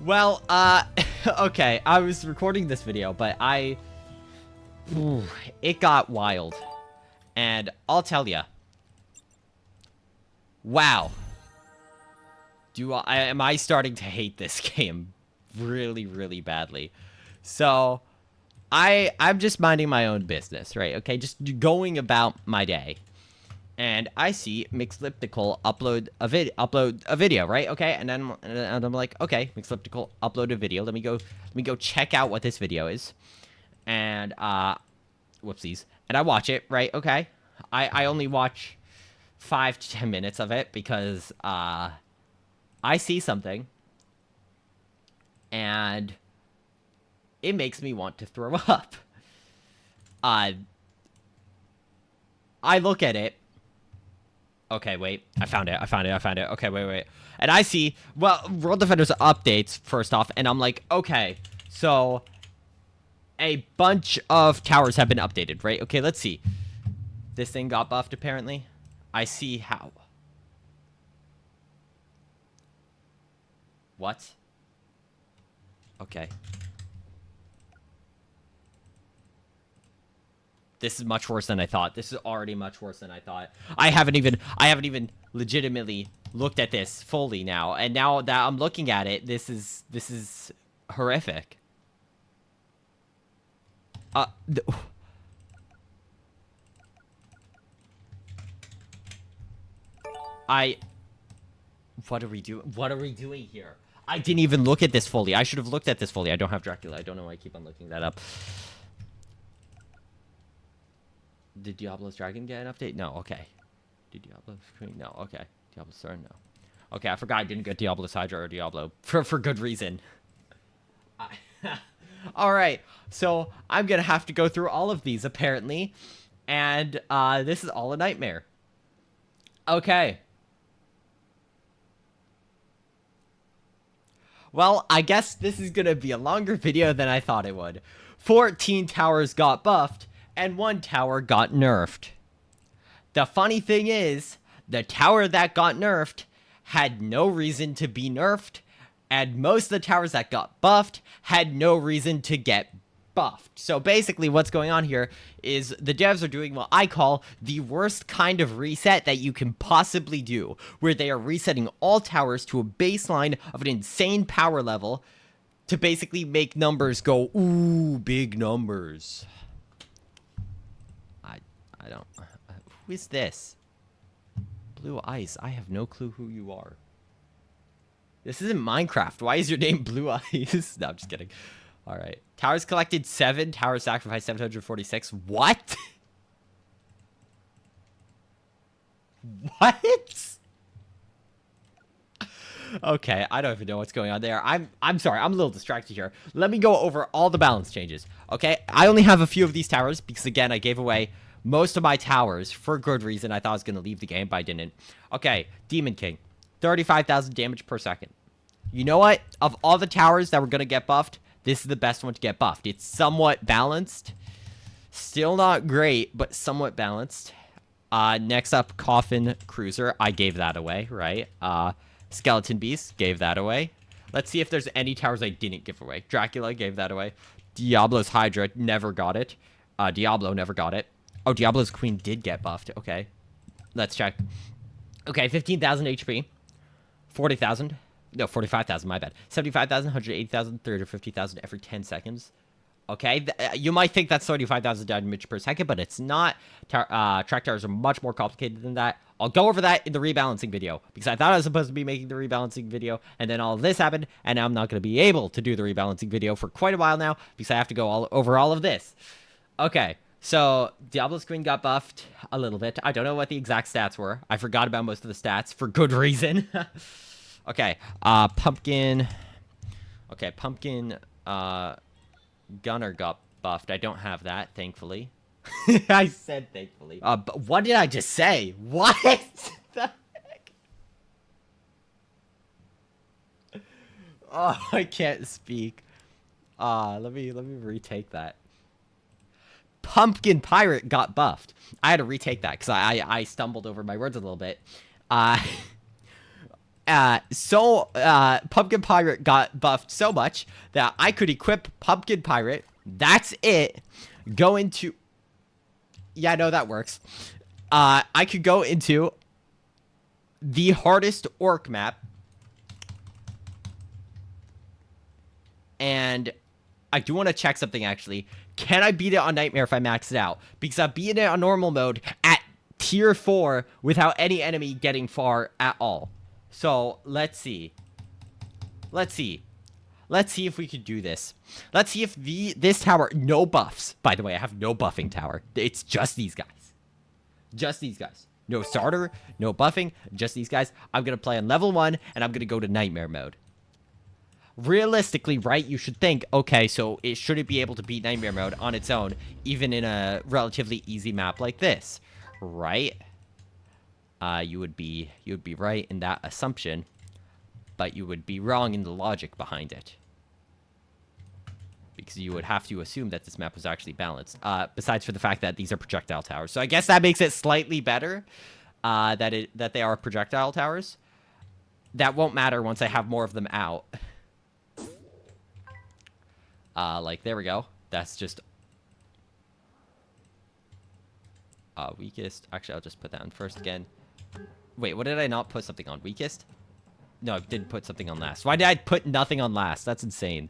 Well, okay, I was recording this video, but it got wild. And I'll tell ya. Wow. Am I starting to hate this game really, really badly? So, I'm just minding my own business, right? Okay, just going about my day. And I see Mixliptical upload a video, right? Okay, and I'm like, okay, Mixliptical upload a video. Let me go check out what this video is. And whoopsies. And I watch it, right? Okay. I only watch 5 to 10 minutes of it because I see something and it makes me want to throw up. I look at it. Okay, wait. I found it. Okay, wait. And I see, well, World Defenders updates, first off, and I'm like, okay, so a bunch of towers have been updated, right? Okay, let's see. This thing got buffed, apparently. I see how. What? Okay. This is much worse than I thought. This is already much worse than I thought. I haven't even legitimately looked at this fully now. And now that I'm looking at it, this is horrific. What are we doing? What are we doing here? I didn't even look at this fully. I should have looked at this fully. I don't have Dracula. I don't know why I keep on looking that up. Did Diablo's Dragon get an update? No, okay. Did Diablo's Queen? No, okay. Diablo's Thorn? No. Okay, I forgot I didn't get Diablo's Hydra or Diablo. For good reason. Alright, so I'm gonna have to go through all of these, apparently. And, this is all a nightmare. Okay. Well, I guess this is gonna be a longer video than I thought it would. 14 towers got buffed, and 1 tower got nerfed. The funny thing is, the tower that got nerfed had no reason to be nerfed, and most of the towers that got buffed had no reason to get buffed. So basically what's going on here is the devs are doing what I call the worst kind of reset that you can possibly do, where they are resetting all towers to a baseline of an insane power level to basically make numbers go, ooh, big numbers. I don't... who is this? Blue Ice. I have no clue who you are. This isn't Minecraft. Why is your name Blue Ice? No, I'm just kidding. Alright. Towers collected 7. Towers sacrificed 746. What? What? Okay, I don't even know what's going on there. I'm sorry, I'm a little distracted here. Let me go over all the balance changes. Okay, I only have a few of these towers because, again, I gave away most of my towers for good reason. I thought I was going to leave the game, but I didn't. Okay, Demon King. 35,000 damage per second. You know what? Of all the towers that were going to get buffed, this is the best one to get buffed. It's somewhat balanced. Still not great, but somewhat balanced. Next up, Coffin Cruiser. I gave that away, right? Skeleton Beast, gave that away. Let's see if there's any towers I didn't give away. Dracula, gave that away. Diablo's Hydra, never got it. Diablo, never got it. Oh, Diablo's Queen did get buffed. Okay. Let's check. Okay, 15,000 HP. 40,000. No, 45,000, my bad. 75,000, 180,000, 350,000 every 10 seconds. Okay, you might think that's 35,000 damage per second, but it's not. Track towers are much more complicated than that. I'll go over that in the rebalancing video, because I thought I was supposed to be making the rebalancing video, and then all of this happened, and now I'm not going to be able to do the rebalancing video for quite a while now, because I have to go over all of this. Okay, so Diablo's Queen got buffed a little bit. I don't know what the exact stats were. I forgot about most of the stats for good reason. Okay, Pumpkin. Okay, Pumpkin, Gunner got buffed. I don't have that, thankfully. I said thankfully. But what did I just say? What the heck? Oh, I can't speak. Let me retake that. Pumpkin Pirate got buffed. I had to retake that because I stumbled over my words a little bit. Pumpkin Pirate got buffed so much that I could equip Pumpkin Pirate. That's it. Go into... Yeah, no, that works. I could go into the hardest orc map. And I do want to check something, actually. Can I beat it on Nightmare if I max it out? Because I've beaten it on normal mode at tier 4 without any enemy getting far at all. So, let's see. Let's see if we could do this. Let's see if this tower... No buffs. By the way, I have no buffing tower. It's just these guys. Just these guys. No starter, no buffing, just these guys. I'm going to play on level 1, and I'm going to go to Nightmare mode. Realistically, right, you should think, okay, so it shouldn't be able to beat Nightmare mode on its own, even in a relatively easy map like this, right? You would be right in that assumption, but you would be wrong in the logic behind it. Because you would have to assume that this map was actually balanced, besides for the fact that these are projectile towers. So I guess that makes it slightly better, that they are projectile towers. That won't matter once I have more of them out. Like, there we go. That's just... weakest. Actually, I'll just put that on first again. Wait, what did I not put something on? Weakest? No, I didn't put something on last. Why did I put nothing on last? That's insane.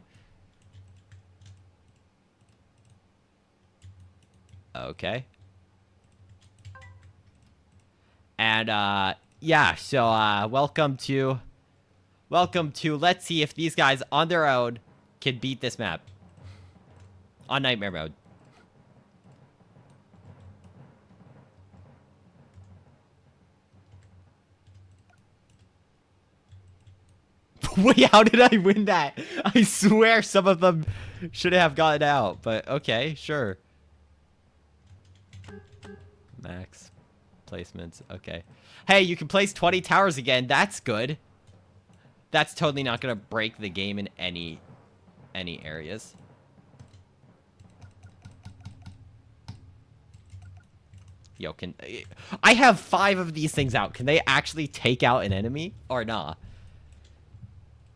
Okay. And, yeah, so, welcome to, let's see if these guys on their own can beat this map. On Nightmare mode. Wait, how did I win that? I swear some of them should have gotten out, but okay, sure. Max placements, okay. Hey, you can place 20 towers again. That's good. That's totally not gonna break the game in any areas. Yo, I have 5 of these things out. Can they actually take out an enemy or not?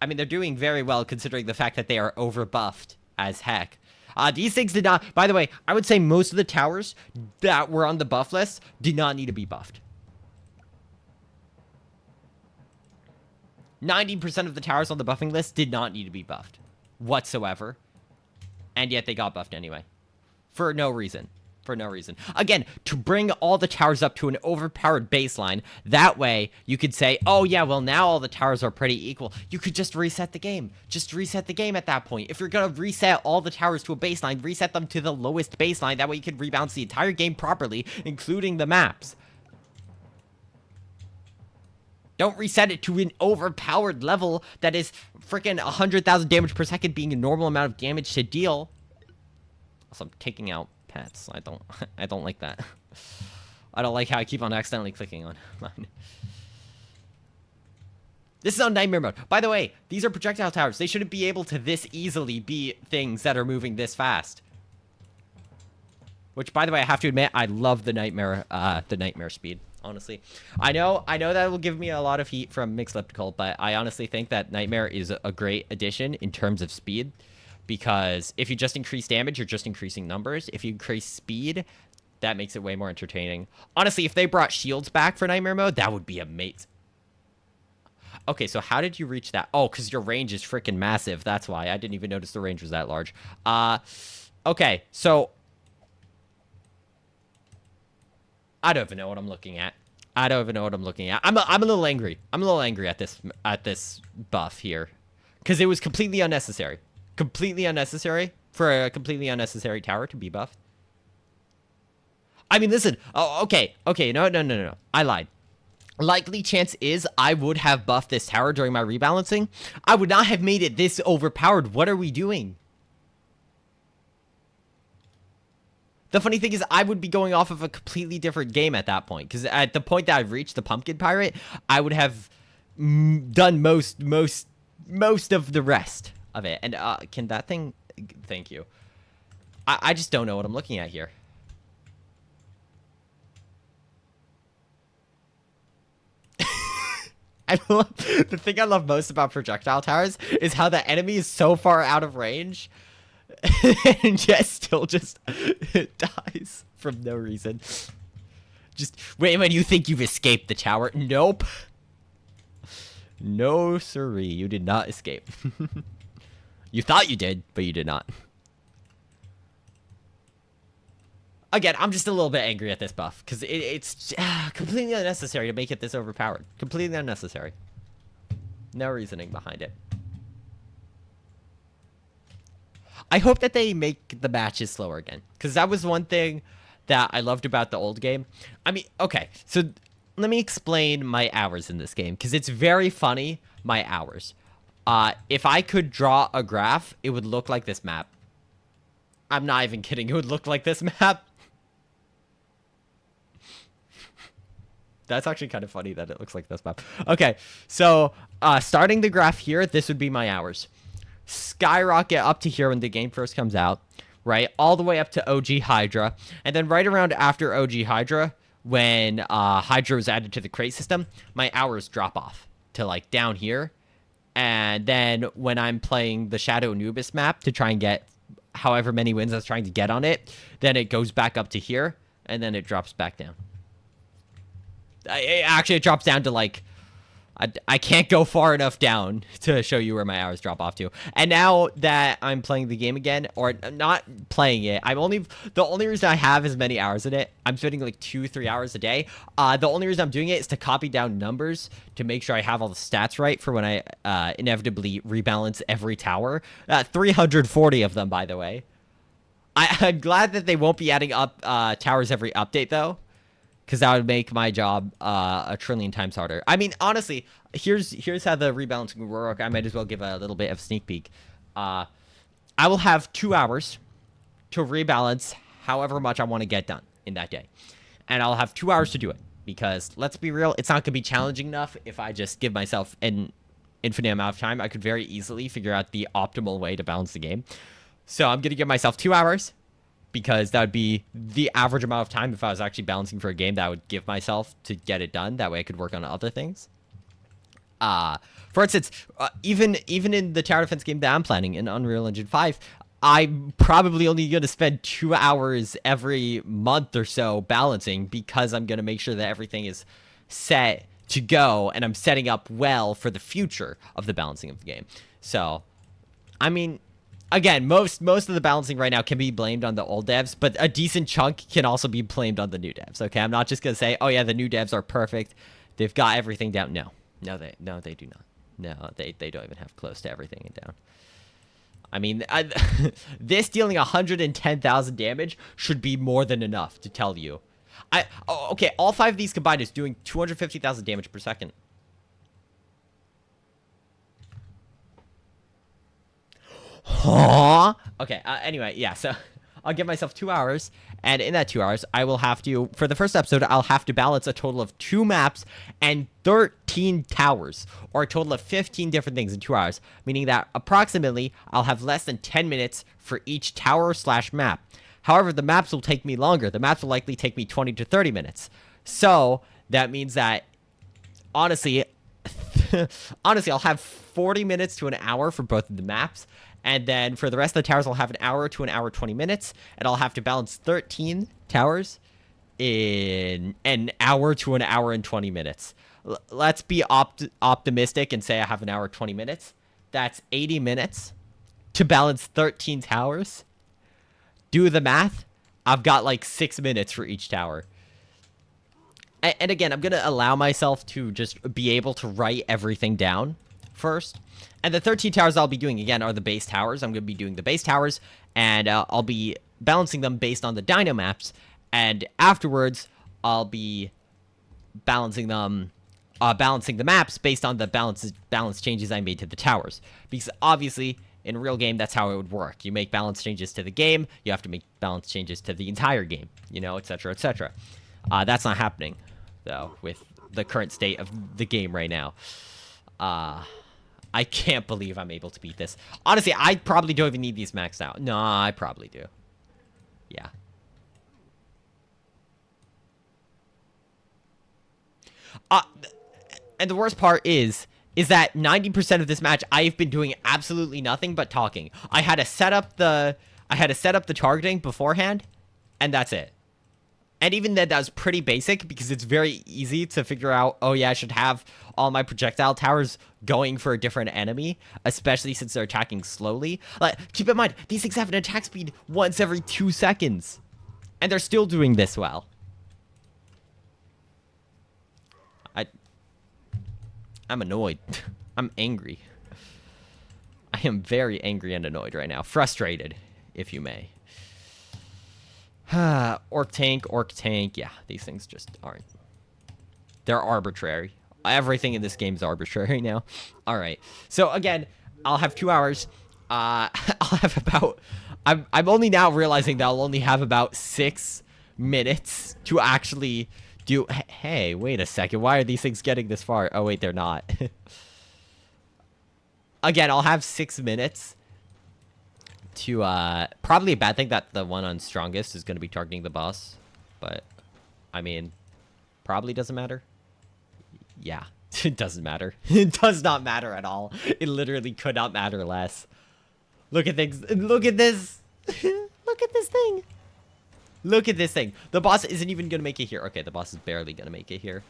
I mean, they're doing very well considering the fact that they are overbuffed as heck. These things did not... By the way, I would say most of the towers that were on the buff list did not need to be buffed. 90% of the towers on the buffing list did not need to be buffed whatsoever. And yet they got buffed anyway. For no reason. For no reason. Again, to bring all the towers up to an overpowered baseline, that way you could say, oh yeah, well now all the towers are pretty equal. You could just reset the game. Just reset the game at that point. If you're gonna reset all the towers to a baseline, reset them to the lowest baseline. That way you could rebalance the entire game properly, including the maps. Don't reset it to an overpowered level that is freaking 100,000 damage per second being a normal amount of damage to deal. Also, I'm taking out pets. I don't like that. I don't like how I keep on accidentally clicking on mine. This is on Nightmare mode. By the way, these are projectile towers. They shouldn't be able to this easily be things that are moving this fast. Which, by the way, I have to admit, I love the Nightmare speed. Honestly, I know that will give me a lot of heat from Mixliptical, but I honestly think that Nightmare is a great addition in terms of speed. Because if you just increase damage, you're just increasing numbers. If you increase speed, that makes it way more entertaining. Honestly, if they brought shields back for Nightmare mode, that would be amazing. Okay, so how did you reach that? Oh, because your range is freaking massive. That's why. I didn't even notice the range was that large. Okay, so... I don't even know what I'm looking at. I'm a little angry. I'm a little angry at this buff here. Because it was completely unnecessary. Completely unnecessary for a completely unnecessary tower to be buffed. I mean, listen. Oh, okay. No. I lied. Likely chance is I would have buffed this tower during my rebalancing. I would not have made it this overpowered. What are we doing? The funny thing is I would be going off of a completely different game at that point. Because at the point that I've reached the Pumpkin Pirate, I would have done most of the rest of it. And can that thing... Thank you. I just don't know what I'm looking at here. I love, the thing I love most about projectile towers is how the enemy is so far out of range and yet still just dies from no reason. Just when you think you've escaped the tower. Nope. No siree, you did not escape. You thought you did, but you did not. Again, I'm just a little bit angry at this buff, because it's completely unnecessary to make it this overpowered. Completely unnecessary. No reasoning behind it. I hope that they make the matches slower again, because that was one thing that I loved about the old game. I mean, okay, so let me explain my hours in this game, because it's very funny, my hours. If I could draw a graph, it would look like this map. I'm not even kidding, it would look like this map. That's actually kind of funny that it looks like this map. Okay, so starting the graph here, this would be my hours. Skyrocket up to here when the game first comes out, right? All the way up to OG Hydra. And then right around after OG Hydra, when Hydra was added to the crate system, my hours drop off to like down here. And then when I'm playing the Shadow Anubis map to try and get however many wins I was trying to get on it, then it goes back up to here, and then it drops back down. Actually, it drops down to like, I can't go far enough down to show you where my hours drop off to. And now that I'm playing the game again, or not playing it, the only reason I have as many hours in it, I'm spending like 2-3 hours a day. The only reason I'm doing it is to copy down numbers to make sure I have all the stats right for when I inevitably rebalance every tower. 340 of them, by the way. I'm glad that they won't be adding up towers every update, though, because that would make my job a trillion times harder. I mean, honestly, here's how the rebalancing will work. I might as well give a little bit of sneak peek. I will have 2 hours to rebalance however much I want to get done in that day. And I'll have 2 hours to do it. Because, let's be real, it's not going to be challenging enough if I just give myself an infinite amount of time. I could very easily figure out the optimal way to balance the game. So I'm going to give myself 2 hours, because that would be the average amount of time if I was actually balancing for a game that I would give myself to get it done. That way I could work on other things. For instance, even in the tower defense game that I'm planning in Unreal Engine 5, I'm probably only going to spend 2 hours every month or so balancing, because I'm going to make sure that everything is set to go and I'm setting up well for the future of the balancing of the game. So, I mean, again, most of the balancing right now can be blamed on the old devs, but a decent chunk can also be blamed on the new devs. Okay, I'm not just gonna say, oh yeah, the new devs are perfect, they've got everything down. No, they do not. No, they don't even have close to everything down. I mean, this dealing 110,000 damage should be more than enough to tell you. Okay, all 5 of these combined is doing 250,000 damage per second. Huh? Okay, anyway, yeah, so I'll give myself 2 hours, and in that 2 hours, I will have to, for the first episode, I'll have to balance a total of 2 maps and 13 towers, or a total of 15 different things in 2 hours, meaning that approximately I'll have less than 10 minutes for each tower/map. However, the maps will take me longer. The maps will likely take me 20 to 30 minutes. So, that means that, honestly, I'll have 40 minutes to an hour for both of the maps. And then for the rest of the towers, I'll have an hour to an hour 20 minutes. And I'll have to balance 13 towers in an hour to an hour and 20 minutes. Let's be optimistic and say I have an hour 20 minutes. That's 80 minutes to balance 13 towers. Do the math. I've got like 6 minutes for each tower. And again, I'm going to allow myself to just be able to write everything down first. And the 13 towers I'll be doing, again, are the base towers. I'm going to be doing the base towers, and I'll be balancing them based on the dino maps. And afterwards, I'll be balancing them, balancing the maps based on the balance changes I made to the towers. Because obviously, in a real game, that's how it would work. You make balance changes to the game, you have to make balance changes to the entire game, you know, etc., etc. That's not happening, though, with the current state of the game right now. I can't believe I'm able to beat this. Honestly, I probably don't even need these maxed out. No, I probably do. Yeah. And the worst part is that 90% of this match, I've been doing absolutely nothing but talking. I had to set up the targeting beforehand, and that's it. And even then, that was pretty basic because it's very easy to figure out, oh yeah, I should have all my projectile towers going for a different enemy, especially since they're attacking slowly. Like, keep in mind, these things have an attack speed once every 2 seconds. And they're still doing this well. I'm annoyed. I'm angry. I am very angry and annoyed right now. Frustrated, if you may. Orc tank. Yeah, these things just aren't. They're arbitrary. Everything in this game is arbitrary now. All right. So again, I'll have 2 hours. I'll have about. I'm only now realizing that I'll only have about 6 minutes to actually do. Hey, wait a second. Why are these things getting this far? Oh wait, they're not. Again, I'll have 6 minutes to probably a bad thing that the one on strongest is going to be targeting the boss, but I mean, probably doesn't matter. Yeah, it doesn't matter. It does not matter at all. It literally could not matter less. Look at things. Look at this. Look at this thing. Look at this thing. The boss isn't even going to make it here. Okay, the boss is barely going to make it here.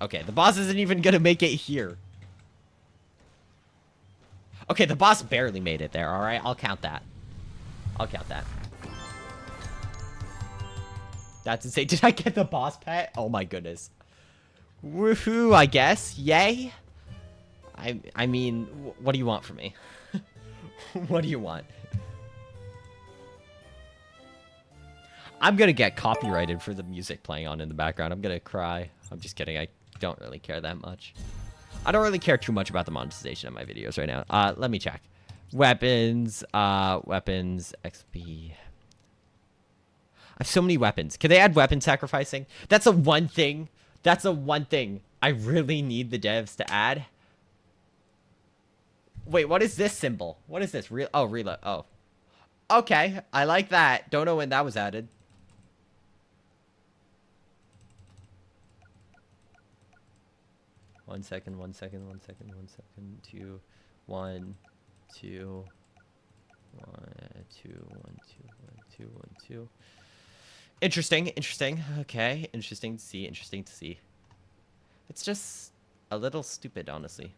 Okay, the boss isn't even going to make it here. Okay, the boss barely made it there, alright? I'll count that. I'll count that. That's insane. Did I get the boss pet? Oh my goodness. Woohoo, I guess. Yay. I mean, what do you want from me? What do you want? I'm gonna get copyrighted for the music playing on in the background. I'm gonna cry. I'm just kidding. I don't really care that much. I don't really care too much about the monetization of my videos right now. Let me check. Weapons, weapons, XP. I have so many weapons. Can they add weapon sacrificing? That's the one thing. That's the one thing I really need the devs to add. Wait, what is this symbol? What is this? Oh, reload. Oh. Okay, I like that. Don't know when that was added. One second. 2, 1, 2, 1, 2, 1, 2, 1, 2. Interesting. Okay, interesting to see. It's just a little stupid, honestly.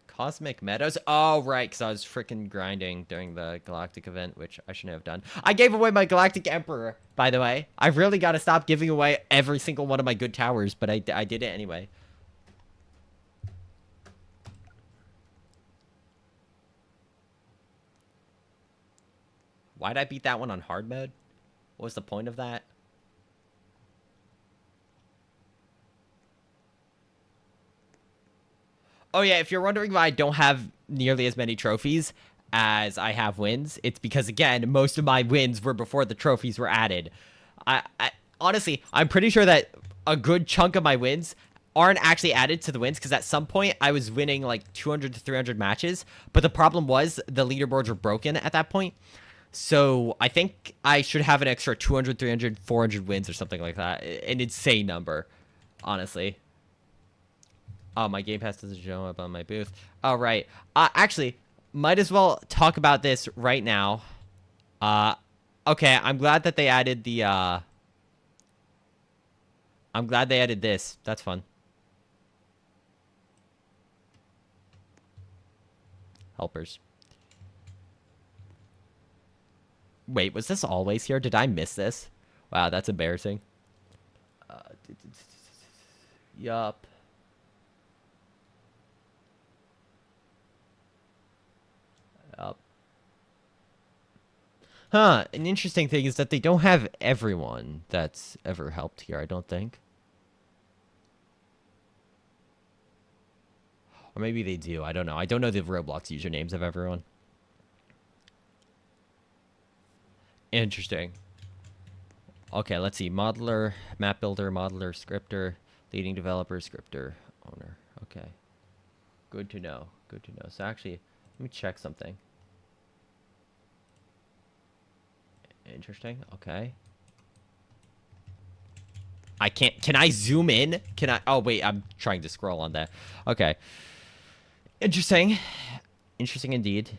Cosmic Meadows? Oh, right, because I was freaking grinding during the Galactic event, which I shouldn't have done. I gave away my Galactic Emperor, by the way. I've really got to stop giving away every single one of my good towers, but I did it anyway. Why'd I beat that one on hard mode? What was the point of that? Oh yeah, if you're wondering why I don't have nearly as many trophies as I have wins, it's because, again, most of my wins were before the trophies were added. I honestly, I'm pretty sure that a good chunk of my wins aren't actually added to the wins, because at some point I was winning like 200 to 300 matches, but the problem was the leaderboards were broken at that point. So I think I should have an extra 200, 300, 400 wins or something like that. An insane number, honestly. Oh, my Game Pass doesn't show up on my booth. Oh, right. Actually, might as well talk about this right now. Okay, I'm glad that they added the, I'm glad they added this. That's fun. Helpers. Wait, was this always here? Did I miss this? Wow, that's embarrassing. Yup. Huh, an interesting thing is that they don't have everyone that's ever helped here, I don't think. Or maybe they do, I don't know. I don't know the Roblox usernames of everyone. Interesting. Okay, let's see. Modeler, map builder, modeler, scripter, leading developer, scripter, owner. Okay. Good to know. Good to know. So actually, let me check something. Interesting. Okay. I can't. Can I zoom in? Can I? Oh, wait. I'm trying to scroll on that. Okay. Interesting. Interesting indeed.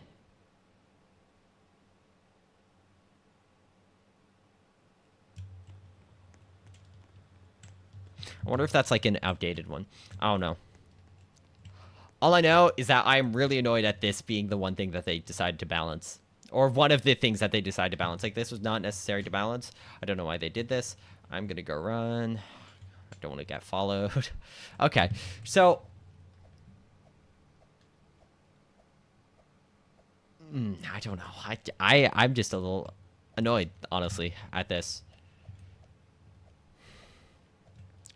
I wonder if that's like an outdated one. I don't know. All I know is that I'm really annoyed at this being the one thing that they decided to balance. Or one of the things that they decided to balance. Like, this was not necessary to balance. I don't know why they did this. I'm going to go run. I don't want to get followed. Okay, so... I don't know. I'm just a little annoyed, honestly, at this.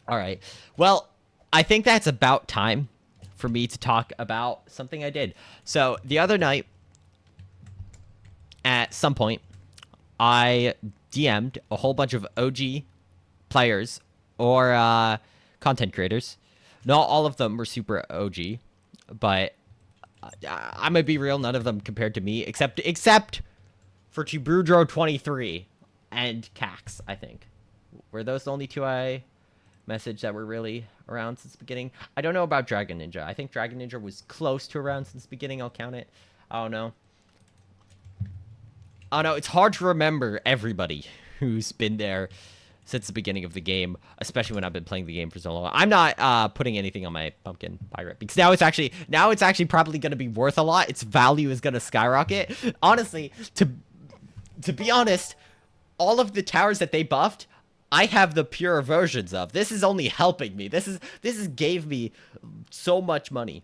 All right. Well, I think that's about time for me to talk about something I did. So, the other night, at some point, I DM'd a whole bunch of OG players or content creators. Not all of them were super OG, but I'm gonna be real. None of them compared to me, except for Chibrudro23 and Cax. I think were those the only two I messaged that were really around since the beginning. I don't know about Dragon Ninja. I think Dragon Ninja was close to around since the beginning. I'll count it. I don't know. Oh no, it's hard to remember everybody who's been there since the beginning of the game, especially when I've been playing the game for so long. I'm not putting anything on my pumpkin pirate because now it's actually probably going to be worth a lot. Its value is going to skyrocket. Honestly, to be honest, all of the towers that they buffed, I have the pure versions of. This is only helping me. This gave me so much money.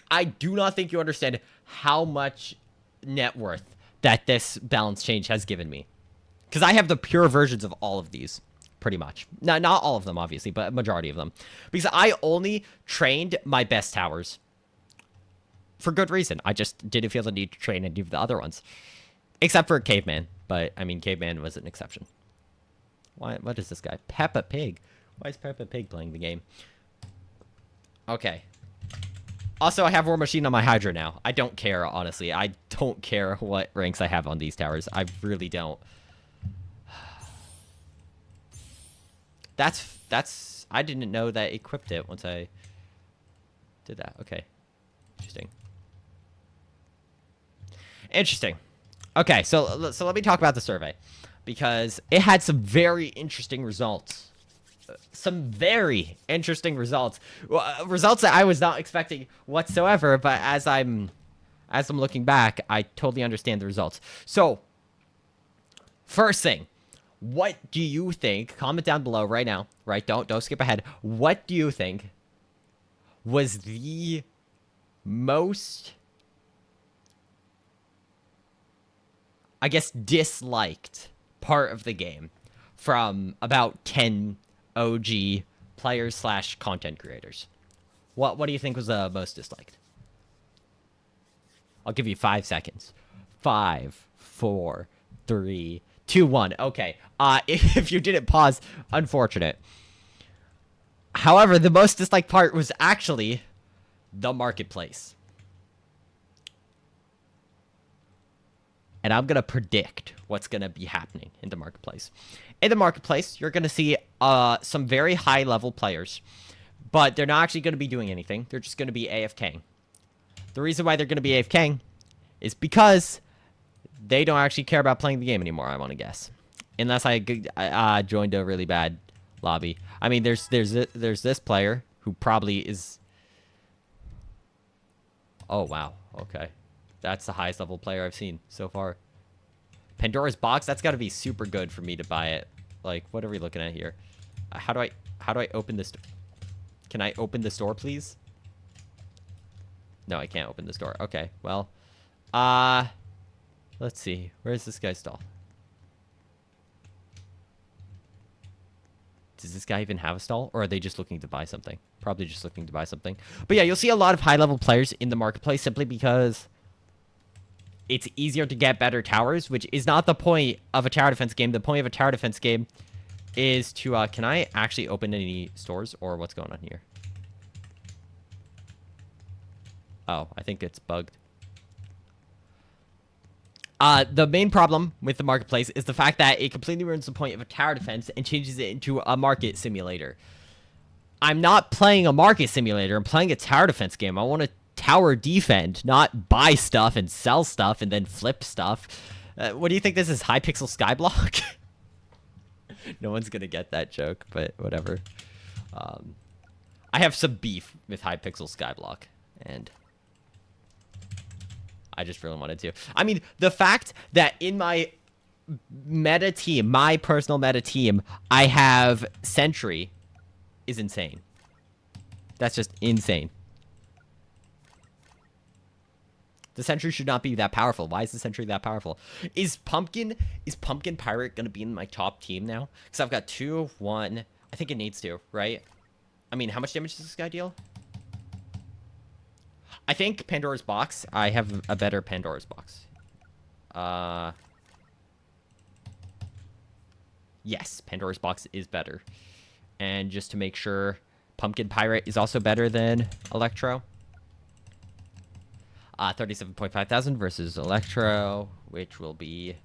I do not think you understand how much net worth that this balance change has given me. Because I have the pure versions of all of these, pretty much. Not all of them, obviously, but a majority of them. Because I only trained my best towers. For good reason. I just didn't feel the need to train any of the other ones. Except for Caveman. But, I mean, Caveman was an exception. What is this guy? Peppa Pig. Why is Peppa Pig playing the game? Okay. Also, I have War Machine on my Hydra now. I don't care, honestly. I don't care what ranks I have on these towers. I really don't. That's... I didn't know that equipped it once I did that. Okay. Interesting. Interesting. Okay, so let me talk about the survey. Because it had some very interesting results. Some very interesting results. Results that I was not expecting whatsoever, but as I'm looking back, I totally understand the results. So, first thing, what do you think? Comment down below right now, right? Don't skip ahead. What do you think was the most, I guess, disliked part of the game from about 10 OG players / content creators? What do you think was the most disliked? I'll give you 5 seconds. 5, 4, 3, 2, 1. Okay. If you didn't pause, unfortunate. However, the most disliked part was actually the marketplace. And I'm going to predict what's going to be happening in the marketplace. In the marketplace, you're going to see some very high-level players. But they're not actually going to be doing anything. They're just going to be AFKing. The reason why they're going to be AFKing is because they don't actually care about playing the game anymore, I want to guess. Unless I joined a really bad lobby. I mean, there's this player who probably is... Oh, wow. Okay. That's the highest level player I've seen so far. Pandora's box? That's got to be super good for me to buy it. Like, what are we looking at here? How do I open this? Can I open this door, please? No, I can't open this door. Okay, well. Let's see. Where's this guy's stall? Does this guy even have a stall? Or are they just looking to buy something? Probably just looking to buy something. But yeah, you'll see a lot of high-level players in the marketplace simply because it's easier to get better towers, which is not the point of a tower defense game. The point of a tower defense game is to... can I actually open any stores? Or what's going on here? Oh, I think it's bugged. The main problem with the marketplace is the fact that it completely ruins the point of a tower defense and changes it into a market simulator. I'm not playing a market simulator. I'm playing a tower defense game. I want to tower defend, not buy stuff and sell stuff and then flip stuff. What do you think this is, Hypixel Skyblock? No one's gonna get that joke, but whatever. I have some beef with Hypixel Skyblock, and I just really wanted to. I mean, the fact that in my meta team, my personal meta team, I have Sentry is insane. That's just insane. The Sentry should not be that powerful. Why is the Sentry that powerful? Is Pumpkin Pirate gonna be in my top team now? Because I've got 2, 1. I think it needs to, right? I mean, how much damage does this guy deal? I think Pandora's Box. I have a better Pandora's Box. Yes, Pandora's Box is better. And just to make sure, Pumpkin Pirate is also better than Electro. 37.5 thousand versus Electro, which will be...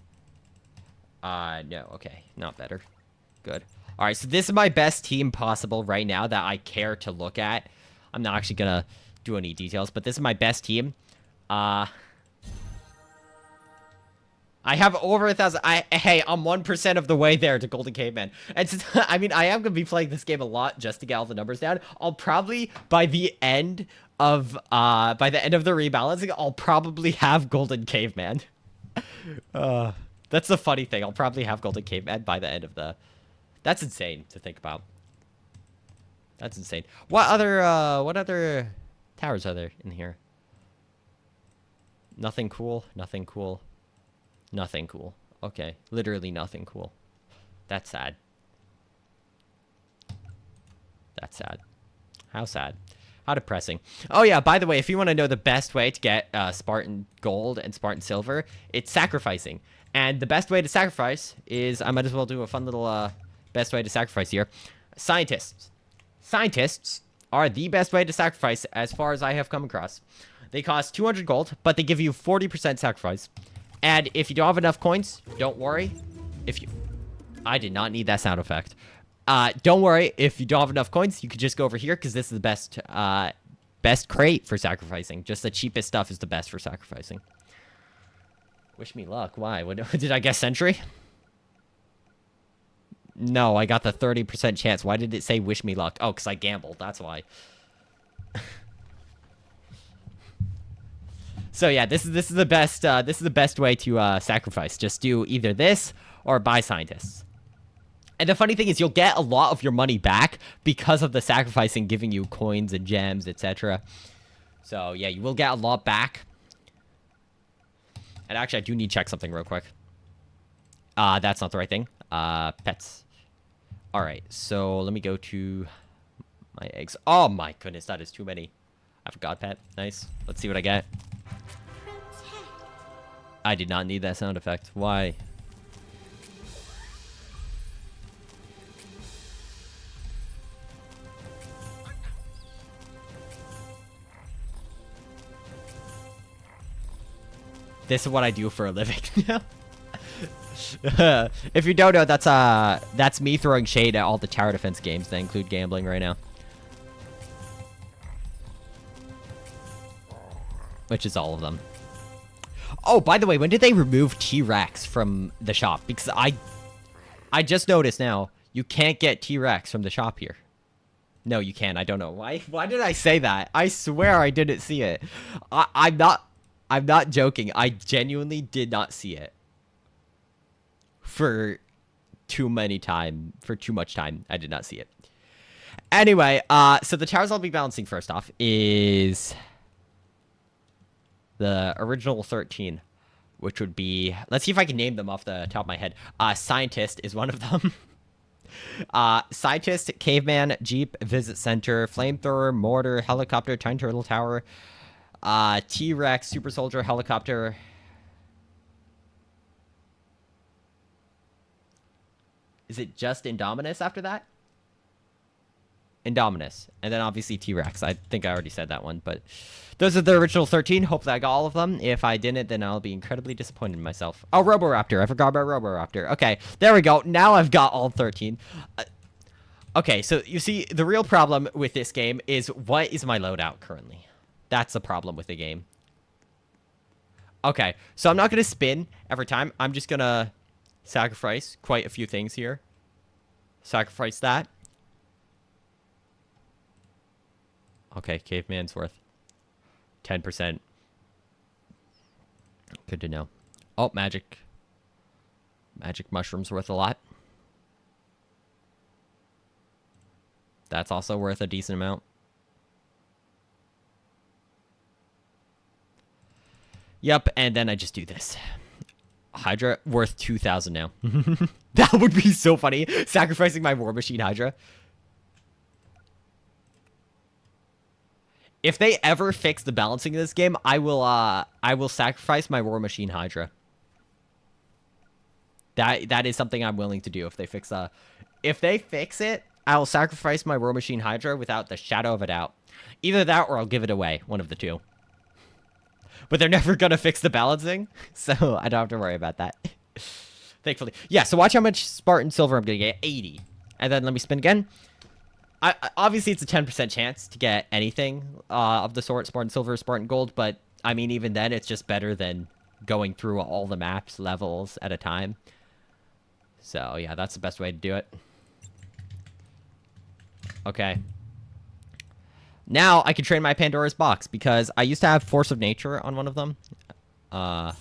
no, okay, not better. Good. All right, so this is my best team possible right now that I care to look at. I'm not actually going to do any details, but this is my best team. I have over 1,000. Hey, I'm 1% of the way there to Golden Caveman. And since, I mean, I am going to be playing this game a lot just to get all the numbers down. I'll probably, by the end of the rebalancing, I'll probably have Golden Caveman. That's the funny thing. I'll probably have Golden Caveman by the end of the... That's insane to think about. That's insane. What other towers are there in here? Nothing cool. Nothing cool. Nothing cool. Okay. Literally nothing cool. That's sad. That's sad. How sad. How depressing. Oh yeah, by the way, if you want to know the best way to get Spartan Gold and Spartan Silver, it's sacrificing. And the best way to sacrifice is... I might as well do a fun little best way to sacrifice here. Scientists. Scientists are the best way to sacrifice as far as I have come across. They cost 200 gold, but they give you 40% sacrifice. And if you don't have enough coins, don't worry. I did not need that sound effect. Don't worry. If you don't have enough coins, you could just go over here because this is the best crate for sacrificing. Just the cheapest stuff is the best for sacrificing. Wish me luck. Why? Did I guess Sentry? No, I got the 30% chance. Why did it say wish me luck? Oh, because I gambled. That's why. So yeah, this is the best. This is the best way to sacrifice. Just do either this or buy scientists. And the funny thing is, you'll get a lot of your money back because of the sacrificing giving you coins and gems, etc. So yeah, you will get a lot back. And actually, I do need to check something real quick. That's not the right thing. Pets. All right, so let me go to my eggs. Oh my goodness, that is too many. I have a god pet. Nice. Let's see what I get. I did not need that sound effect. Why? This is what I do for a living. If you don't know, that's me throwing shade at all the tower defense games that include gambling right now. Which is all of them. Oh, by the way, when did they remove T-Rex from the shop? Because I just noticed now, you can't get T-Rex from the shop here. No, you can't. I don't know. Why did I say that? I swear I didn't see it. I'm not joking. I genuinely did not see it. For too much time, I did not see it. Anyway, so the towers I'll be balancing first off is the original 13, which would be, let's see if I can name them off the top of my head. Scientist is one of them. Scientist, Caveman, Jeep, Visit Center, Flamethrower, Mortar, Helicopter, Tiny Turtle Tower, T-Rex, Super Soldier, Helicopter. Is it just Indominus after that? Indominus, and then obviously T-Rex. I think I already said that one, but those are the original 13. Hopefully I got all of them. If I didn't, then I'll be incredibly disappointed in myself. Oh, Roboraptor. I forgot about Roboraptor. Okay, there we go. Now I've got all 13. Okay, so you see, the real problem with this game is what is my loadout currently? That's the problem with the game. Okay, so I'm not going to spin every time. I'm just going to sacrifice quite a few things here. Sacrifice that. Okay, caveman's worth 10%. Good to know. Oh, magic. Magic mushroom's worth a lot. That's also worth a decent amount. Yep, and then I just do this. Hydra worth 2,000 now. That would be so funny. Sacrificing my War Machine Hydra. If they ever fix the balancing of this game, I will sacrifice my War Machine Hydra. That is something I'm willing to do if they fix it, I will sacrifice my War Machine Hydra without the shadow of a doubt. Either that or I'll give it away, one of the two. But they're never gonna fix the balancing, so I don't have to worry about that. Thankfully. Yeah, so watch how much Spartan Silver I'm gonna get. 80. And then let me spin again. Obviously, it's a 10% chance to get anything of the sort, Spartan Silver, Spartan Gold, but, I mean, even then, it's just better than going through all the maps, levels at a time. So, yeah, that's the best way to do it. Okay. Now, I can train my Pandora's Box, because I used to have Force of Nature on one of them. But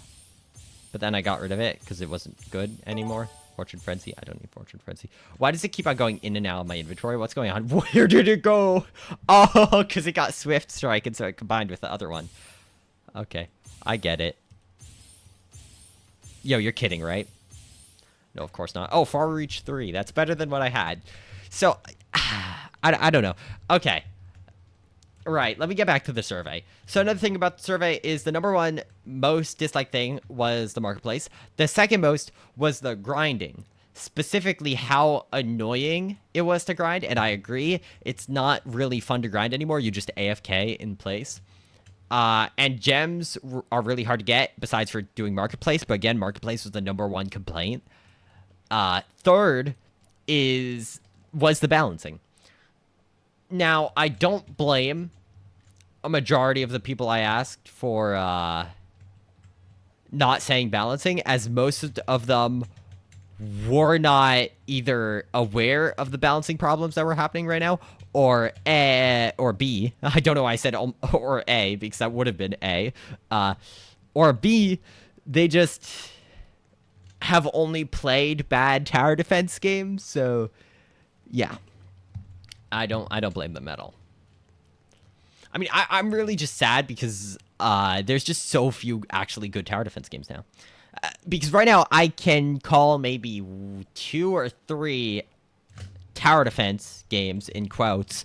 then I got rid of it, because it wasn't good anymore. Fortune Frenzy. I don't need Fortune Frenzy. Why does it keep on going in and out of my inventory? What's going on? Where did it go? Oh, because it got Swift Strike, and so it combined with the other one. Okay. I get it. Yo, you're kidding, right? No, of course not. Oh, Far Reach 3. That's better than what I had. So, I don't know. Okay. Right, let me get back to the survey. So another thing about the survey is the number one most disliked thing was the marketplace. The second most was the grinding. Specifically how annoying it was to grind, and I agree. It's not really fun to grind anymore. You just AFK in place. And gems are really hard to get, besides for doing marketplace. But again, marketplace was the number one complaint. Third was the balancing. Now, I don't blame a majority of the people I asked for not saying balancing, as most of them were not either aware of the balancing problems that were happening right now, or B. I don't know why I said or A, because that would have been A. Or B, they just have only played bad tower defense games, so yeah. I don't blame them at all. I mean, I'm really just sad because there's just so few actually good tower defense games now. Because right now, I can call maybe 2 or 3 tower defense games, in quotes,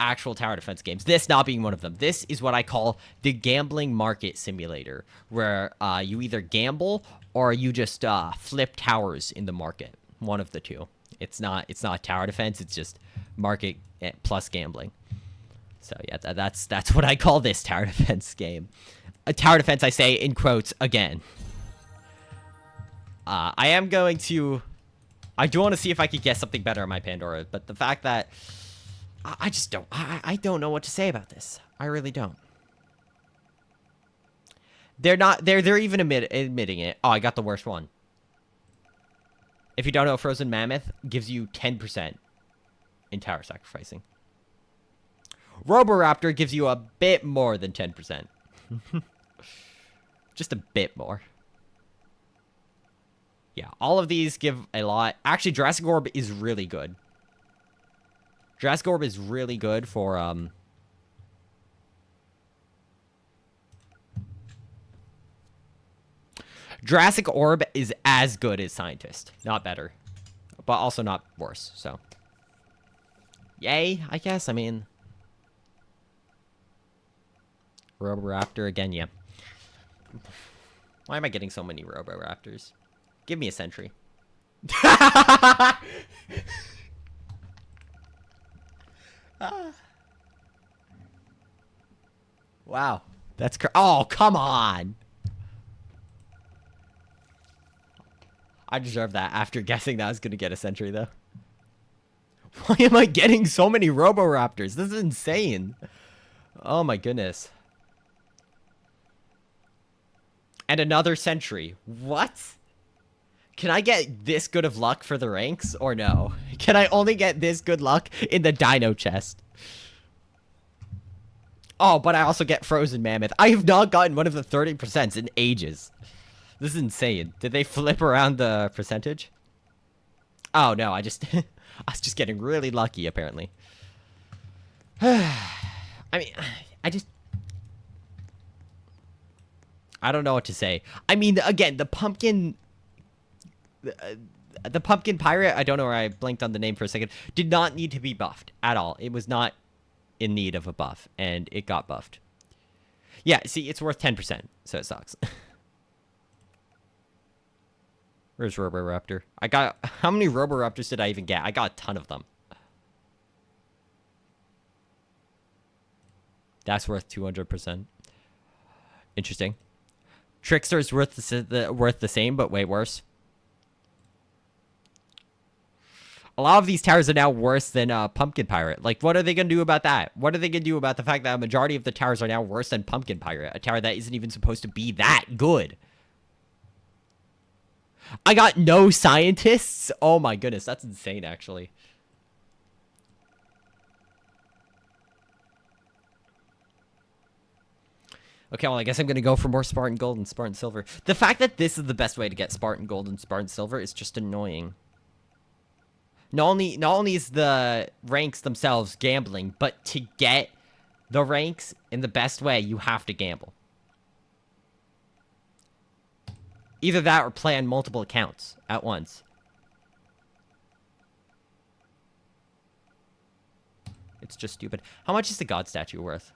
actual tower defense games. This not being one of them. This is what I call the gambling market simulator, where you either gamble or you just flip towers in the market. One of the two. It's not tower defense. It's just market plus gambling. So yeah, that's what I call this tower defense game. A tower defense, I say in quotes again. I do want to see if I could get something better on my Pandora, but the fact that I just don't, I don't know what to say about this. I really don't. They're even admitting it. Oh, I got the worst one. If you don't know, Frozen Mammoth gives you 10% in tower sacrificing. Roboraptor gives you a bit more than 10%. Just a bit more. Yeah, all of these give a lot. Actually, Jurassic Orb is really good. Jurassic Orb is really good for, Jurassic Orb is as good as Scientist. Not better. But also not worse, so. Yay, I guess. I mean. Roboraptor again, yeah. Why am I getting so many Roboraptors? Give me a sentry. Wow. That's oh, come on. I deserve that after guessing that I was going to get a sentry, though. Why am I getting so many Roboraptors? This is insane. Oh, my goodness. And another sentry. What? Can I get this good of luck for the ranks or no? Can I only get this good luck in the dino chest? Oh, but I also get frozen mammoth. I have not gotten one of the 30% in ages. This is insane. Did they flip around the percentage? Oh, no, I was just getting really lucky, apparently. I mean, I don't know what to say. I mean, again, the pumpkin pirate, I don't know where I blanked on the name for a second, did not need to be buffed at all. It was not in need of a buff, and it got buffed. Yeah, see, it's worth 10%, so it sucks. Where's Roboraptor? How many Roboraptors did I even get? I got a ton of them. That's worth 200%. Interesting. Trickster is worth the same, but way worse. A lot of these towers are now worse than Pumpkin Pirate. Like, what are they going to do about that? What are they going to do about the fact that a majority of the towers are now worse than Pumpkin Pirate? A tower that isn't even supposed to be that good. I got no scientists? Oh my goodness, that's insane, actually. Okay, well, I guess I'm going to go for more Spartan Gold and Spartan Silver. The fact that this is the best way to get Spartan Gold and Spartan Silver is just annoying. Not only is the ranks themselves gambling, but to get the ranks in the best way, you have to gamble. Either that or play on multiple accounts at once. It's just stupid. How much is the God statue worth?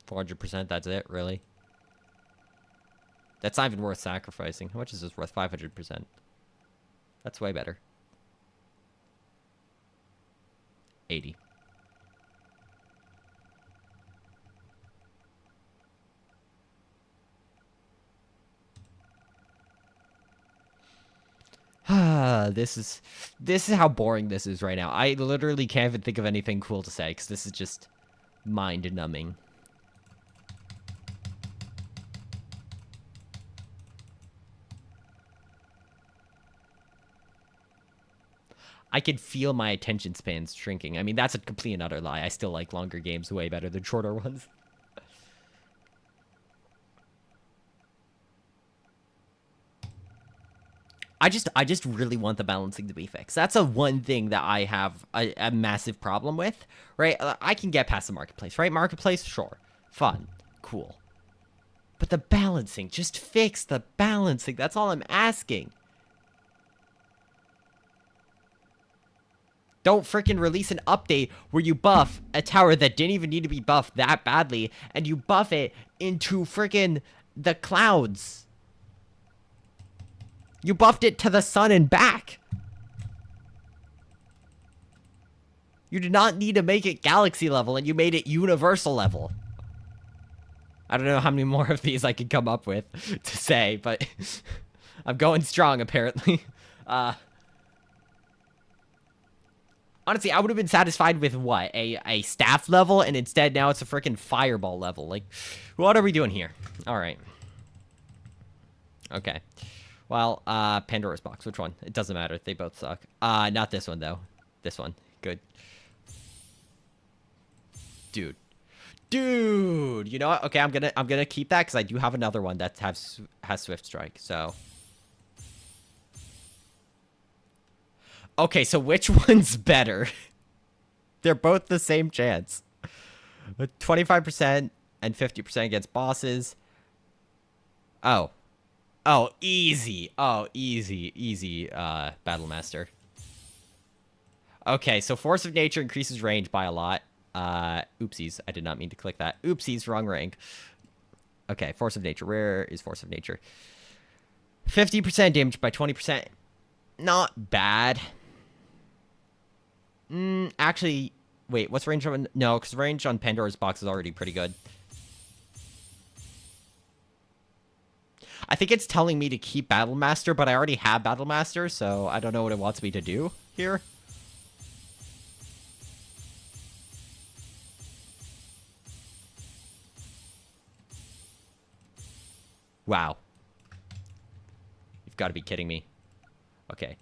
400%, that's it, really? That's not even worth sacrificing. How much is this worth? 500%. That's way better. 80. This is how boring this is right now. I literally can't even think of anything cool to say because this is just mind-numbing. I could feel my attention spans shrinking. I mean, that's a complete and utter lie. I still like longer games way better than shorter ones. I just really want the balancing to be fixed. That's a one thing that I have a massive problem with, right? I can get past the marketplace, right? Marketplace, sure. Fun. Cool. But the balancing, just fix the balancing. That's all I'm asking. Don't freaking release an update where you buff a tower that didn't even need to be buffed that badly, and you buff it into freaking the clouds. You buffed it to the sun and back. You did not need to make it galaxy level, and you made it universal level. I don't know how many more of these I could come up with to say, but I'm going strong, apparently. Honestly, I would have been satisfied with, what, a staff level, and instead now it's a freaking fireball level. Like, what are we doing here? All right. Okay. Well, Pandora's box. Which one? It doesn't matter. They both suck. Not this one, though. This one. Good. Dude. Dude! You know what? Okay, I'm gonna keep that, because I do have another one that has Swift Strike, so... Okay, so which one's better? They're both the same chance. 25% and 50% against bosses. Oh. Oh, easy. Oh, easy, Battle Master. Okay, so Force of Nature increases range by a lot. Oopsies, I did not mean to click that. Oopsies, wrong rank. Okay, Force of Nature. Where is Force of Nature? 50% damage by 20%. Not bad. Actually, wait, what's range on... No, because range on Pandora's box is already pretty good. I think it's telling me to keep Battle Master, but I already have Battle Master, so I don't know what it wants me to do here. Wow. You've got to be kidding me. Okay.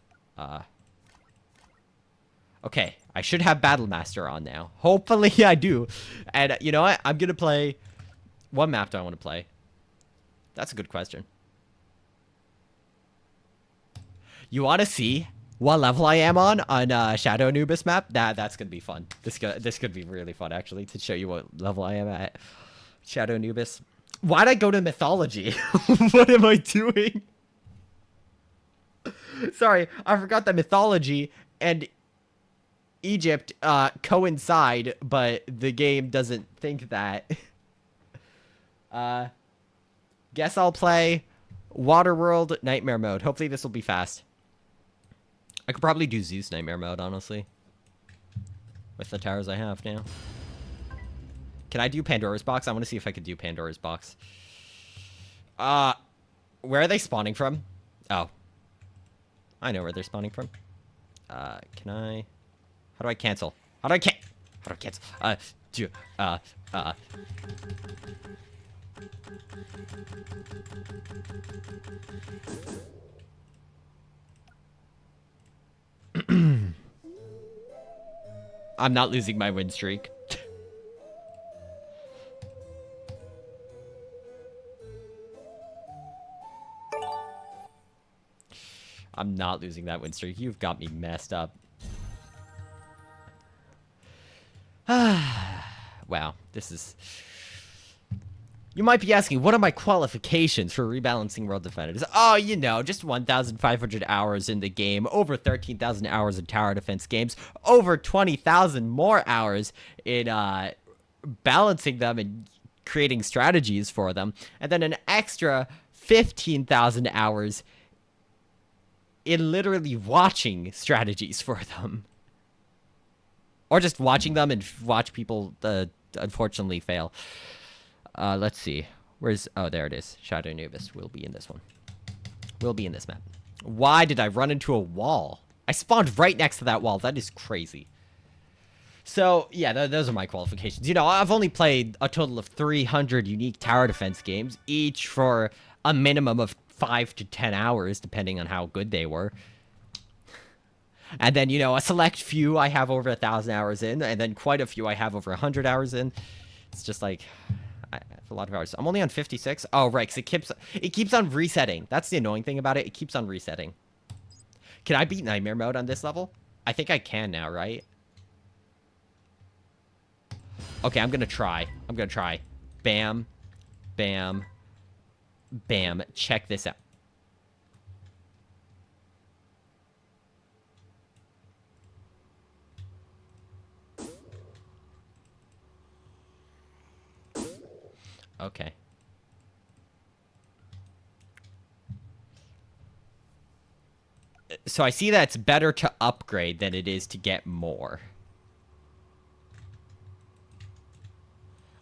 Okay, I should have Battle Master on now. Hopefully I do. And you know what? I'm going to play... What map do I want to play? That's a good question. You want to see what level I am on Shadow Anubis map? That's going to be fun. This could be really fun, actually, to show you what level I am at Shadow Anubis. Why'd I go to mythology? What am I doing? Sorry, I forgot that mythology and Egypt coincide, but the game doesn't think that. Guess I'll play Waterworld Nightmare Mode. Hopefully this will be fast. I could probably do Zeus Nightmare Mode, honestly. With the towers I have now. Can I do Pandora's box? I want to see if I could do Pandora's box. Where are they spawning from? Oh. I know where they're spawning from. Can I... How do I cancel? How do I cancel? I'm not losing my win streak. I'm not losing that win streak. You've got me messed up. Wow, this is... You might be asking, what are my qualifications for rebalancing World Defenders? Oh, you know, just 1,500 hours in the game, over 13,000 hours in tower defense games, over 20,000 more hours in balancing them and creating strategies for them, and then an extra 15,000 hours in literally watching strategies for them. Or just watching them and watch people, unfortunately, fail. Let's see. Where's... Oh, there it is. Shadow Anubis will be in this one. Will be in this map. Why did I run into a wall? I spawned right next to that wall. That is crazy. So, yeah, those are my qualifications. You know, I've only played a total of 300 unique tower defense games, each for a minimum of 5 to 10 hours, depending on how good they were. And then, you know, a select few I have over 1,000 hours in, and then quite a few I have over 100 hours in. It's just like... a lot of hours. I'm only on 56. Oh, right, because it keeps on resetting. That's the annoying thing about it. It keeps on resetting. Can I beat Nightmare Mode on this level? I think I can now, right? Okay, I'm going to try. Bam. Bam. Bam. Check this out. Okay. So I see that it's better to upgrade than it is to get more.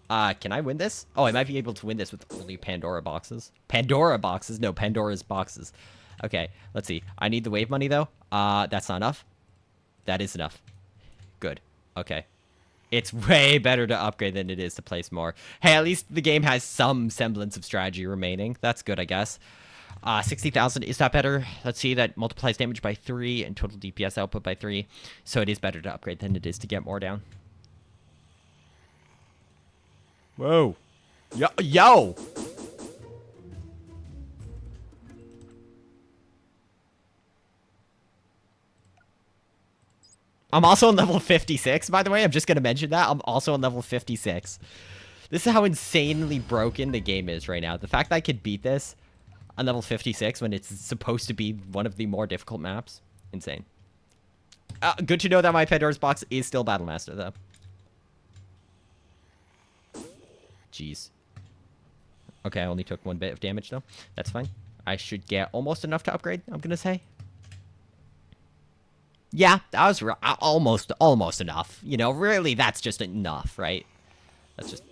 Can I win this? Oh, I might be able to win this with only Pandora boxes. Pandora boxes? No, Pandora's boxes. Okay, let's see. I need the wave money, though. That's not enough. That is enough. Good. Okay. It's way better to upgrade than it is to place more. Hey, at least the game has some semblance of strategy remaining. That's good, I guess. 60,000, is that better? Let's see, that multiplies damage by 3 and total DPS output by 3. So it is better to upgrade than it is to get more down. Whoa. Yo! I'm also on level 56, by the way. I'm just going to mention that. I'm also on level 56. This is how insanely broken the game is right now. The fact that I could beat this on level 56 when it's supposed to be one of the more difficult maps. Insane. Good to know that my Pandora's box is still Battle Master, though. Jeez. Okay, I only took 1 bit of damage, though. That's fine. I should get almost enough to upgrade, I'm going to say. Yeah, that was almost enough. You know, really, that's just enough, right? That's just...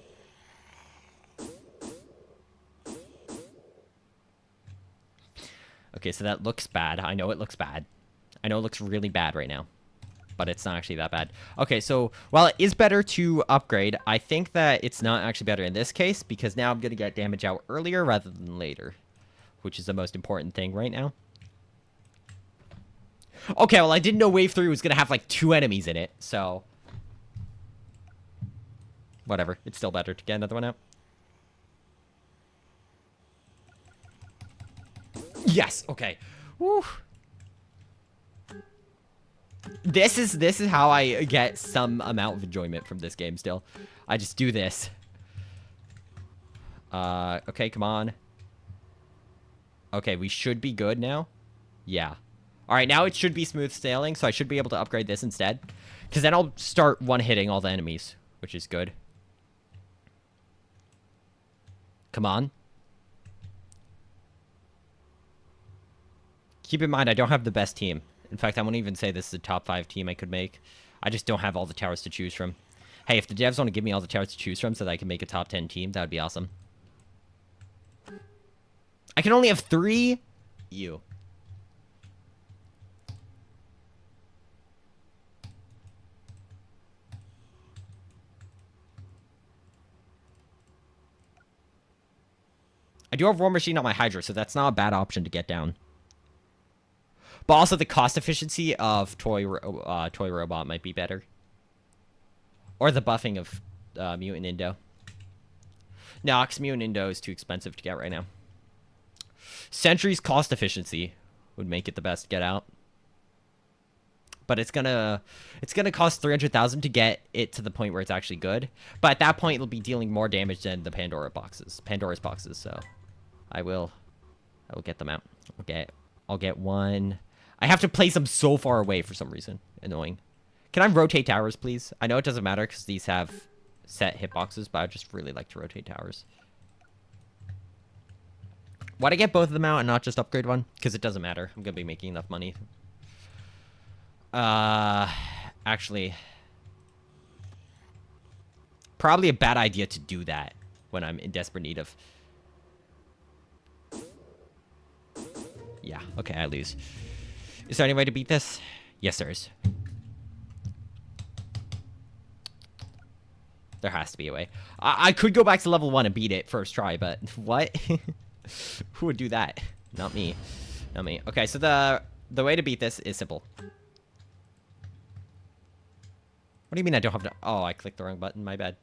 Okay, so that looks bad. I know it looks bad. I know it looks really bad right now. But it's not actually that bad. Okay, so while it is better to upgrade, I think that it's not actually better in this case because now I'm going to get damage out earlier rather than later, which is the most important thing right now. Okay, well, I didn't know Wave 3 was going to have, like, 2 enemies in it, so... Whatever. It's still better to get another one out. Yes! Okay. Woo. This is how I get some amount of enjoyment from this game still. I just do this. Okay, come on. Okay, we should be good now. Yeah. Alright, now it should be smooth sailing, so I should be able to upgrade this instead. Because then I'll start one-hitting all the enemies, which is good. Come on. Keep in mind, I don't have the best team. In fact, I won't even say this is a top 5 team I could make. I just don't have all the towers to choose from. Hey, if the devs want to give me all the towers to choose from so that I can make a top 10 team, that would be awesome. I can only have 3? You. I do have War Machine on my Hydra, so that's not a bad option to get down. But also the cost efficiency of Toy Robot might be better. Or the buffing of Mutant Indo. No, because Mutant Indo is too expensive to get right now. Sentry's cost efficiency would make it the best to get out. But it's gonna cost 300,000 to get it to the point where it's actually good. But at that point, it'll be dealing more damage than the Pandora's boxes. So I will get them out. I'll get one. I have to place them so far away for some reason. Annoying. Can I rotate towers, please? I know it doesn't matter because these have set hitboxes, but I just really like to rotate towers. Why'd I get both of them out and not just upgrade one? Because it doesn't matter. I'm going to be making enough money. Actually, probably a bad idea to do that when I'm in desperate need of... Yeah, okay, I lose. Is there any way to beat this? Yes, there is. There has to be a way. I could go back to level 1 and beat it first try, but what? Who would do that? Not me. Not me. Okay, so the way to beat this is simple. What do you mean I don't have to... Oh, I clicked the wrong button. My bad.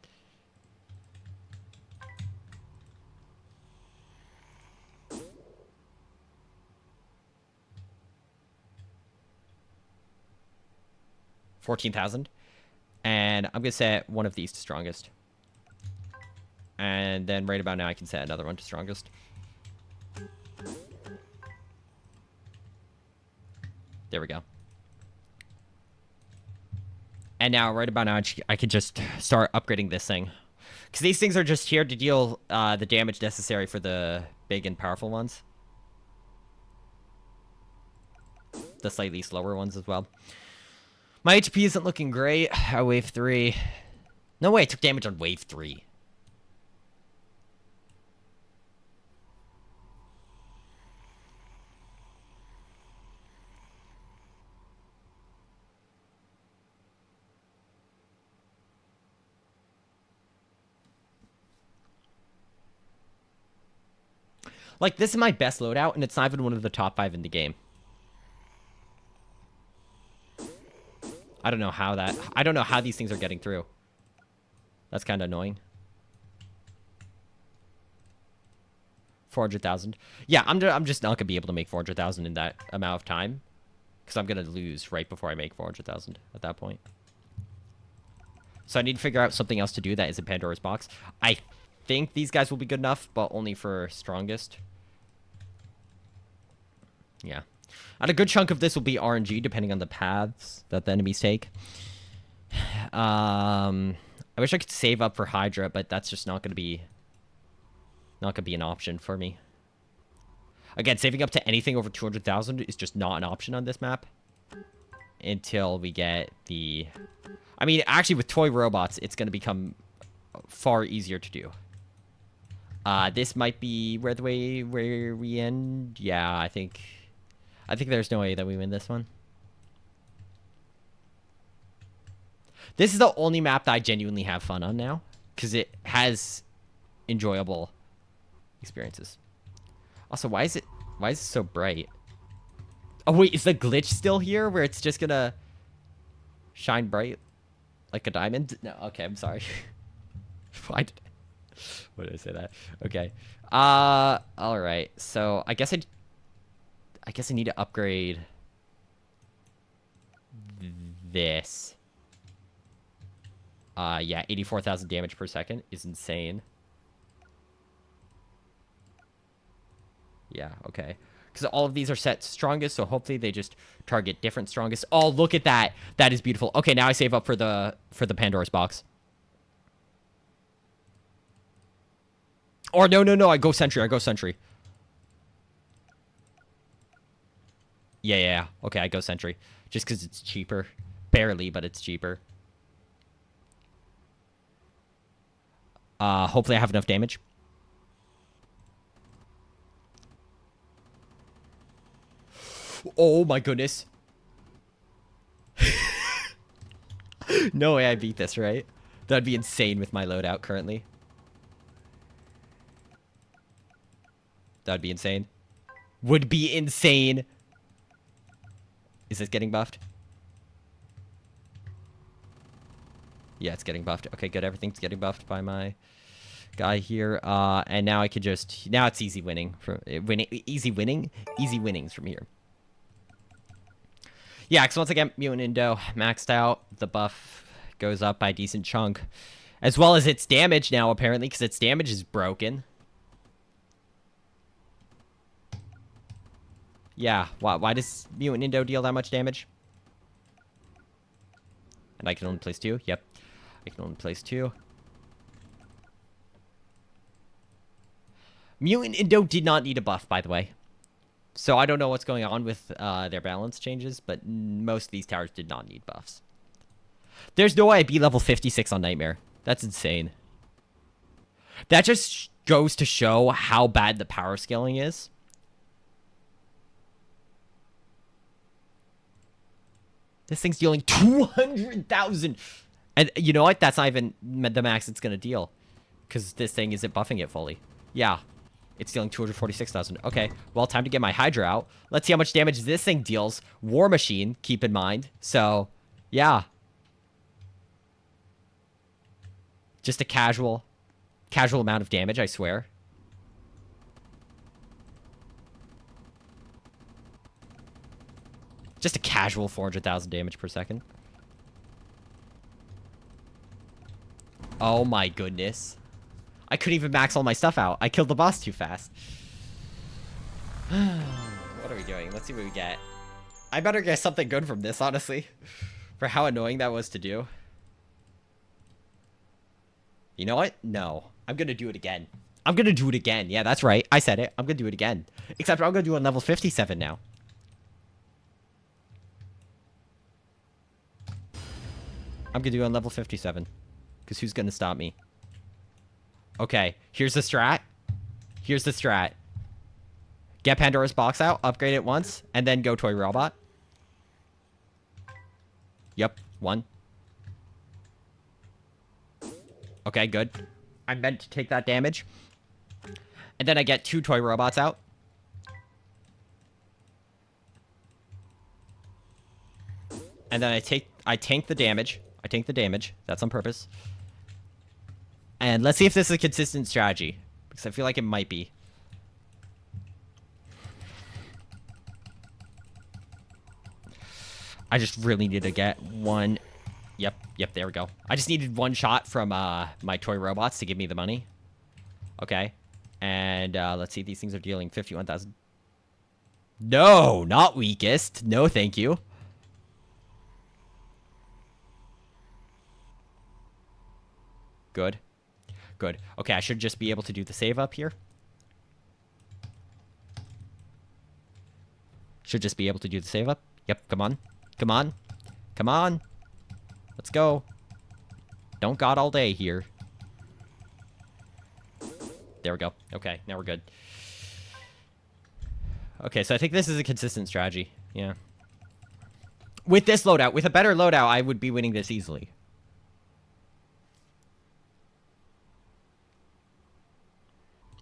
$14,000. And I'm going to set one of these to strongest. And then right about now I can set another one to strongest. There we go. And now, right about now, I could just start upgrading this thing. Because these things are just here to deal the damage necessary for the big and powerful ones. The slightly slower ones as well. My HP isn't looking great at wave 3. No way I took damage on wave 3. Like, this is my best loadout, and it's not even one of the top 5 in the game. I don't know how these things are getting through. That's kind of annoying. 400,000. Yeah, I'm just not gonna be able to make 400,000 in that amount of time, because I'm gonna lose right before I make 400,000 at that point. So I need to figure out something else to do that isn't Pandora's box. I think these guys will be good enough, but only for strongest. Yeah. And a good chunk of this will be RNG, depending on the paths that the enemies take. I wish I could save up for Hydra, but that's just not going to be an option for me. Again, saving up to anything over 200,000 is just not an option on this map. until we get the... I mean, actually, with toy robots, it's going to become far easier to do. This might be where we end. Yeah, I think there's no way that we win this one. This is the only map that I genuinely have fun on now, because it has enjoyable experiences. Also, why is it so bright? Oh wait, is the glitch still here where it's just gonna shine bright like a diamond? No, okay, I'm sorry. Why did I say that? Okay. All right. So I guess I need to upgrade this. Yeah, 84,000 damage per second is insane. Yeah, okay. Because all of these are set strongest, so hopefully they just target different strongest. Oh, look at that. That is beautiful. Okay, now I save up for the Pandora's box. Or no, I go sentry. Yeah. Okay, I go sentry. Just because it's cheaper. Barely, but it's cheaper. Hopefully I have enough damage. Oh my goodness. No way I beat this, right? That'd be insane with my loadout currently. That'd be insane. Would be insane. Is this getting buffed? Yeah, it's getting buffed. Okay, good. Everything's getting buffed by my guy here. And now I could just... Now it's easy winning. Easy winnings from here. Yeah, because once again, Mutant Indo maxed out. The buff goes up by a decent chunk. As well as its damage now, apparently, because its damage is broken. Yeah, why does Mutant Indo deal that much damage? And I can only place 2? Yep. I can only place 2. Mutant Indo did not need a buff, by the way. So I don't know what's going on with their balance changes, but most of these towers did not need buffs. There's no way I beat level 56 on Nightmare. That's insane. That just goes to show how bad the power scaling is. This thing's dealing 200,000. And you know what? That's not even the max it's going to deal. Because this thing isn't buffing it fully. Yeah. It's dealing 246,000. Okay. Well, time to get my Hydra out. Let's see how much damage this thing deals. War Machine, keep in mind. So, yeah. Just a casual amount of damage, I swear. Just a casual 400,000 damage per second. Oh my goodness. I couldn't even max all my stuff out. I killed the boss too fast. What are we doing? Let's see what we get. I better get something good from this, honestly. For how annoying that was to do. You know what? No. I'm gonna do it again. I'm gonna do it again. Yeah, that's right. I said it. I'm gonna do it again. Except I'm gonna do it on level 57 now. I'm gonna do it on level 57. Because who's gonna stop me? Okay, here's the strat. Here's the strat. Get Pandora's box out, upgrade it once, and then go toy robot. Yep, 1. Okay, good. I meant to take that damage. And then I get 2 toy robots out. And then I tank the damage. I tank the damage. That's on purpose. And let's see if this is a consistent strategy. Because I feel like it might be. I just really need to get 1... Yep, there we go. I just needed 1 shot from my toy robots to give me the money. Okay. And let's see. These things are dealing 51,000. No, not weakest. No, thank you. Good. Good. Okay, I should just be able to do the save up here. Should just be able to do the save up. Yep, come on. Come on. Come on. Let's go. Don't God all day here. There we go. Okay, now we're good. Okay, so I think this is a consistent strategy. Yeah. With this loadout, with a better loadout, I would be winning this easily.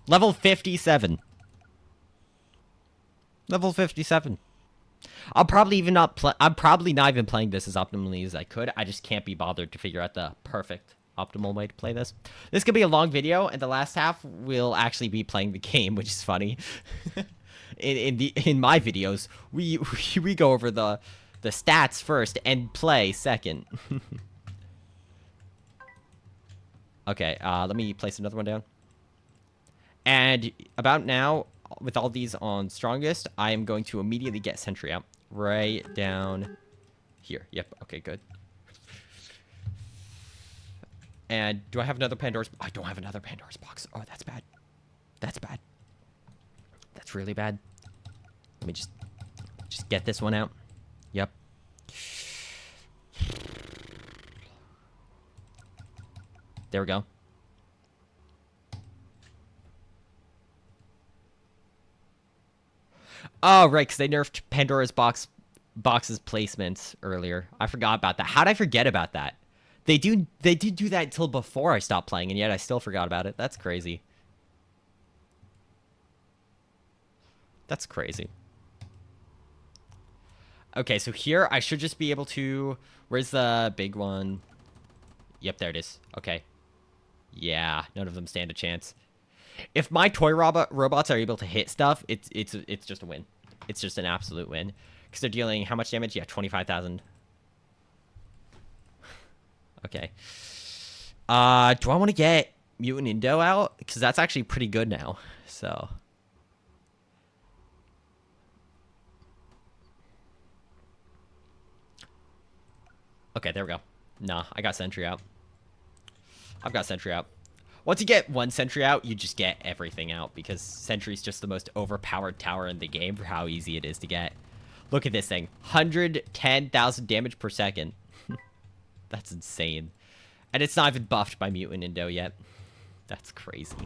Level 57. Level 57. I'm probably not even playing this as optimally as I could. I just can't be bothered to figure out the perfect optimal way to play this. This could be a long video, and the last half will actually be playing the game, which is funny. in my videos, we go over the stats first and play second. Okay, let me place another one down. And about now, with all these on strongest, I am going to immediately get sentry out. Right down here. Yep, okay, good. And do I have another Pandora's? I don't have another Pandora's box. Oh, that's bad. That's bad. That's really bad. Let me just get this one out. Yep. There we go. Oh, right, because they nerfed Pandora's box's placements earlier. I forgot about that. How did I forget about that? They did do that until before I stopped playing, and yet I still forgot about it. That's crazy. That's crazy. Okay, so here I should just be able to... Where's the big one? Yep, there it is. Okay. Yeah, none of them stand a chance. If my toy robots are able to hit stuff, it's just a win. It's just an absolute win. Because they're dealing how much damage? Yeah, 25,000. Okay. Do I want to get Mutant Indo out? Because that's actually pretty good now. So. Okay, there we go. Nah, I got Sentry out. I've got Sentry out. Once you get one Sentry out, you just get everything out, because Sentry's just the most overpowered tower in the game for how easy it is to get. Look at this thing. 110,000 damage per second. That's insane. And it's not even buffed by Mutant Indo yet. That's crazy.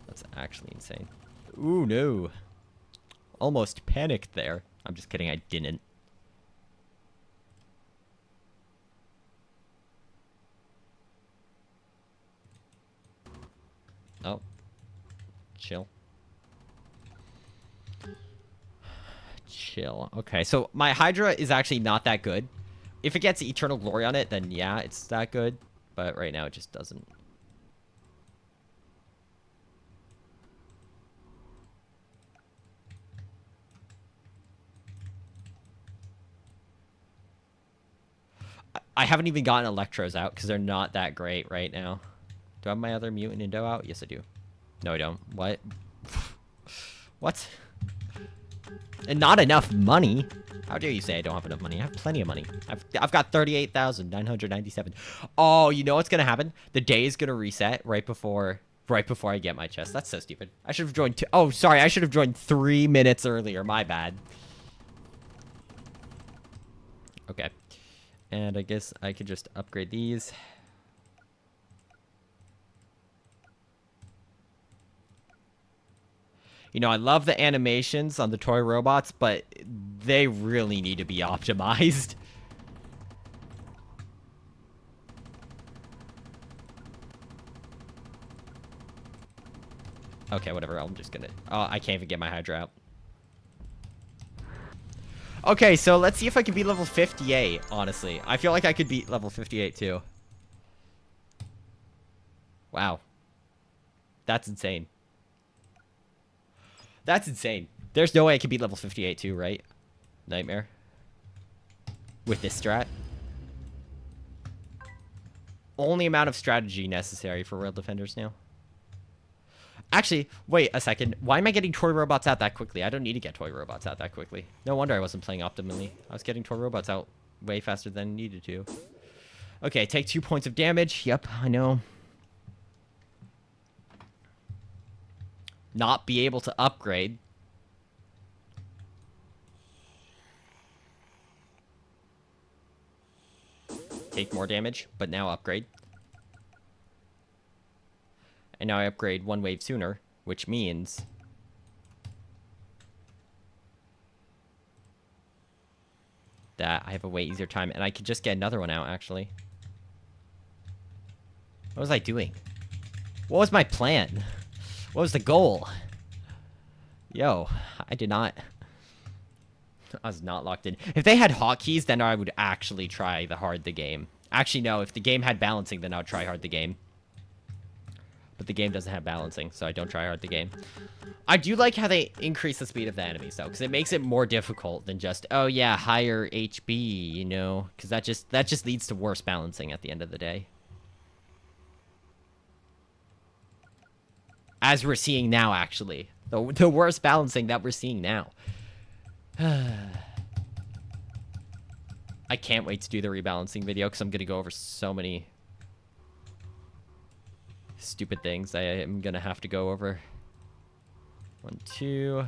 That's actually insane. Ooh, no. Almost panicked there. I'm just kidding, I didn't. Oh. Chill. Chill. Okay, so my Hydra is actually not that good. If it gets Eternal Glory on it, then yeah, it's that good. But right now, it just doesn't. I haven't even gotten Electros out because they're not that great right now. Do I have my other Mutant Indo out? Yes, I do. No, I don't. What? What? And not enough money? How dare you say I don't have enough money? I have plenty of money. I've got 38,997. Oh, you know what's gonna happen? The day is gonna reset right before I get my chest. That's so stupid. I should have joined oh, sorry, I should have joined 3 minutes earlier. My bad. Okay. And I guess I could just upgrade these. You know, I love the animations on the toy robots, but they really need to be optimized. Okay, whatever. I'm just gonna... Oh, I can't even get my Hydra out. Okay, so let's see if I can beat level 58, honestly. I feel like I could beat level 58, too. Wow. That's insane. That's insane. There's no way I can beat level 58 too, right? Nightmare. With this strat. Only amount of strategy necessary for World Defenders now. Actually, wait a second. Why am I getting toy robots out that quickly? I don't need to get toy robots out that quickly. No wonder I wasn't playing optimally. I was getting toy robots out way faster than I needed to. Okay, take 2 points of damage. Yep, I know. Not be able to upgrade. take more damage, but now upgrade. And now I upgrade 1 wave sooner, which means that I have a way easier time, and I could just get another one out, actually. What was I doing? What was my plan? What was the goal? Yo, I did not... I was not locked in. If they had hotkeys, then I would actually try the game. Actually, no, if the game had balancing, then I would try hard the game. But the game doesn't have balancing, so I don't try hard the game. I do like how they increase the speed of the enemies, though, because it makes it more difficult than just, oh yeah, higher HP, you know? Because that just leads to worse balancing at the end of the day. As we're seeing now, actually. The worst balancing that we're seeing now. I can't wait to do the rebalancing video, because I'm going to go over so many stupid things I am going to have to go over. 1, 2.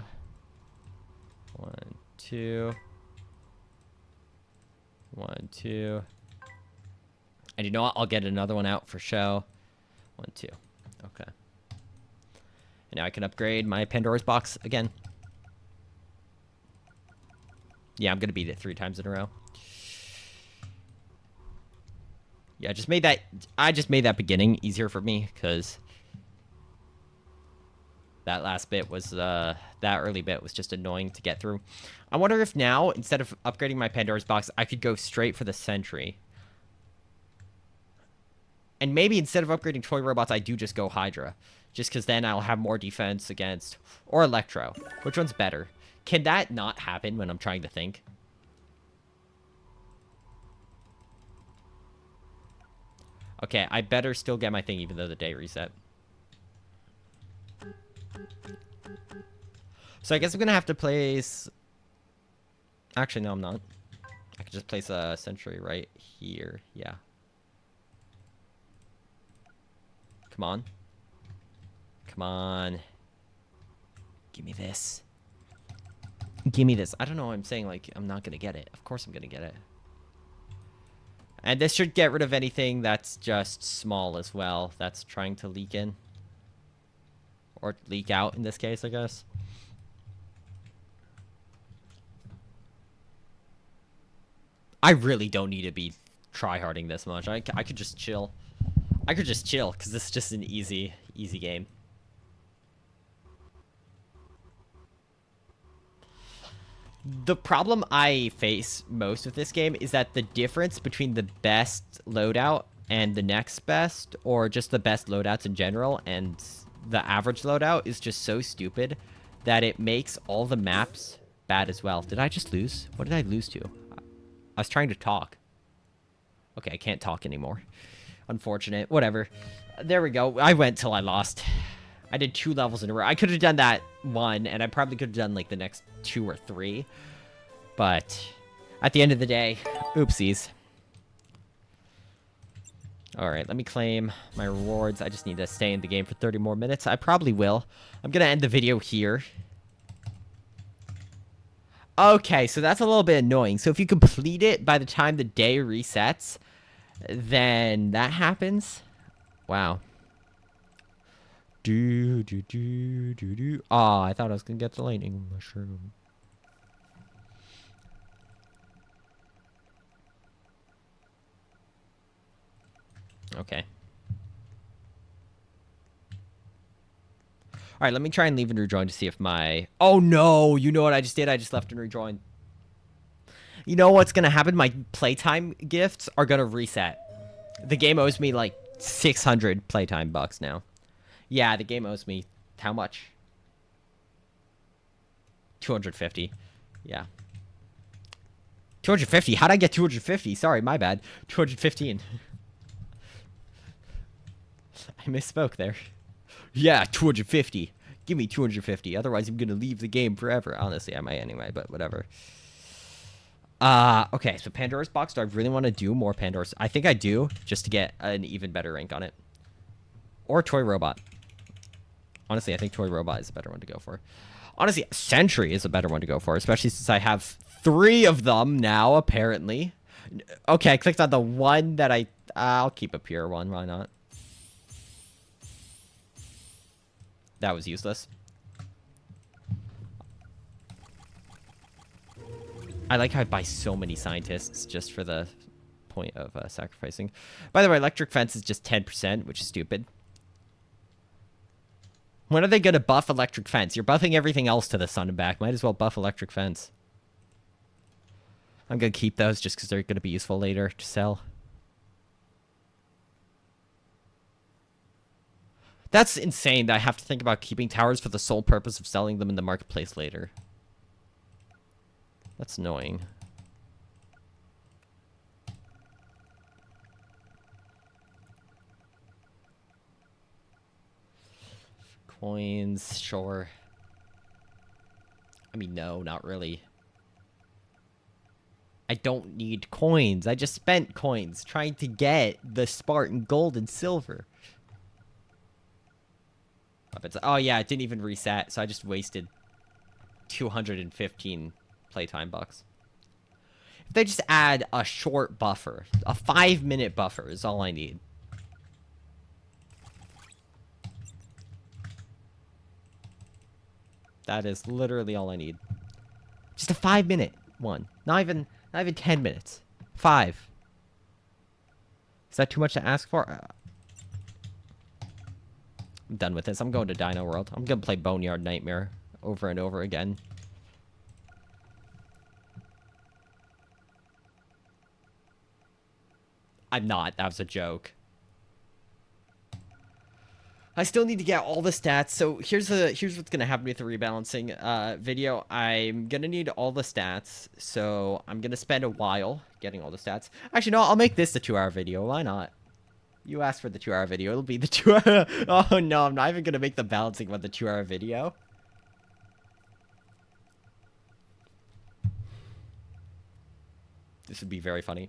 1, 2. 1, 2. And you know what? I'll get another one out for show. 1, 2. Okay. And now I can upgrade my Pandora's box again. Yeah, I'm going to beat it 3 times in a row. Yeah, I just made that beginning easier for me, because that last bit was, that early bit was just annoying to get through. I wonder if now, instead of upgrading my Pandora's box, I could go straight for the sentry. And maybe instead of upgrading toy robots, I do just go Hydra. Just because then I'll have more defense against... Or Electro. Which one's better? Can that not happen when I'm trying to think? Okay, I better still get my thing even though the day reset. So I guess I'm going to have to place... Actually, no, I'm not. I could just place a sentry right here. Yeah. Come on. Come on. Give me this. Give me this. I don't know why I'm saying, like, I'm not going to get it. Of course I'm going to get it. And this should get rid of anything that's just small as well. That's trying to leak in. Or leak out in this case, I guess. I really don't need to be tryharding this much. I could just chill. I could just chill, because this is just an easy game. The problem I face most with this game is that the difference between the best loadout and the next best, or just the best loadouts in general, and the average loadout is just so stupid that it makes all the maps bad as well. Did I just lose? What did I lose to? I was trying to talk. Okay, I can't talk anymore. Unfortunate. Whatever. There we go. I went till I lost. I did 2 levels in a row. I could have done that 1, and I probably could have done, like, the next 2 or 3. But at the end of the day, oopsies. Alright, let me claim my rewards. I just need to stay in the game for 30 more minutes. I probably will. I'm going to end the video here. Okay, so that's a little bit annoying. So if you complete it by the time the day resets, then that happens. Wow. Oh, I thought I was gonna get the lightning mushroom. Okay. Alright, let me try and leave and rejoin to see if my... Oh no! You know what I just did? I just left and rejoined. You know what's gonna happen? My playtime gifts are gonna reset. The game owes me like 600 playtime bucks now. Yeah, the game owes me how much? 250. Yeah. 250? How'd I get 250? Sorry, my bad. 215. I misspoke there. Yeah, 250. Give me 250. Otherwise, I'm gonna leave the game forever. Honestly, I might anyway, but whatever. Okay, so Pandora's box. Do I really want to do more Pandora's? I think I do, just to get an even better rank on it. Or Toy Robot. Honestly, I think Toy Robot is a better one to go for. Honestly, Sentry is a better one to go for, especially since I have 3 of them now, apparently. Okay, I clicked on the one that I'll keep a pure one. Why not? That was useless. I like how I buy so many scientists just for the point of sacrificing. By the way, electric fence is just 10%, which is stupid. When are they going to buff electric fence? You're buffing everything else to the sun and back. Might as well buff electric fence. I'm going to keep those just because they're going to be useful later to sell. That's insane that I have to think about keeping towers for the sole purpose of selling them in the marketplace later. That's annoying. Coins, sure. I mean, no, not really. I don't need coins. I just spent coins trying to get the Spartan gold and silver. Oh yeah, it didn't even reset, so I just wasted 215 playtime bucks. If they just add a short buffer, a 5-minute buffer is all I need. That is literally all I need. Just a 5-minute one. Not even 10 minutes. 5. Is that too much to ask for? I'm done with this. I'm going to Dino World. I'm going to play Boneyard Nightmare over and over again. I'm not. That was a joke. I still need to get all the stats. So here's what's going to happen with the rebalancing video. I'm going to need all the stats. So I'm going to spend a while getting all the stats. Actually, no, I'll make this the 2-hour video. Why not? You asked for the 2-hour video. It'll be the 2-hour. Oh, no. I'm not even going to make the balancing about the 2-hour video. This would be very funny.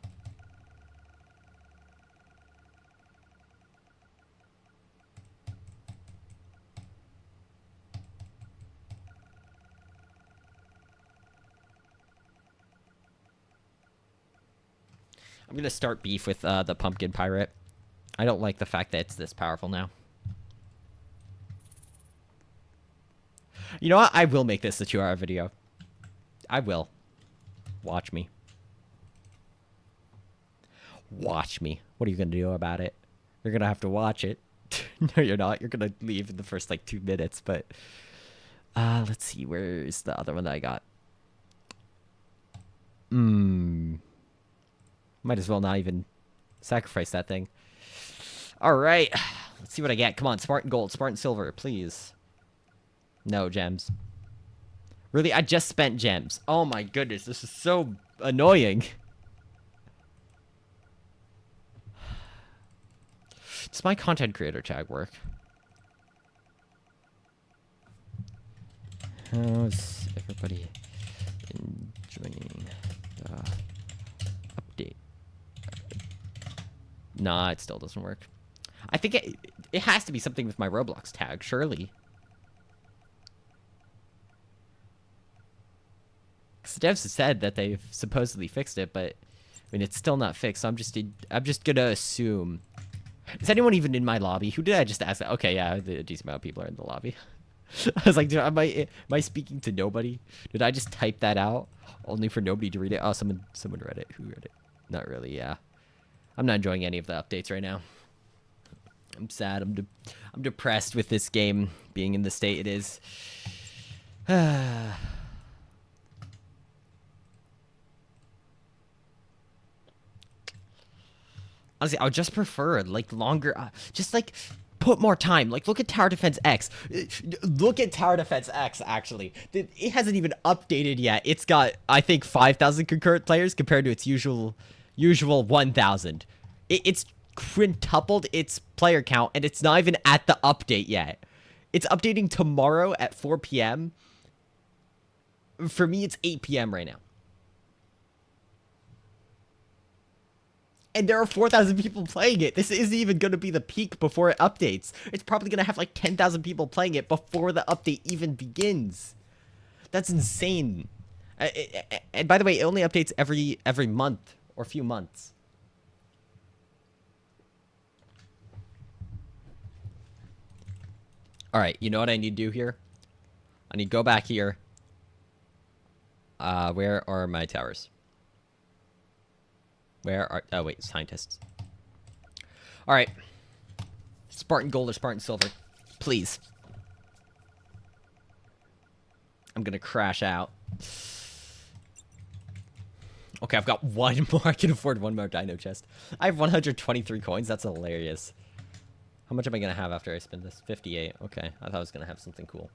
I'm going to start beef with the pumpkin pirate. I don't like the fact that it's this powerful now. You know what? I will make this a 2-hour video. I will. Watch me. Watch me. What are you going to do about it? You're going to have to watch it. No, you're not. You're going to leave in the first, like, 2 minutes, but... let's see. Where's the other one that I got? Might as well not even sacrifice that thing. Alright. Let's see what I get. Come on, Spartan Gold, Spartan Silver, please. No, gems. Really? I just spent gems. Oh my goodness, this is so annoying. Does my content creator tag work? How's everybody enjoying the update? Nah, it still doesn't work. I think it has to be something with my Roblox tag, surely. Because the devs have said that they've supposedly fixed it, but I mean it's still not fixed. So I'm just gonna assume. Is anyone even in my lobby? Who did I just ask that? Okay, yeah, a decent amount of people are in the lobby. I was like, am I speaking to nobody? Did I just type that out only for nobody to read it? Oh, someone read it. Who read it? Not really. Yeah, I'm not enjoying any of the updates right now. I'm sad. I'm depressed with this game being in the state it is. Honestly, I would just prefer like longer, just like put more time. Like look at Tower Defense X. Look at Tower Defense X. Actually, it hasn't even updated yet. It's got I think 5,000 concurrent players compared to its usual 1,000. It's quintupled its player count, and it's not even at the update yet. It's updating tomorrow at 4 p.m. For me, it's 8 p.m. right now. And there are 4,000 people playing it. This isn't even going to be the peak before it updates. It's probably going to have like 10,000 people playing it before the update even begins. That's insane. And by the way, it only updates every month or few months. All right, you know what I need to do here? I need to go back here. Where are my towers? Where are... Oh, wait, scientists. All right. Spartan gold or Spartan silver. Please. I'm going to crash out. Okay, I've got one more. I can afford one more dino chest. I have 123 coins. That's hilarious. How much am I going to have after I spend this? 58. Okay, I thought I was going to have something cool.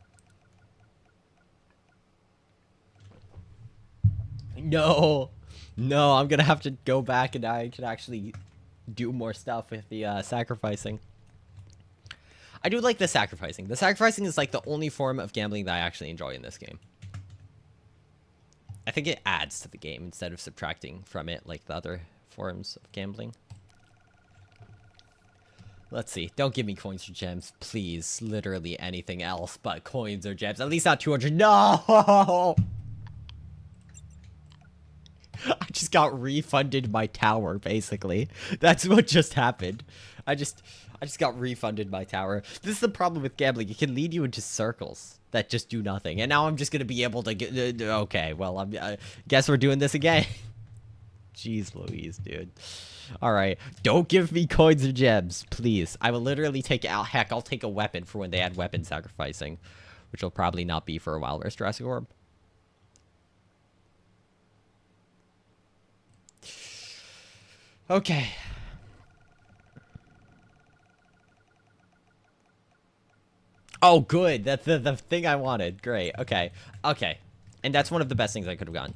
No. No, I'm going to have to go back and I can actually do more stuff with the sacrificing. I do like the sacrificing. The sacrificing is like the only form of gambling that I actually enjoy in this game. I think it adds to the game instead of subtracting from it like the other forms of gambling. Let's see. Don't give me coins or gems, please. Literally anything else but coins or gems. At least not 200. No! I just got refunded my tower, basically. That's what just happened. I just got refunded my tower. This is the problem with gambling. It can lead you into circles that just do nothing. And now I'm just going to be able to get... okay, well, I guess we're doing this again. Jeez Louise, dude. All right. Don't give me coins or gems, please. I will literally take out... Heck, I'll take a weapon for when they add weapon sacrificing, which will probably not be for a while. Where's Jurassic Orb? Okay. Oh, good. That's the thing I wanted. Great. Okay. Okay. And that's one of the best things I could have gotten.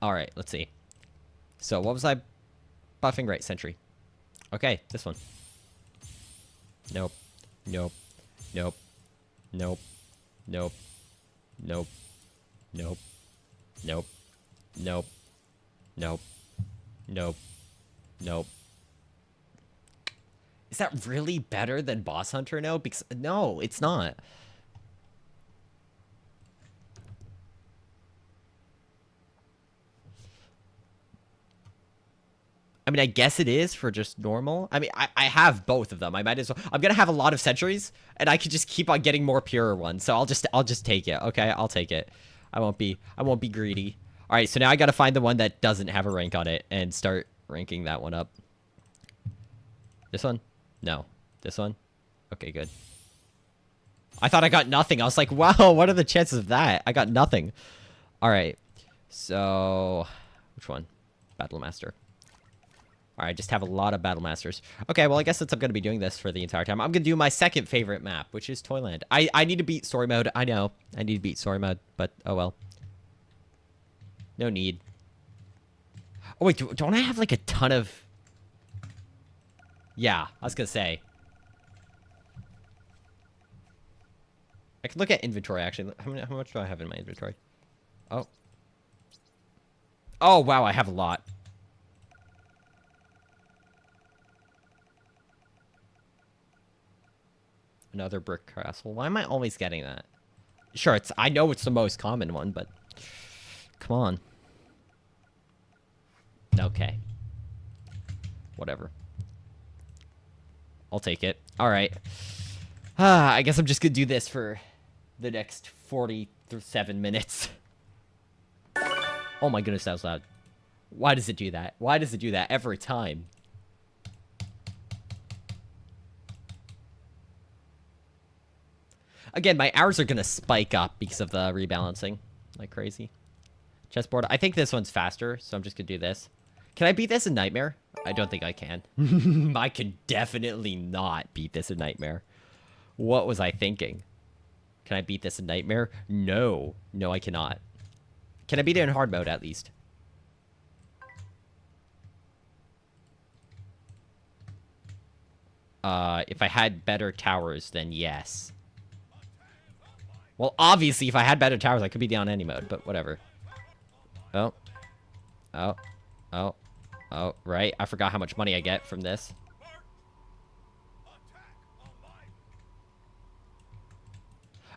All right. Let's see. So what was I buffing? Right. Sentry. Okay. This one. Nope. Nope. Nope. Nope. Nope. Nope. Nope. Nope. Nope. Nope. Nope. Nope. Is that really better than Boss Hunter? No, because no, it's not. I mean, I guess it is for just normal. I mean, I have both of them. I might as well. I'm gonna have a lot of sentries, and I could just keep on getting more purer ones. So I'll just take it. Okay, I'll take it. I won't be greedy. All right, so now I gotta find the one that doesn't have a rank on it and start ranking that one up. This one? No. This one? Okay, good. I thought I got nothing. I was like, wow, what are the chances of that? I got nothing. All right. So, which one? Battle Master. All right, just have a lot of Battle Masters. Okay, well, I guess I'm going to be doing this for the entire time. I'm going to do my second favorite map, which is Toyland. I need to beat story mode. I know. I need to beat story mode, but oh well. No need. Oh, wait, don't I have like a ton of... Yeah, I was going to say. I can look at inventory, actually. How much do I have in my inventory? Oh. Oh, wow, I have a lot. Another brick castle. Why am I always getting that? Sure, I know it's the most common one, but... Come on. Okay. Whatever. I'll take it. All right. I guess I'm just gonna do this for the next 47 minutes. Oh my goodness, that was loud. Why does it do that? Why does it do that every time? Again, my hours are gonna spike up because of the rebalancing. Like crazy. Chessboard. I think this one's faster, so I'm just gonna do this. Can I beat this in Nightmare? I don't think I can. I can definitely not beat this in Nightmare. What was I thinking? Can I beat this in Nightmare? No. No, I cannot. Can I beat it in hard mode, at least? If I had better towers, then yes. Well, obviously, if I had better towers, I could beat it on any mode, but whatever. Oh. Oh. Oh. Oh, right. I forgot how much money I get from this.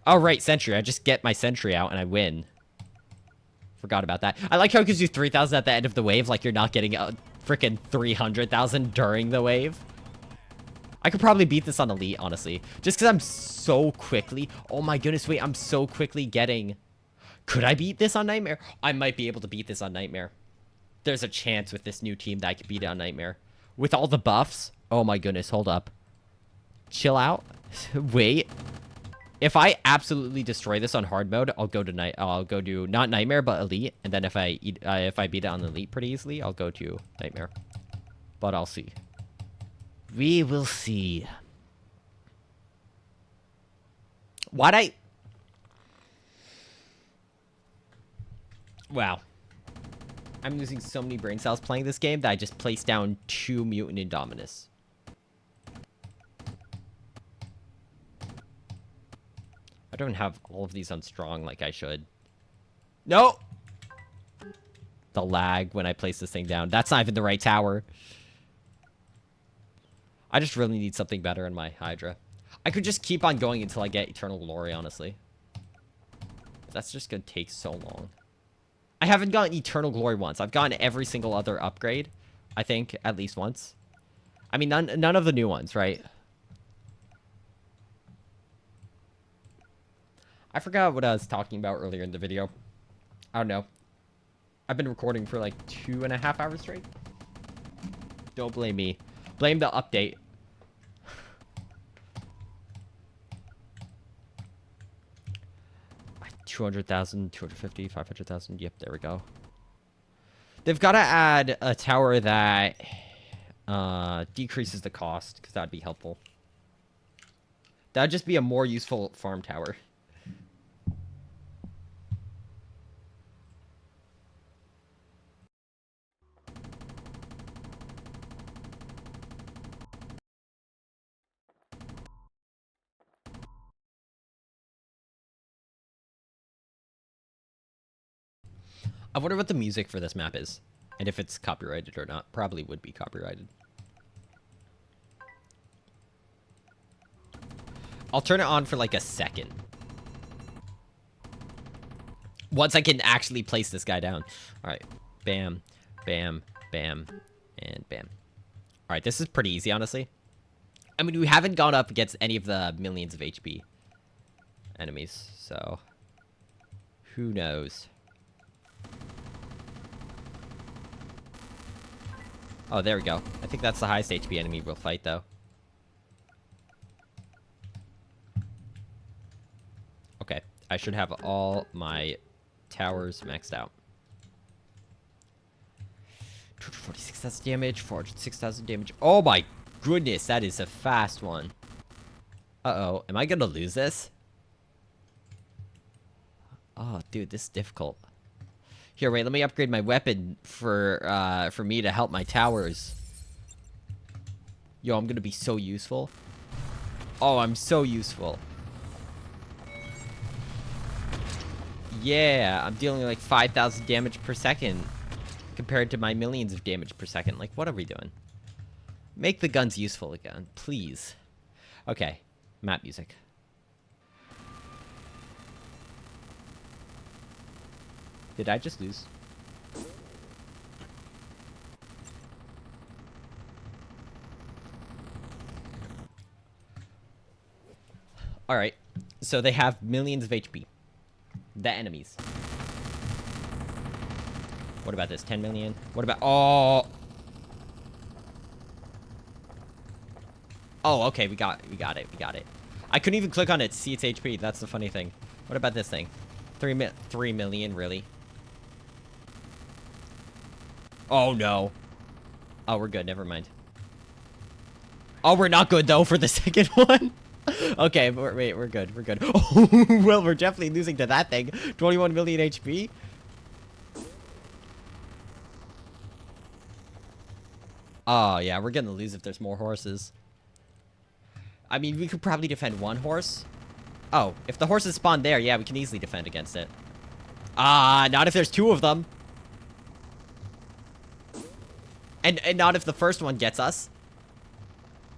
Oh, right, sentry. I just get my sentry out and I win. Forgot about that. I like how it gives you 3,000 at the end of the wave, like you're not getting a freaking 300,000 during the wave. I could probably beat this on Elite, honestly. Just because I'm so quickly... Oh my goodness, wait, I'm so quickly getting... Could I beat this on Nightmare? I might be able to beat this on Nightmare. There's a chance with this new team that I could beat it on Nightmare. With all the buffs? Oh my goodness, hold up. Chill out. Wait. If I absolutely destroy this on hard mode, I'll go to not Nightmare, but Elite. And then if I beat it on Elite pretty easily, I'll go to Nightmare. But I'll see. We will see. Why'd I... Wow. I'm losing so many brain cells playing this game that I just placed down 2 Mutant Indominus. I don't have all of these on strong like I should. No! The lag when I place this thing down. That's not even the right tower. I just really need something better in my Hydra. I could just keep on going until I get Eternal Glory, honestly. That's just gonna take so long. I haven't gotten Eternal Glory once. I've gotten every single other upgrade, I think, at least once. I mean, none of the new ones, right? I forgot what I was talking about earlier in the video. I don't know. I've been recording for like 2.5 hours straight. Don't blame me. Blame the update. 200,000, 250, 500,000. Yep, there we go. They've got to add a tower that decreases the cost, because that'd be helpful. That'd just be a more useful farm tower. I wonder what the music for this map is, and if it's copyrighted or not. Probably would be copyrighted. I'll turn it on for like a second. Once I can actually place this guy down. Alright. Bam, bam, bam, and bam. Alright, this is pretty easy, honestly. I mean, we haven't gone up against any of the millions of HP enemies, so... Who knows? Oh, there we go. I think that's the highest HP enemy we'll fight, though. Okay, I should have all my towers maxed out. 246,000 damage, 406,000 damage. Oh my goodness, that is a fast one. Uh-oh, am I gonna lose this? Oh, dude, this is difficult. Here, wait, let me upgrade my weapon for me to help my towers. Yo, I'm gonna be so useful. Oh, I'm so useful. Yeah, I'm dealing like 5,000 damage per second compared to my millions of damage per second. Like, what are we doing? Make the guns useful again, please. Okay, map music. Did I just lose? Alright, so they have millions of HP. The enemies. What about this? 10 million? What about... Oh! Oh, okay, we got it. I couldn't even click on it to see its HP. That's the funny thing. What about this thing? 3 million, really? Oh, no. Oh, we're good. Never mind. Oh, we're not good, though, for the second one. Okay, wait, we're good. We're good. Oh, well, we're definitely losing to that thing. 21 million HP. Oh, yeah, we're gonna lose if there's more horses. I mean, we could probably defend one horse. Oh, if the horses spawn there, yeah, we can easily defend against it. Not if there's 2 of them. And not if the first one gets us.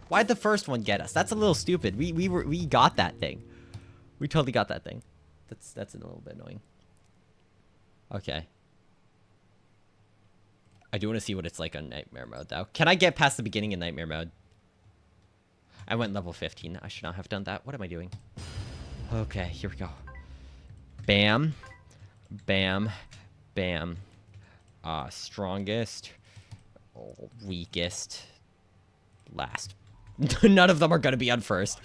Why'd the first one get us? That's a little stupid. We got that thing. We totally got that thing. That's a little bit annoying. Okay. I do want to see what it's like on Nightmare Mode, though. Can I get past the beginning in Nightmare Mode? I went level 15. I should not have done that. What am I doing? Okay, here we go. Bam. Bam. Bam. Strongest. Weakest. Last. None of them are going to be on first.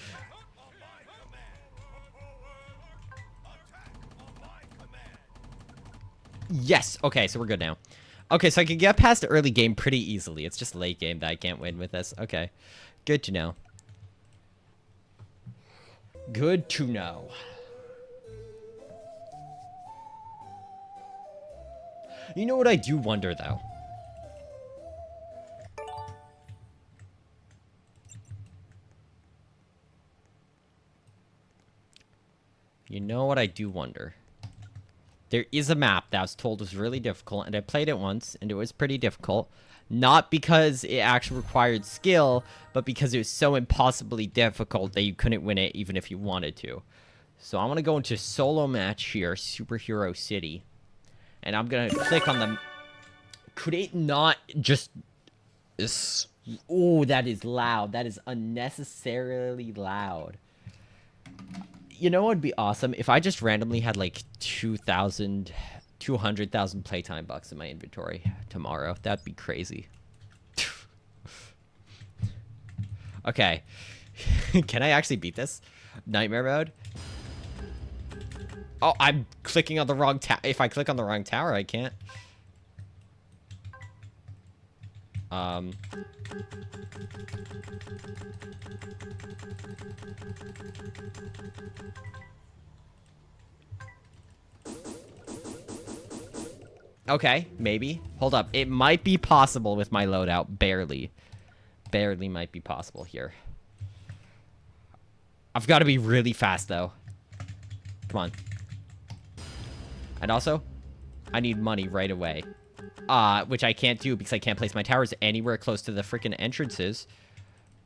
Yes. Okay, so we're good now. Okay, so I can get past the early game pretty easily. It's just late game that I can't win with this. Okay. Good to know. Good to know. You know what I do wonder, though? You know what I do wonder? There is a map that was told was really difficult, and I played it once, and it was pretty difficult. Not because it actually required skill, but because it was so impossibly difficult that you couldn't win it even if you wanted to. So I'm going to go into solo match here, Superhero City. And I'm going to click on the... Could it not just... Oh, that is loud. That is unnecessarily loud. You know what would be awesome? If I just randomly had like 200,000 playtime bucks in my inventory tomorrow. That'd be crazy. Okay. Can I actually beat this? Nightmare mode? Oh, I'm clicking on the wrong tower. If I click on the wrong tower, I can't. Okay, maybe. Hold up. It might be possible with my loadout. Barely. Barely might be possible here. I've got to be really fast, though. Come on. And also, I need money right away. Which I can't do because I can't place my towers anywhere close to the freaking entrances.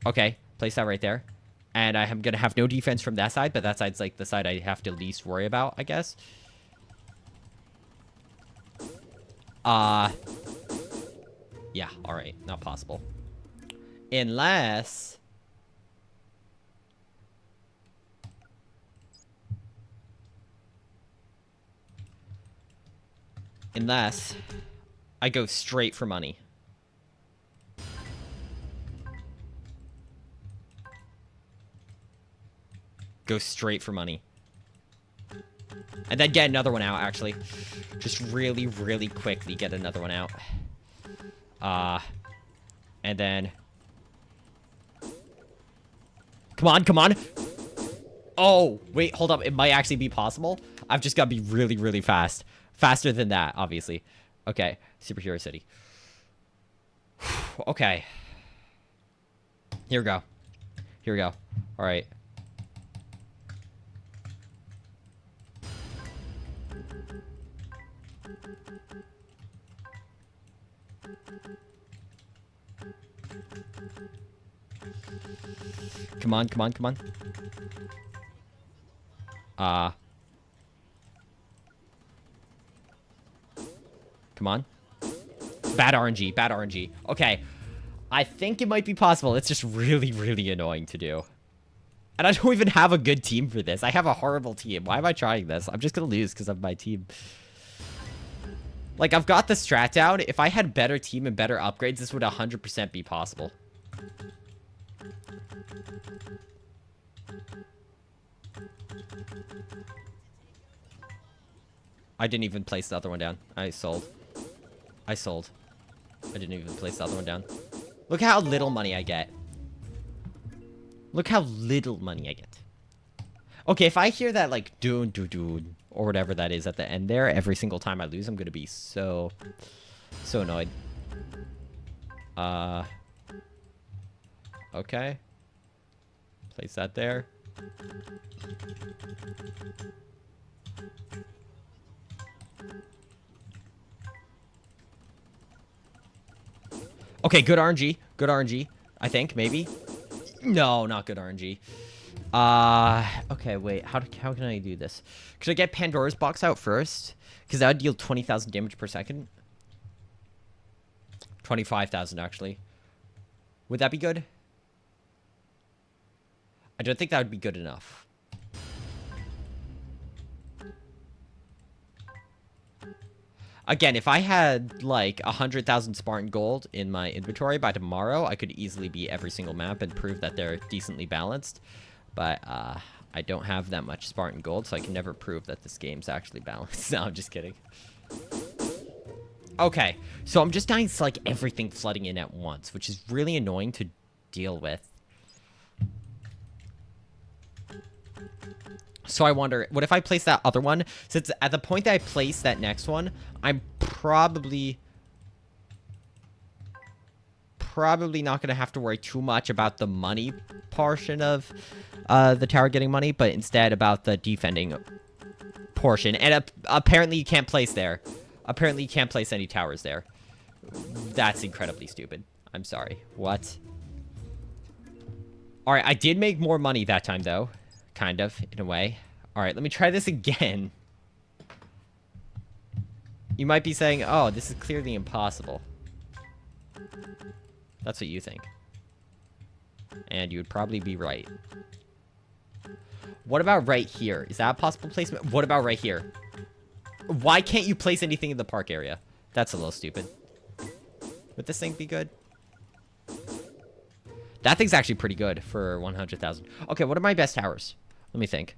Okay, place that right there. And I am going to have no defense from that side, but that side's like the side I have to least worry about, I guess. Yeah, alright. Not possible. Unless... I go straight for money. Go straight for money. And then get another one out, actually. Just really, really quickly get another one out. And then... Come on, come on! Oh, wait, hold up. It might actually be possible. I've just got to be really, really fast. Faster than that, obviously. Okay, Superhero City. Okay. Here we go. Here we go. Alright. Come on, come on, come on. Come on. Bad RNG, bad RNG. Okay. I think it might be possible. It's just really, really annoying to do. And I don't even have a good team for this. I have a horrible team. Why am I trying this? I'm just gonna lose because of my team. Like, I've got the strat down. If I had better team and better upgrades, this would 100% be possible. I didn't even place the other one down. I sold. I sold. I didn't even place the other one down. Look how little money I get. Look how little money I get. Okay, if I hear that, like, doon, doon, doon, or whatever that is at the end there, every single time I lose, I'm gonna be so annoyed. Okay. Place that there. Okay, good RNG. Good RNG. I think, maybe. No, not good RNG. Okay, wait. How can I do this? Could I get Pandora's box out first? Because that would deal 20,000 damage per second. 25,000 actually. Would that be good? I don't think that would be good enough. Again, if I had like 100,000 Spartan gold in my inventory by tomorrow, I could easily beat every single map and prove that they're decently balanced. But I don't have that much Spartan gold, so I can never prove that this game's actually balanced. No, I'm just kidding. Okay, so I'm just dying to like everything flooding in at once, which is really annoying to deal with. So I wonder, what if I place that other one? Since at the point that I place that next one, I'm probably not going to have to worry too much about the money portion of the tower getting money, but instead about the defending portion. And apparently you can't place there. Apparently you can't place any towers there. That's incredibly stupid. I'm sorry. What? Alright, I did make more money that time, though. Kind of, in a way. Alright, let me try this again. You might be saying, oh, this is clearly impossible. That's what you think. And you would probably be right. What about right here? Is that a possible placement? What about right here? Why can't you place anything in the park area? That's a little stupid. Would this thing be good? That thing's actually pretty good for 100,000. Okay, what are my best towers? Let me think.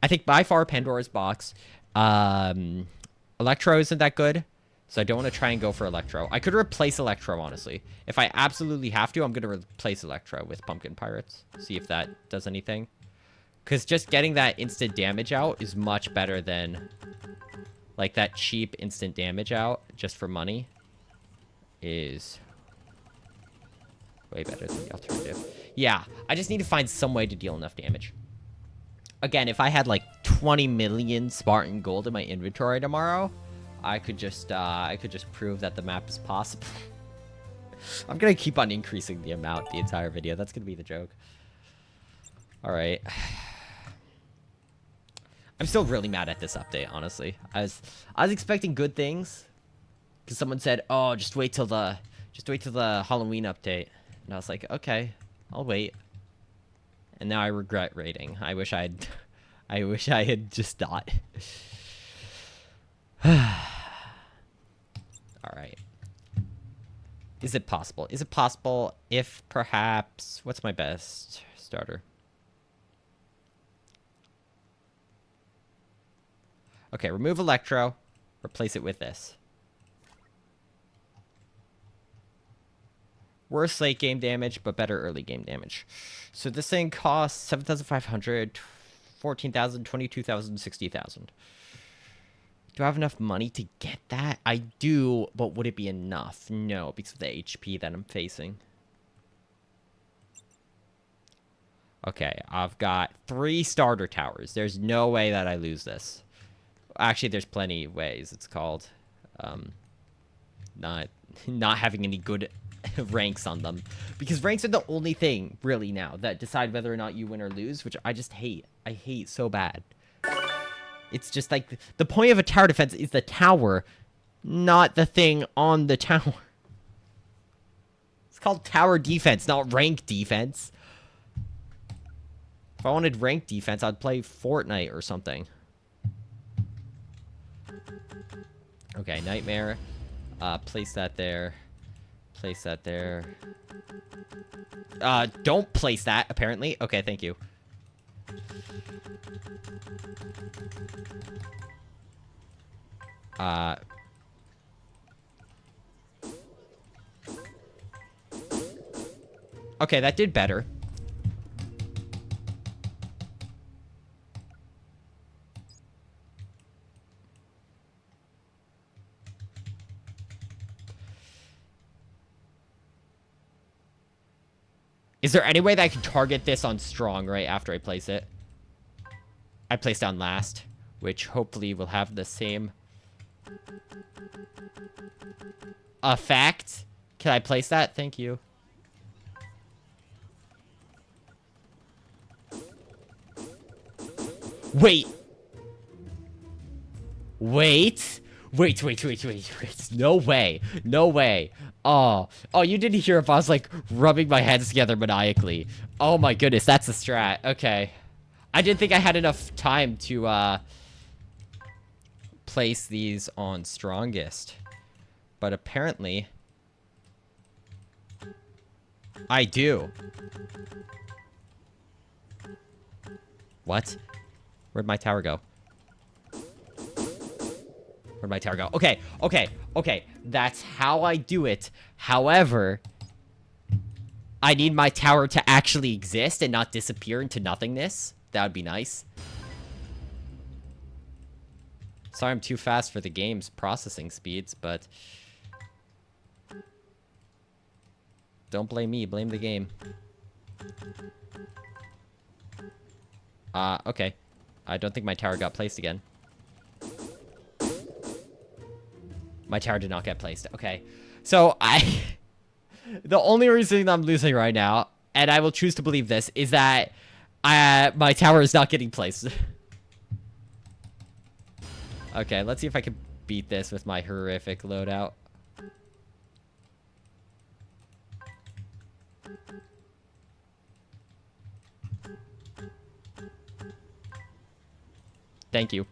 I think by far Pandora's Box. Electro isn't that good, so I don't want to try and go for Electro. I could replace Electro, honestly. If I absolutely have to, I'm going to replace Electro with Pumpkin Pirates. See if that does anything. Because just getting that instant damage out is much better than, like, that cheap instant damage out just for money is way better than the alternative. Yeah, I just need to find some way to deal enough damage. Again, if I had, like, 20 million Spartan gold in my inventory tomorrow, I could just prove that the map is possible. I'm going to keep on increasing the amount the entire video. That's going to be the joke. All right. I'm still really mad at this update, honestly. I was expecting good things, because someone said, "Oh, just wait till the Halloween update," and I was like, "Okay, I'll wait." And now I regret raiding. I wish I had just not. All right. Is it possible? Is it possible if perhaps what's my best starter? Okay, remove Electro, replace it with this. Worse late game damage, but better early game damage. So this thing costs 7,500, 14,000, 22,000, 60,000. Do I have enough money to get that? I do, but would it be enough? No, because of the HP that I'm facing. Okay, I've got 3 starter towers. There's no way that I lose this. Actually, there's plenty of ways. It's called not having any good ranks on them, because ranks are the only thing really now that decide whether or not you win or lose, which I just hate. I hate so bad. It's just like the point of a tower defense is the tower, not the thing on the tower. It's called tower defense, not rank defense. If I wanted rank defense, I'd play Fortnite or something. Okay, Nightmare. Place that there. Place that there. Don't place that, apparently. Okay, thank you. Okay, that did better. Is there any way that I can target this on strong right after I place it? I placed down last, which hopefully will have the same effect. Can I place that? Thank you. Wait. Wait. Wait. No way. No way. Oh, you didn't hear if I was like rubbing my hands together maniacally. Oh my goodness, that's a strat. Okay. I didn't think I had enough time to place these on strongest. But apparently I do. What? Where'd my tower go? Where'd my tower go? Okay. That's how I do it. However, I need my tower to actually exist and not disappear into nothingness. That would be nice. Sorry I'm too fast for the game's processing speeds, but don't blame me, blame the game. Okay. I don't think my tower got placed again. My tower did not get placed. Okay. So, the only reason I'm losing right now, and I will choose to believe this, is that my tower is not getting placed. Okay, let's see if I can beat this with my horrific loadout. Thank you.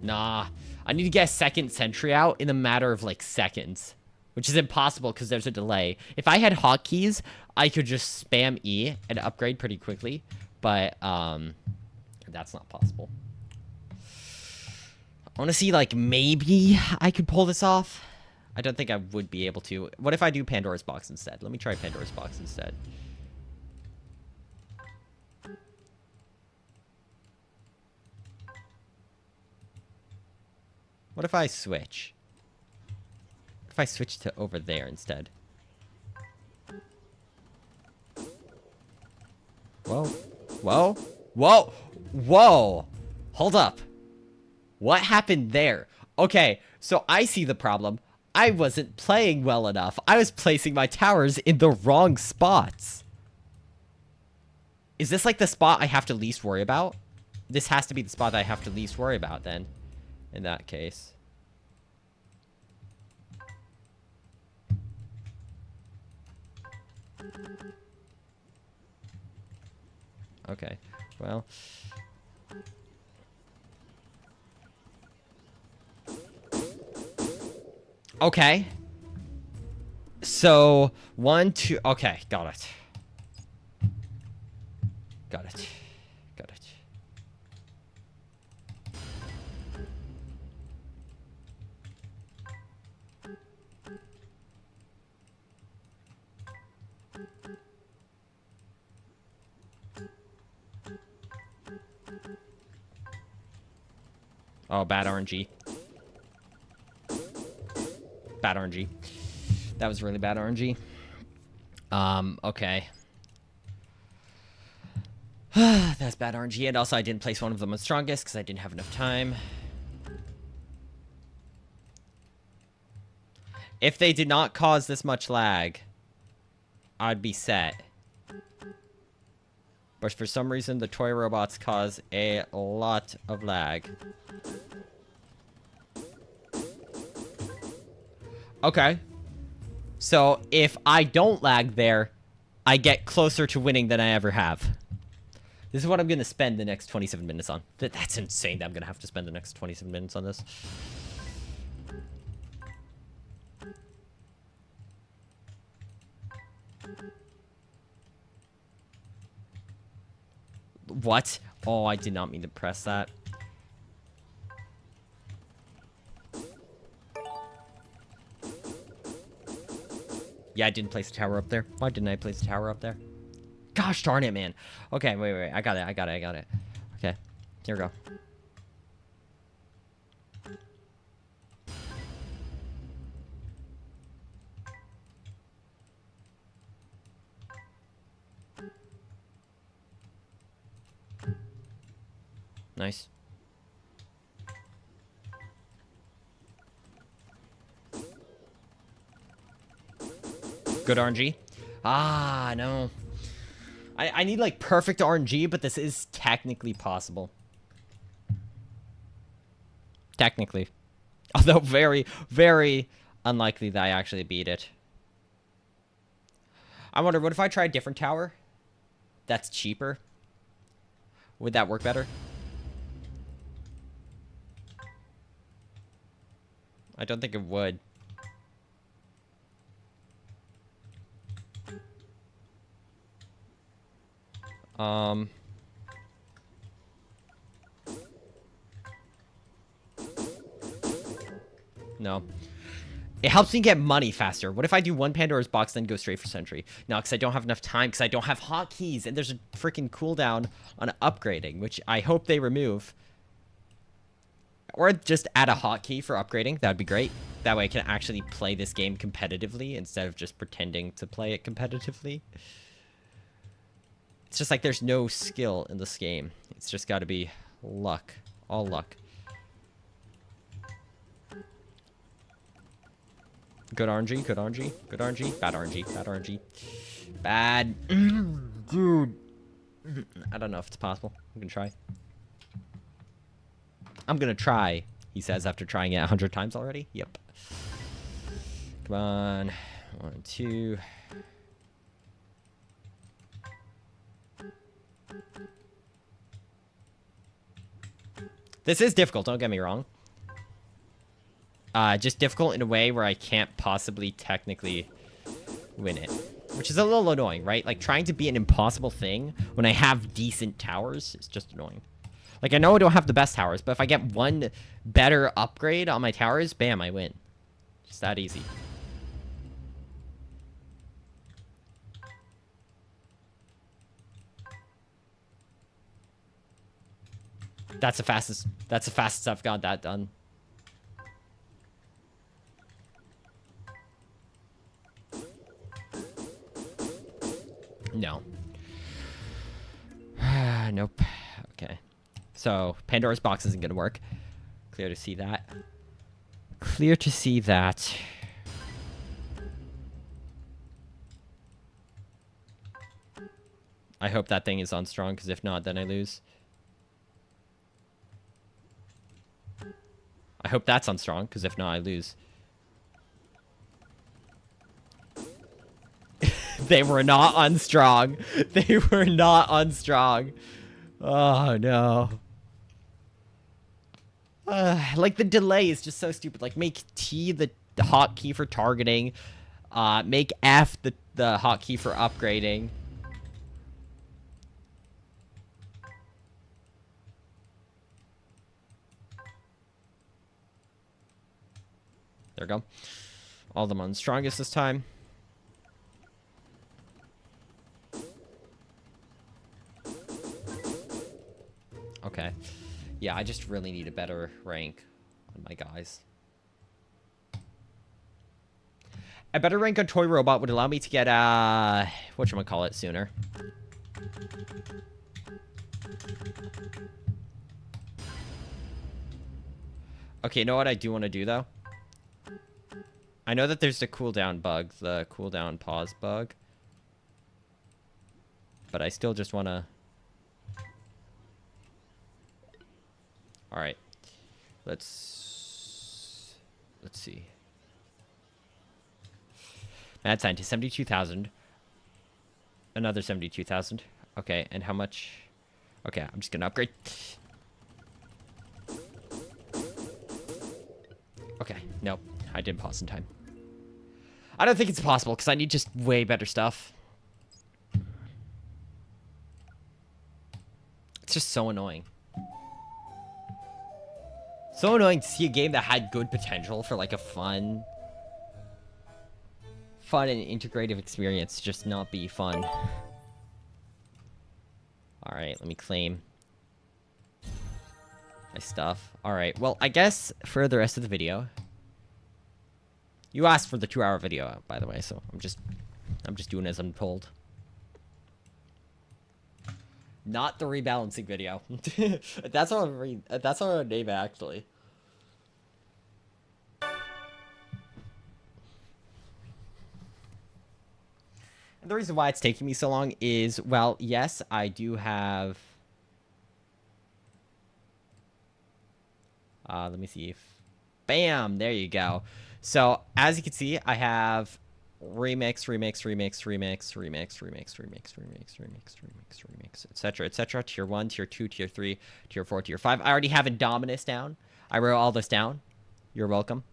Nah, I need to get a second sentry out in a matter of like seconds, which is impossible because there's a delay. If I had hotkeys, I could just spam E and upgrade pretty quickly, but that's not possible. I want to see, like, maybe I could pull this off. I don't think I would be able to. What if I do Pandora's Box instead? Let me try Pandora's Box instead. What if I switch? What if I switch to over there instead? Whoa. Hold up. What happened there? Okay, so I see the problem. I wasn't playing well enough. I was placing my towers in the wrong spots. Is this like the spot I have to least worry about? This has to be the spot that I have to least worry about then. In that case. Okay, well. Okay. So, 1, 2, okay, got it. Got it. Oh, bad RNG. Bad RNG. That was really bad RNG. Okay. That's bad RNG, and also I didn't place one of them on strongest because I didn't have enough time. If they did not cause this much lag, I'd be set. But for some reason, the toy robots cause a lot of lag. Okay. So, if I don't lag there, I get closer to winning than I ever have. This is what I'm going to spend the next 27 minutes on. That's insane that I'm going to have to spend the next 27 minutes on this. What? Oh, I did not mean to press that. Yeah, I didn't place the tower up there. Why didn't I place the tower up there? Gosh darn it, man. Okay, wait. I got it. Okay, here we go. Nice. Good RNG. Ah, no. I need, like, perfect RNG, but this is technically possible. Technically. Although very, very unlikely that I actually beat it. I wonder, what if I try a different tower that's cheaper? Would that work better? I don't think it would. No. It helps me get money faster. What if I do one Pandora's box, then go straight for Sentry? No, because I don't have enough time, because I don't have hotkeys, and there's a freaking cooldown on upgrading, which I hope they remove. Or just add a hotkey for upgrading. That would be great. That way I can actually play this game competitively instead of just pretending to play it competitively. It's just like there's no skill in this game. It's just got to be luck. All luck. Good RNG, good RNG, good RNG, bad RNG, bad RNG. Bad. Dude. I don't know if it's possible. I'm gonna try. I'm gonna try, he says after trying it 100 times already. Yep. Come on. 1, 2. This is difficult, don't get me wrong. Just difficult in a way where I can't possibly technically win it. Which is a little annoying, right? Like, trying to be an impossible thing when I have decent towers is just annoying. Like, I know I don't have the best towers, but if I get one better upgrade on my towers, bam, I win. Just that easy. That's the fastest I've got that done. No. Nope. Okay. So, Pandora's box isn't going to work. Clear to see that. Clear to see that. I hope that thing is on strong, because if not, then I lose. I hope that's on strong, because if not, I lose. They were not on strong. They were not on strong. Oh, no. Like, the delay is just so stupid. Like, make T the hotkey for targeting. Make F the hotkey for upgrading. There we go. All of them on strongest this time. Okay. Yeah, I just really need a better rank on my guys. A better rank on Toy Robot would allow me to get, whatchamacallit sooner. Okay, you know what I do want to do, though? I know that there's the cooldown bug, the cooldown pause bug. But I still just want to... Alright. Let's see. Mad Scientist, 72,000. Another 72,000. Okay, and how much? Okay, I'm just gonna upgrade. Okay, nope. I didn't pause in time. I don't think it's possible, because I need just way better stuff. It's just so annoying. So annoying to see a game that had good potential for, like, a fun and integrative experience just not be fun. Alright, let me claim my stuff. Alright, well, I guess for the rest of the video... You asked for the 2-hour video, by the way, so I'm just doing as I'm told. Not the rebalancing video. That's what I'm name it, actually. And the reason why it's taking me so long is, well, yes, I do have Let me see if... Bam! There you go. So, as you can see, I have remix, etc. Tier 1, Tier 2, Tier 3, Tier 4, Tier 5. I already have Indominus down. I wrote all this down. You're welcome.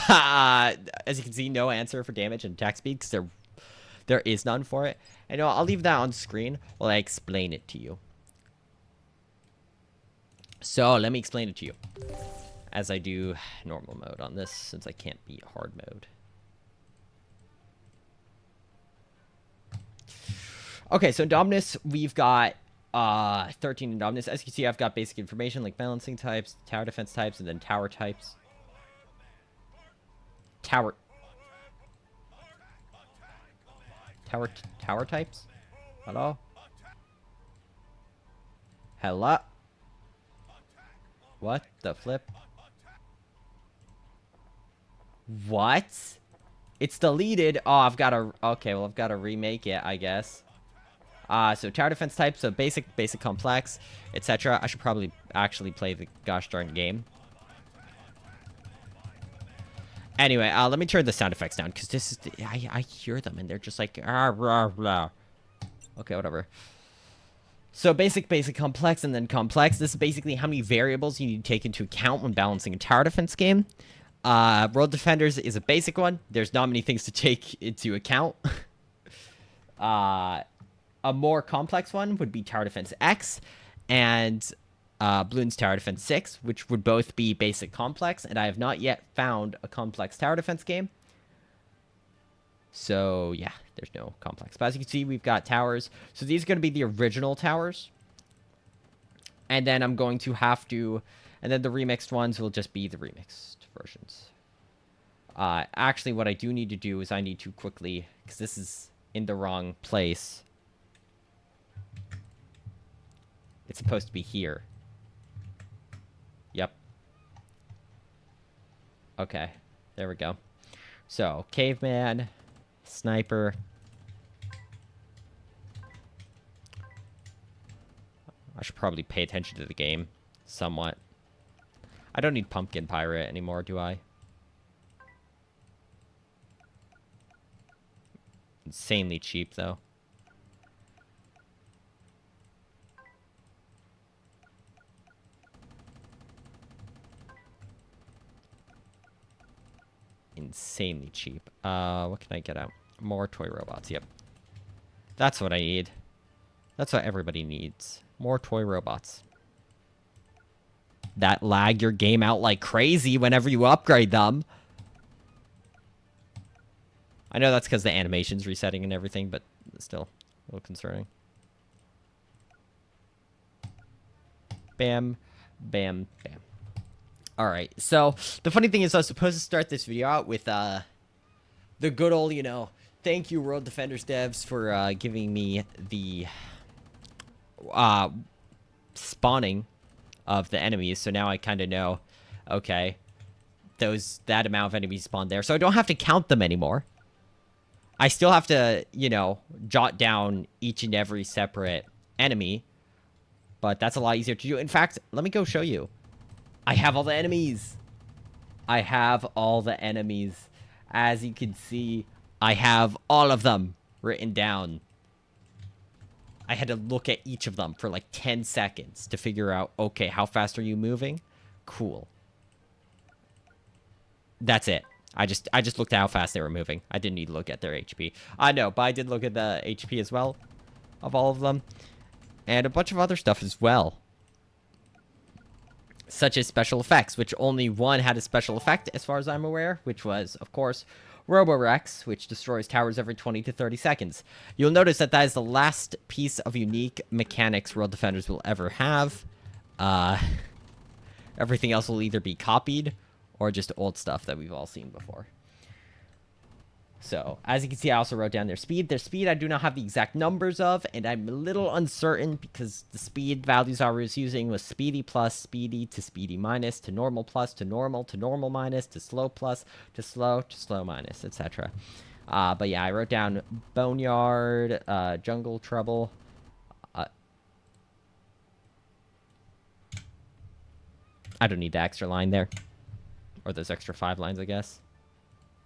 As you can see, no answer for damage and attack speed because there is none for it. And I'll leave that on screen while I explain it to you. So let me explain it to you as I do normal mode on this, since I can't beat hard mode. Okay, so Indominus, we've got 13 Indominus. As you can see, I've got basic information like balancing types, tower defense types, and then tower types. Tower types? Hello? Hello? What the flip? What? It's deleted. Oh, I've got to... Okay, well, I've got to remake it, I guess. So tower defense types, so basic, complex, etc. I should probably actually play the gosh darn game. Anyway, let me turn the sound effects down, because this is... I hear them, and they're just like... Rah, rah. Okay, whatever. So basic, complex, and then complex. This is basically how many variables you need to take into account when balancing a tower defense game. World Defenders is a basic one. There's not many things to take into account. A more complex one would be Tower Defense X, and Bloons Tower Defense 6, which would both be basic complex, and I have not yet found a complex tower defense game. So, yeah, there's no complex. But as you can see, we've got towers. So these are going to be the original towers. And then I'm going to have to... And then the remixed ones will just be the remixed versions. Actually, what I do need to do is I need to quickly... Because this is in the wrong place. It's supposed to be here. Yep. Okay. There we go. So, caveman, sniper. I should probably pay attention to the game somewhat. I don't need pumpkin pirate anymore, do I? Insanely cheap, though. Insanely cheap. What can I get out? More toy robots. Yep. That's what I need. That's what everybody needs. More toy robots. That lag your game out like crazy whenever you upgrade them. I know that's because the animation's resetting and everything, but still a little concerning. Bam, bam, bam. Alright, so the funny thing is I was supposed to start this video out with the good old, you know, thank you World Defenders devs for giving me the spawning of the enemies. So now I kind of know, okay, that amount of enemies spawned there. So I don't have to count them anymore. I still have to, you know, jot down each and every separate enemy. But that's a lot easier to do. In fact, let me go show you. I have all the enemies. I have all the enemies. As you can see, I have all of them written down. I had to look at each of them for like 10 seconds to figure out, okay, how fast are you moving? Cool. That's it. I just looked at how fast they were moving. I didn't need to look at their HP. I know, but I did look at the HP as well of all of them. And a bunch of other stuff as well. Such as special effects, which only one had a special effect as far as I'm aware, which was, of course, Roborex, which destroys towers every 20 to 30 seconds. You'll notice that that is the last piece of unique mechanics World Defenders will ever have. Everything else will either be copied or just old stuff that we've all seen before. So, as you can see, I also wrote down their speed. Their speed I do not have the exact numbers of, and I'm a little uncertain because the speed values I was using was speedy plus, speedy to speedy minus, to normal plus, to normal minus, to slow plus, to slow minus, etc. But yeah, I wrote down Boneyard, Jungle Trouble. I don't need the extra line there. Or those extra 5 lines, I guess.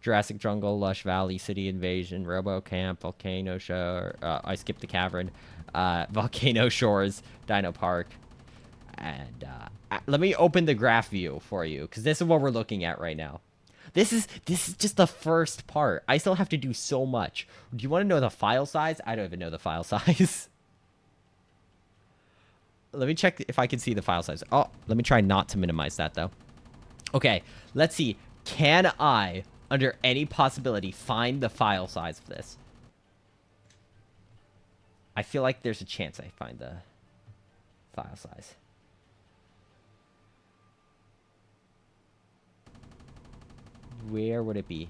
Jurassic Jungle, Lush Valley, City Invasion, Robo Camp, Volcano Shore. I skipped the cavern. Volcano Shores, Dino Park. And let me open the graph view for you, because this is what we're looking at right now. This is just the first part. I still have to do so much. Do you want to know the file size? I don't even know the file size. Let me check if I can see the file size. Oh, let me try not to minimize that, though. Okay, let's see. Can I, under any possibility, find the file size of this? I feel like there's a chance I find the file size. Where would it be?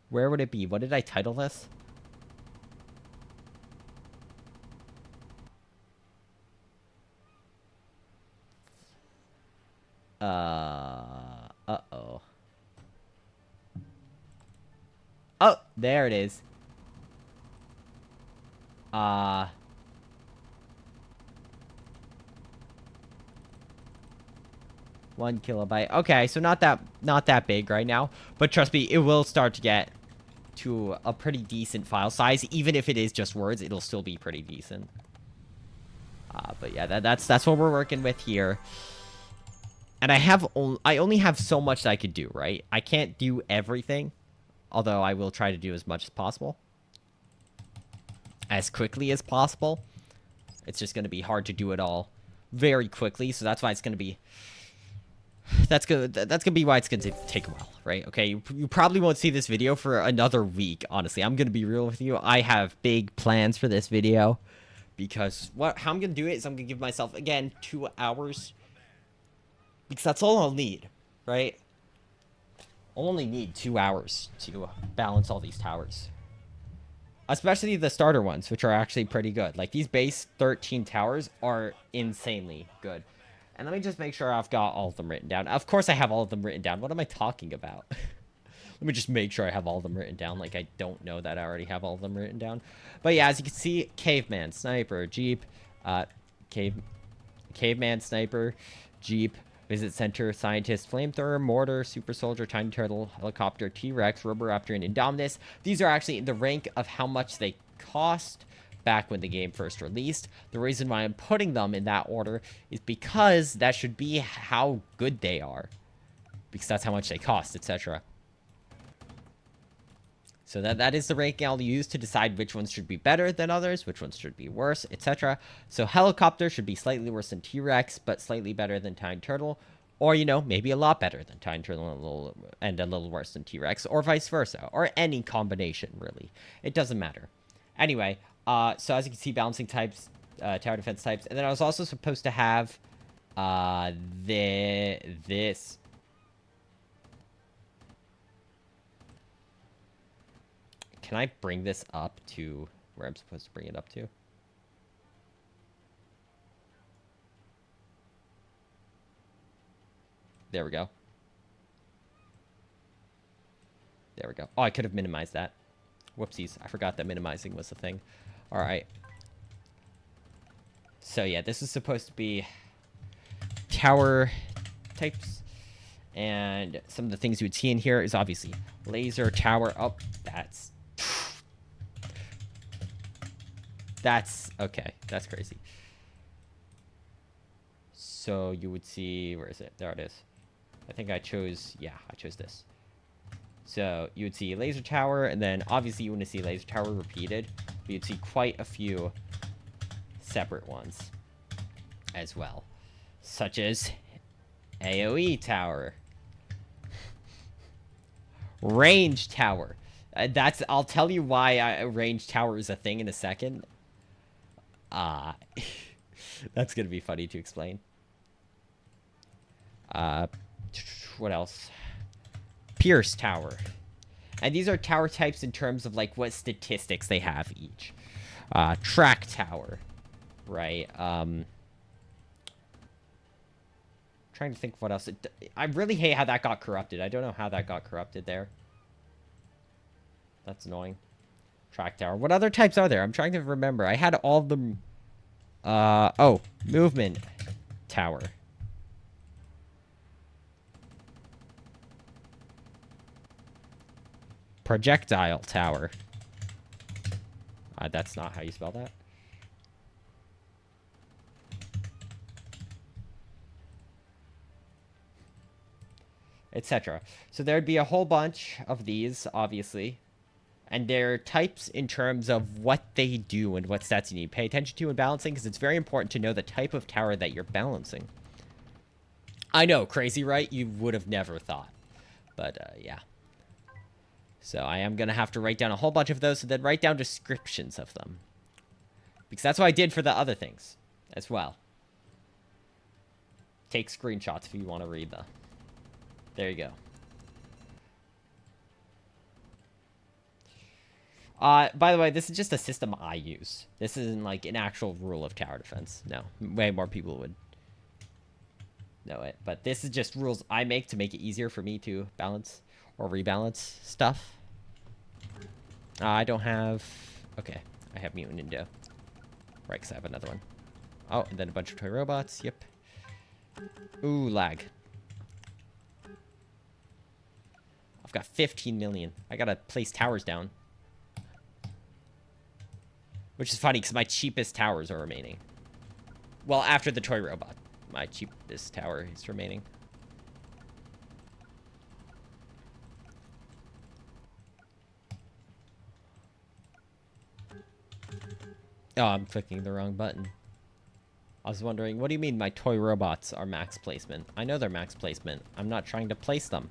Where would it be? What did I title this? Uh-oh. Oh, there it is. 1 kilobyte. Okay, so not that big right now, but trust me, it will start to get to a pretty decent file size. Even if it is just words, it'll still be pretty decent. But yeah, that's what we're working with here. And I only have so much that I could do, right? I can't do everything, although I will try to do as much as possible, as quickly as possible. It's just going to be hard to do it all very quickly, so that's why it's going to be. That's gonna be why it's gonna take a while, right? Okay, you probably won't see this video for another week. Honestly, I'm gonna be real with you. I have big plans for this video, because how I'm gonna do it is I'm gonna give myself again 2 hours, because that's all I'll need, right? I'll only need 2 hours to balance all these towers, especially the starter ones, which are actually pretty good. Like, these base 13 towers are insanely good. And let me just make sure I've got all of them written down. Of course I have all of them written down. What am I talking about? Let me just make sure I have all of them written down. Like, I don't know that I already have all of them written down. But yeah, as you can see, Caveman, Sniper, Jeep, Caveman, Sniper, Jeep, Visit Center, Scientist, Flamethrower, Mortar, Super Soldier, Tiny Turtle, Helicopter, T-Rex, Roboraptor, and Indominus. These are actually in the rank of how much they cost back when the game first released. The reason why I'm putting them in that order is because that should be how good they are, because that's how much they cost, etc. So that is the ranking I'll use to decide which ones should be better than others, which ones should be worse, etc. So Helicopter should be slightly worse than T-Rex, but slightly better than Tiny Turtle, or, you know, maybe a lot better than Tiny Turtle and a little worse than T-Rex, or vice versa, or any combination, really. It doesn't matter. Anyway, so as you can see, balancing types, tower defense types, and then I was also supposed to have this. Can I bring this up to where I'm supposed to bring it up to? There we go. There we go. Oh, I could have minimized that. Whoopsies. I forgot that minimizing was a thing. All right. So yeah, this is supposed to be tower types. And some of the things you would see in here is obviously laser tower. Oh, that's okay. That's crazy. So you would see, where is it? There it is. I think I chose this. So you would see laser tower, and then obviously you want to see laser tower repeated, but you'd see quite a few separate ones as well, such as AoE tower, range tower. I'll tell you why range tower is a thing in a second. That's gonna be funny to explain. What else? Pierce tower. And these are tower types in terms of, like, what statistics they have each. Track tower. Right. Trying to think of what else. I really hate how that got corrupted. I don't know how that got corrupted there. That's annoying. Track tower. What other types are there? I'm trying to remember. I had all of them. Oh, movement tower. Projectile tower. That's not how you spell that. Etc. So there'd be a whole bunch of these, obviously. And they're types in terms of what they do and what stats you need. Pay attention to in balancing, because it's very important to know the type of tower that you're balancing. I know, crazy, right? You would have never thought. But, yeah. So I am going to have to write down a whole bunch of those, and then write down descriptions of them. Because that's what I did for the other things as well. Take screenshots if you want to read them. There you go. By the way, this is just a system I use. This isn't like an actual rule of tower defense. No, way more people would know it. But this is just rules I make to make it easier for me to balance or rebalance stuff. I don't have... Okay, I have Mutant Indo. Right, because I have another one. Oh, and then a bunch of toy robots. Yep. Ooh, lag. I've got 15 million. I gotta place towers down. Which is funny, because my cheapest towers are remaining. Well, after the toy robot, my cheapest tower is remaining. Oh, I'm clicking the wrong button. I was wondering, what do you mean my toy robots are max placement? I know they're max placement. I'm not trying to place them.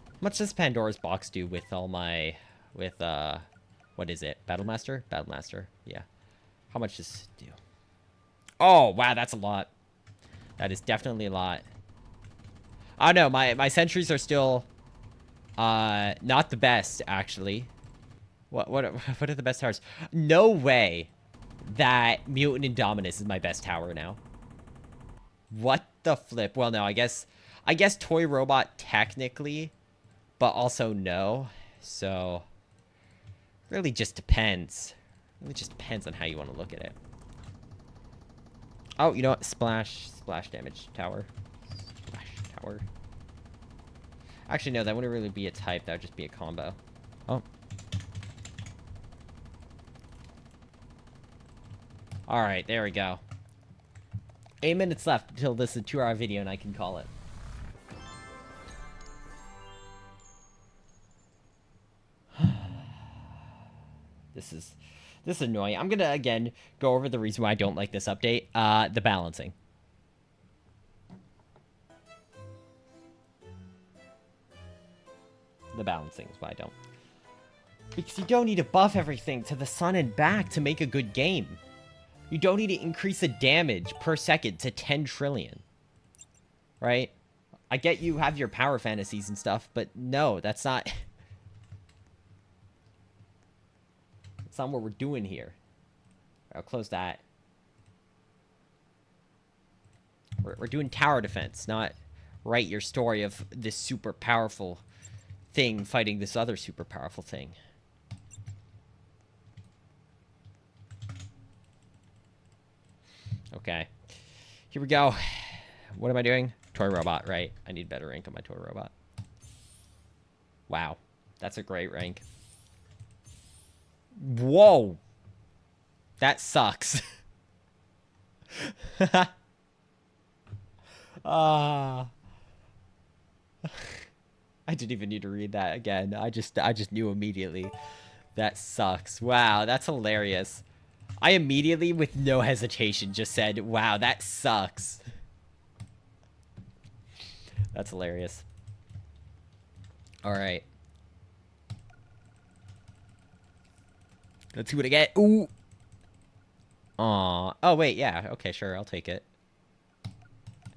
How much does Pandora's box do with all my... With, what is it? Battlemaster? Battlemaster, yeah. How much does it do? Oh, wow, that's a lot. That is definitely a lot. Oh, no, my sentries are still... not the best, actually. What are the best towers? No way that Mutant Indominus is my best tower now. What the flip? Well, no, I guess Toy Robot technically... But also no. So really just depends. Really just depends on how you want to look at it. Oh, you know what? Splash damage tower. Splash tower. Actually, no, that wouldn't really be a type. That would just be a combo. Oh. Alright, there we go. 8 minutes left until this is a 2-hour video and I can call it. This is annoying. I'm gonna again go over the reason why I don't like this update. The balancing. The balancing is why I don't. Because you don't need to buff everything to the sun and back to make a good game. You don't need to increase the damage per second to 10 trillion. Right? I get you have your power fantasies and stuff, but no, that's not... That's not what we're doing here. I'll close that. We're doing tower defense, not write your story of this super powerful thing fighting this other super powerful thing. Okay. Here we go. What am I doing? Toy robot, right? I need better rank on my toy robot. Wow. That's a great rank. Whoa. That sucks. I didn't even need to read that again. I just knew immediately. That sucks. Wow, that's hilarious. I immediately, with no hesitation, just said, wow, that sucks. That's hilarious. Alright. Let's see what I get. Ooh. Aw. Oh, wait, yeah. Okay, sure, I'll take it.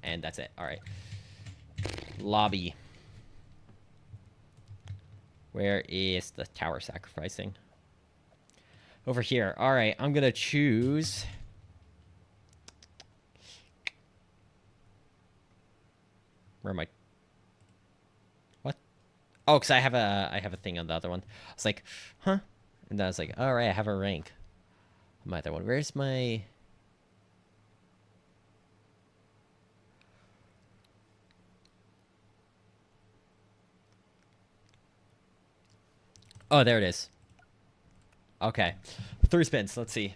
And that's it. Alright. Lobby. Where is the tower sacrificing? Over here. Alright, I'm gonna choose... Where am I? Oh, because I have a thing on the other one. I was like, huh? And then I was like, all right, I have a rank. My other one. Where's my... Oh, there it is. Okay. 3 spins. Let's see.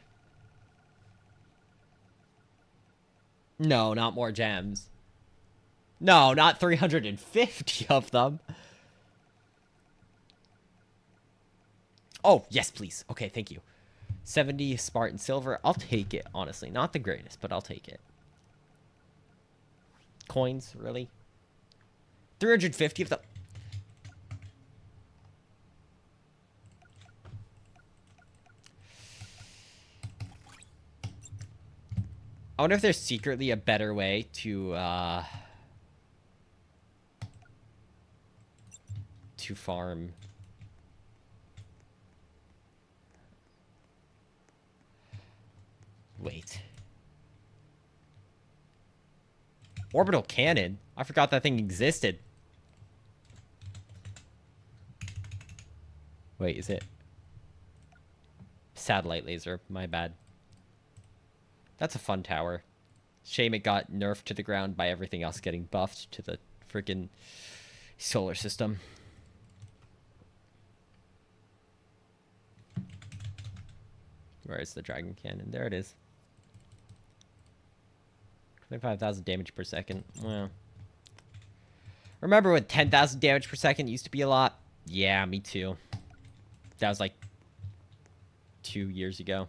No, not more gems. No, not 350 of them. Oh, yes, please. Okay, thank you. 70 Spartan silver. I'll take it, honestly. Not the greatest, but I'll take it. Coins, really? 350 of them. I wonder if there's secretly a better way to farm. Wait. Orbital cannon? I forgot that thing existed. Wait, is it? Satellite laser. My bad. That's a fun tower. Shame it got nerfed to the ground by everything else getting buffed to the freaking solar system. Where is the dragon cannon? There it is. 25,000 damage per second. Well. Remember when 10,000 damage per second used to be a lot? Yeah, me too. That was like 2 years ago.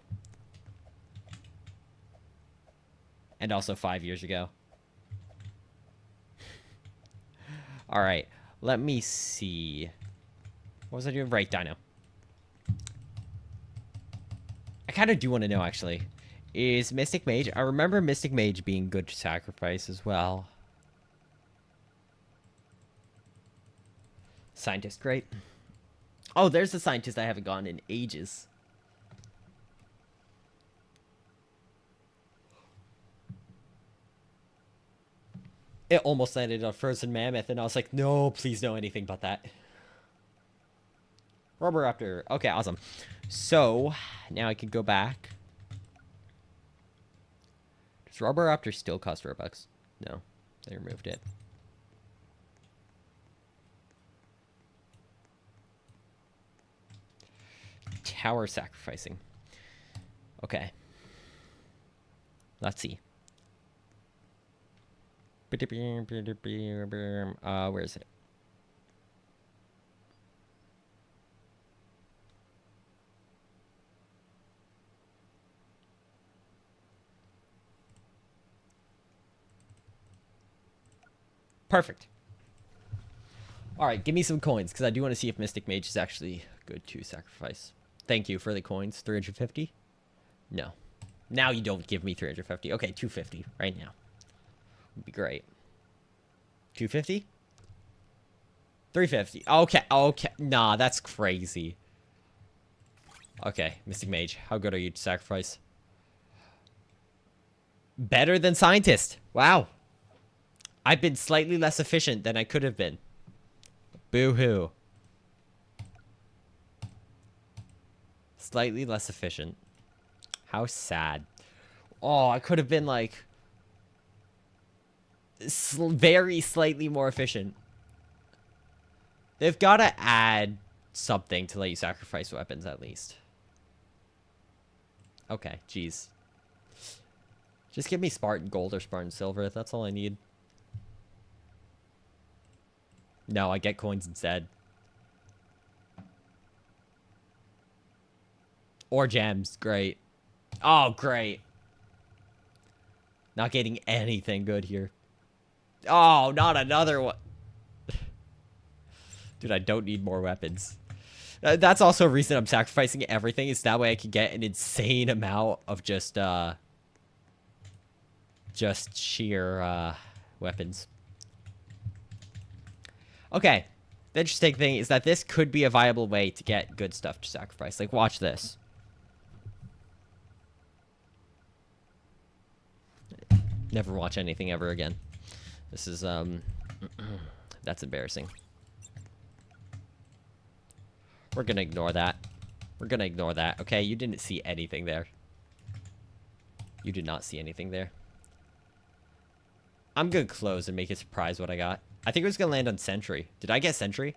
And also 5 years ago. Alright, let me see. What was I doing? Right, Dino. I kind of do want to know, actually. Is Mystic Mage... I remember Mystic Mage being good to sacrifice as well. Scientist, great. Oh, there's the scientist I haven't gone in ages. It almost landed on Frozen Mammoth, and I was like, no, please no anything but that. Rubber Raptor. Okay, awesome. So, now I can go back. Does Rubber Raptor still cost Robux? No, they removed it. Tower sacrificing. Okay. Let's see. Where is it? Perfect. All right, give me some coins, because I do want to see if Mystic Mage is actually good to sacrifice. Thank you for the coins. 350? No. Now you don't give me 350. Okay, 250 right now. Would be great. 250? 350. Okay, okay. Nah, that's crazy. Okay, Mystic Mage. How good are you to sacrifice? Better than Scientist. Wow. I've been slightly less efficient than I could have been. Boo-hoo. Slightly less efficient. How sad. Oh, I could have been like... very slightly more efficient. They've got to add something to let you sacrifice weapons at least. Okay, jeez. Just give me Spartan Gold or Spartan Silver. That's all I need. No, I get coins instead. Or gems. Great. Oh, great. Not getting anything good here. Oh, not another one. Dude, I don't need more weapons. That's also a reason I'm sacrificing everything, is that way I can get an insane amount of just sheer weapons. Okay. The interesting thing is that this could be a viable way to get good stuff to sacrifice. Like, watch this. Never watch anything ever again. This is, that's embarrassing. We're gonna ignore that. We're gonna ignore that, okay? You didn't see anything there. You did not see anything there. I'm gonna close and make a surprise what I got. I think it was gonna land on Sentry. Did I get Sentry?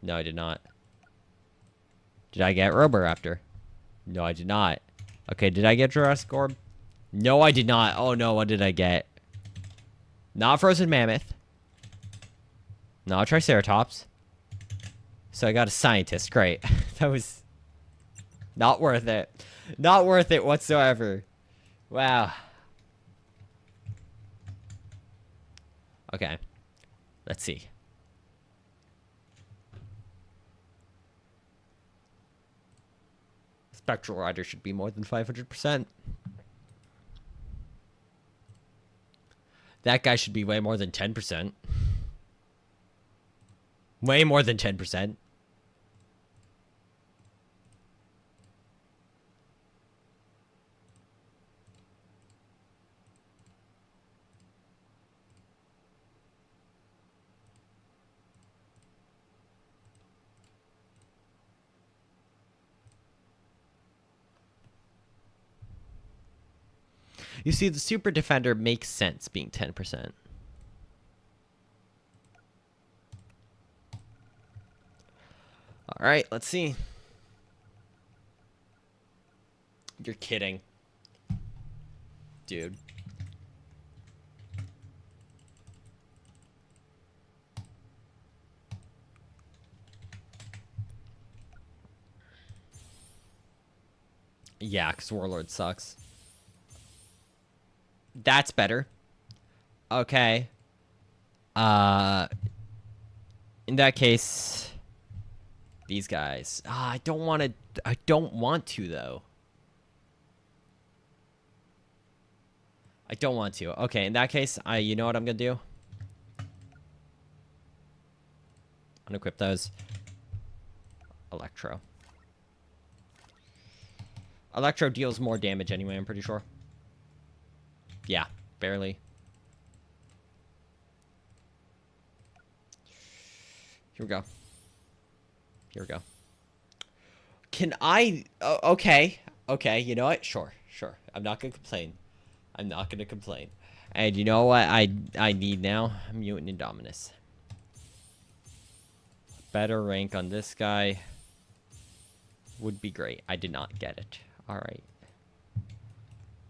No, I did not. Did I get Roboraptor? No, I did not. Okay, did I get Jurassic Orb? No, I did not. Oh no, what did I get? Not Frozen Mammoth. Not Triceratops. So I got a Scientist. Great. That was not worth it. Not worth it whatsoever. Wow. Okay. Let's see. Spectral Rider should be more than 500%. That guy should be way more than 10%. Way more than 10%. You see, the Super Defender makes sense being 10%. All right, let's see. You're kidding. Dude. Yeah, because Warlord sucks. That's better. Okay. In that case, these guys. I don't want to. I don't want to though. I don't want to. Okay, in that case, you know what I'm gonna do? Unequip those. Electro. Electro deals more damage anyway, I'm pretty sure. Yeah, barely. Here we go. Here we go. Can I... okay. Okay, you know what? Sure, sure. I'm not gonna complain. I'm not gonna complain. And you know what I need now? Mutant Indominus. Better rank on this guy would be great. I did not get it. Alright.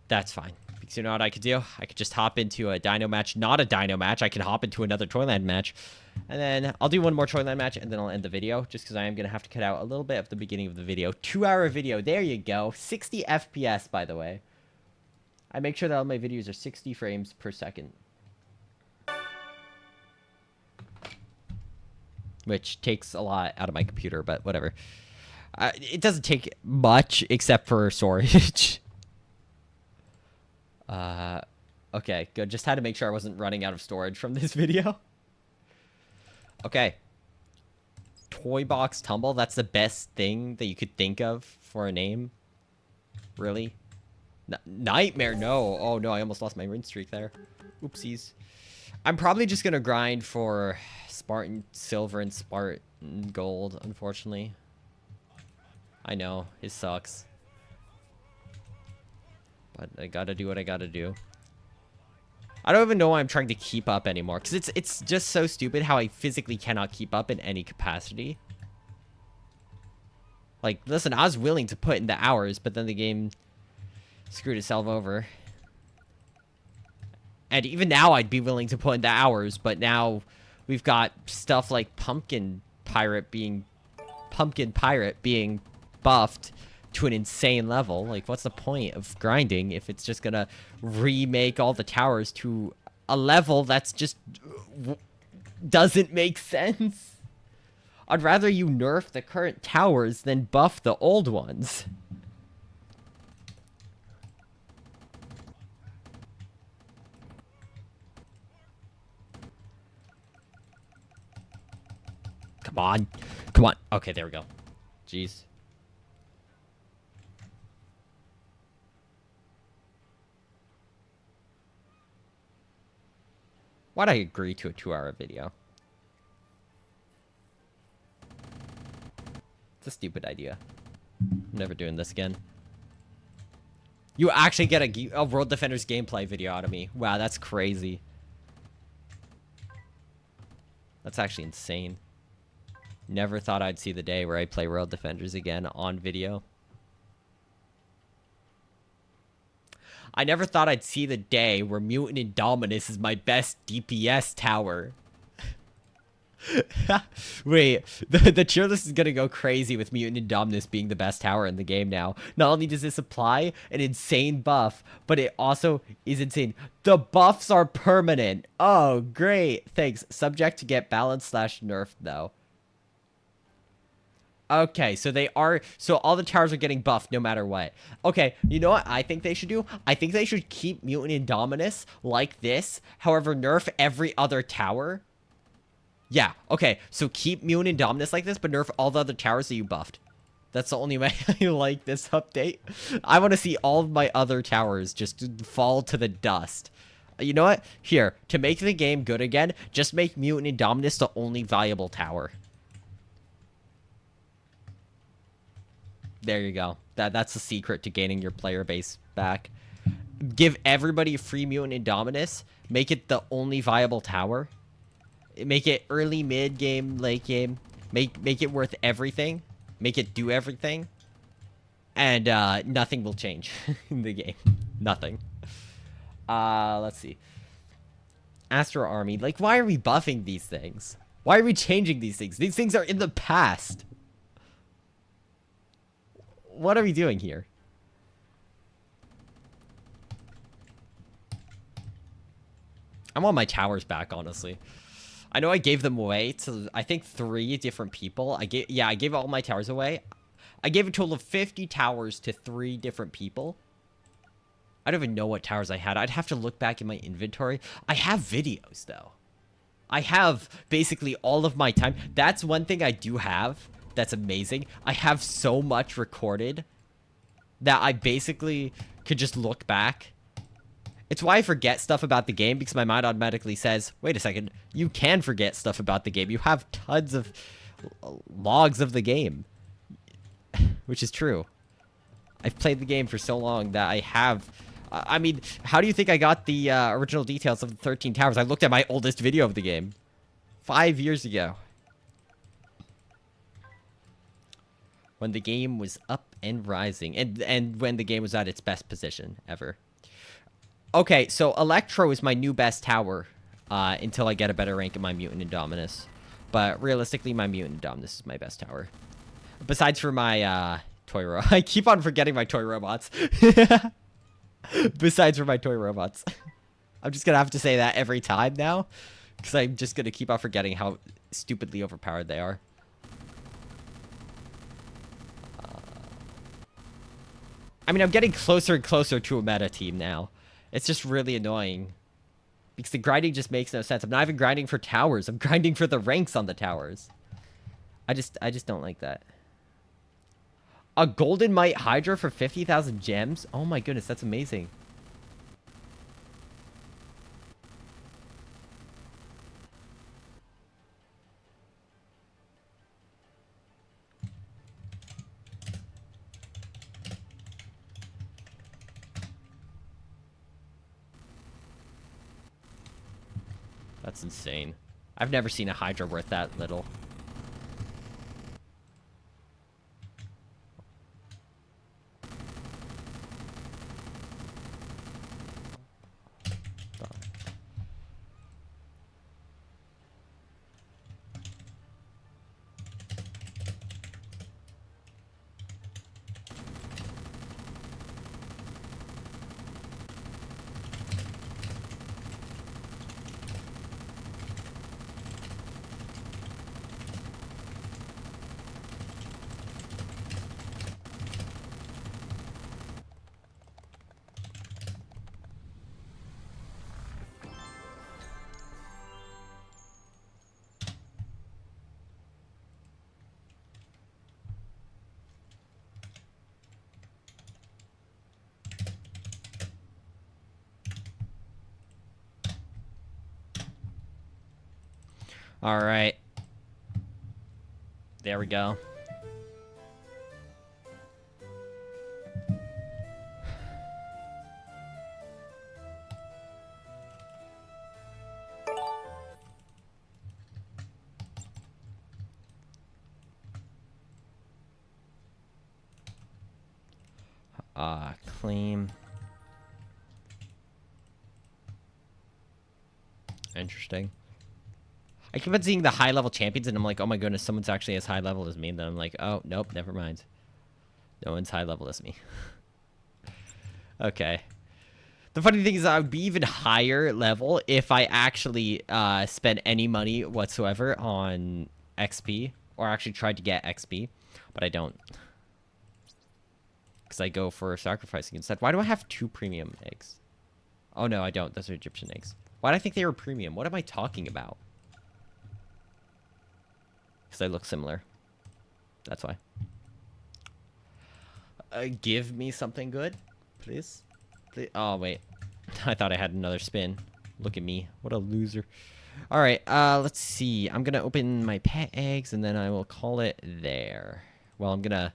That's fine. Because you know what I could do? I could just hop into a dino match. Not a dino match. I can hop into another Toyland match. And then I'll do one more Toyland match and then I'll end the video. Just because I am going to have to cut out a little bit of the beginning of the video. 2-hour video. There you go. 60 FPS, by the way. I make sure that all my videos are 60 frames per second. Which takes a lot out of my computer, but whatever. It doesn't take much except for storage. Okay, good. Just had to make sure I wasn't running out of storage from this video. Okay. Toy Box Tumble. That's the best thing that you could think of for a name. Really? Nightmare? No. Oh, no. I almost lost my win streak there. Oopsies. I'm probably just going to grind for Spartan Silver and Spartan Gold, unfortunately. I know. It sucks. But I gotta do what I gotta do. I don't even know why I'm trying to keep up anymore. Because it's just so stupid how I physically cannot keep up in any capacity. Like, listen, I was willing to put in the hours, but then the game screwed itself over. And even now I'd be willing to put in the hours, but now we've got stuff like Pumpkin Pirate being buffed to an insane level. Like, what's the point of grinding if it's just gonna remake all the towers to a level that's just doesn't make sense? I'd rather you nerf the current towers than buff the old ones. Come on. Come on. Okay, there we go. Jeez. Why'd I agree to a 2-hour video? It's a stupid idea. I'm never doing this again. You actually get a World Defenders gameplay video out of me. Wow, that's crazy. That's actually insane. Never thought I'd see the day where I play World Defenders again on video. I never thought I'd see the day where Mutant Indominus is my best DPS tower. Wait, the tier list is gonna go crazy with Mutant Indominus being the best tower in the game now. Not only does this apply an insane buff, but it also is insane. The buffs are permanent. Oh, great. Thanks. Subject to get balanced / nerfed, though. Okay, so they are... So all the towers are getting buffed no matter what. Okay, you know what I think they should do? I think they should keep Mutant Indominus like this. However, nerf every other tower. Yeah, okay, so keep Mutant Indominus like this, but nerf all the other towers that you buffed. That's the only way I like this update. I want to see all of my other towers just fall to the dust. You know what? Here, to make the game good again, just make Mutant Indominus the only viable tower. There you go. That's the secret to gaining your player base back. Give everybody free Mutant Indominus. Make it the only viable tower. Make it early, mid game, late game. Make it worth everything. Make it do everything. And nothing will change in the game. Nothing. Let's see. Astro Army. Like, why are we buffing these things? Why are we changing these things? These things are in the past. What are we doing here? I want my towers back, honestly. I know I gave them away to, I think, 3 different people. I gave all my towers away. I gave a total of 50 towers to 3 different people. I don't even know what towers I had. I'd have to look back in my inventory. I have videos, though. I have basically all of my time. That's one thing I do have. That's amazing. I have so much recorded that I basically could just look back. It's why I forget stuff about the game, because my mind automatically says, wait a second, you can forget stuff about the game. You have tons of logs of the game, which is true. I've played the game for so long that I have... I mean, how do you think I got the original details of the 13 towers? I looked at my oldest video of the game 5 years ago, when the game was up and rising, and when the game was at its best position ever. Okay, so Electro is my new best tower until I get a better rank in my Mutant Indominus. But realistically, my Mutant Indominus is my best tower. Besides for my toy robot. I keep on forgetting my toy robots. Besides for my toy robots. I'm just going to have to say that every time now, because I'm just going to keep on forgetting how stupidly overpowered they are. I mean, I'm getting closer and closer to a meta team now. It's just really annoying. Because the grinding just makes no sense. I'm not even grinding for towers. I'm grinding for the ranks on the towers. I just don't like that. A Golden Mite Hydra for 50,000 gems? Oh my goodness, that's amazing. That's insane. I've never seen a Hydra worth that little. All right. There we go. Claim. Interesting. I keep on seeing the high level champions and I'm like, oh my goodness, someone's actually as high level as me. And then I'm like, oh, nope, never mind. No one's high level as me. Okay. The funny thing is I would be even higher level if I actually spent any money whatsoever on XP. Or actually tried to get XP. But I don't. Because I go for sacrificing instead. Why do I have 2 premium eggs? Oh no, I don't. Those are Egyptian eggs. Why do I think they were premium? What am I talking about? Because they look similar. That's why. Give me something good, please. Oh, wait. I thought I had another spin. Look at me. What a loser. All right, let's see. I'm going to open my pet eggs, and then I will call it there. Well, I'm gonna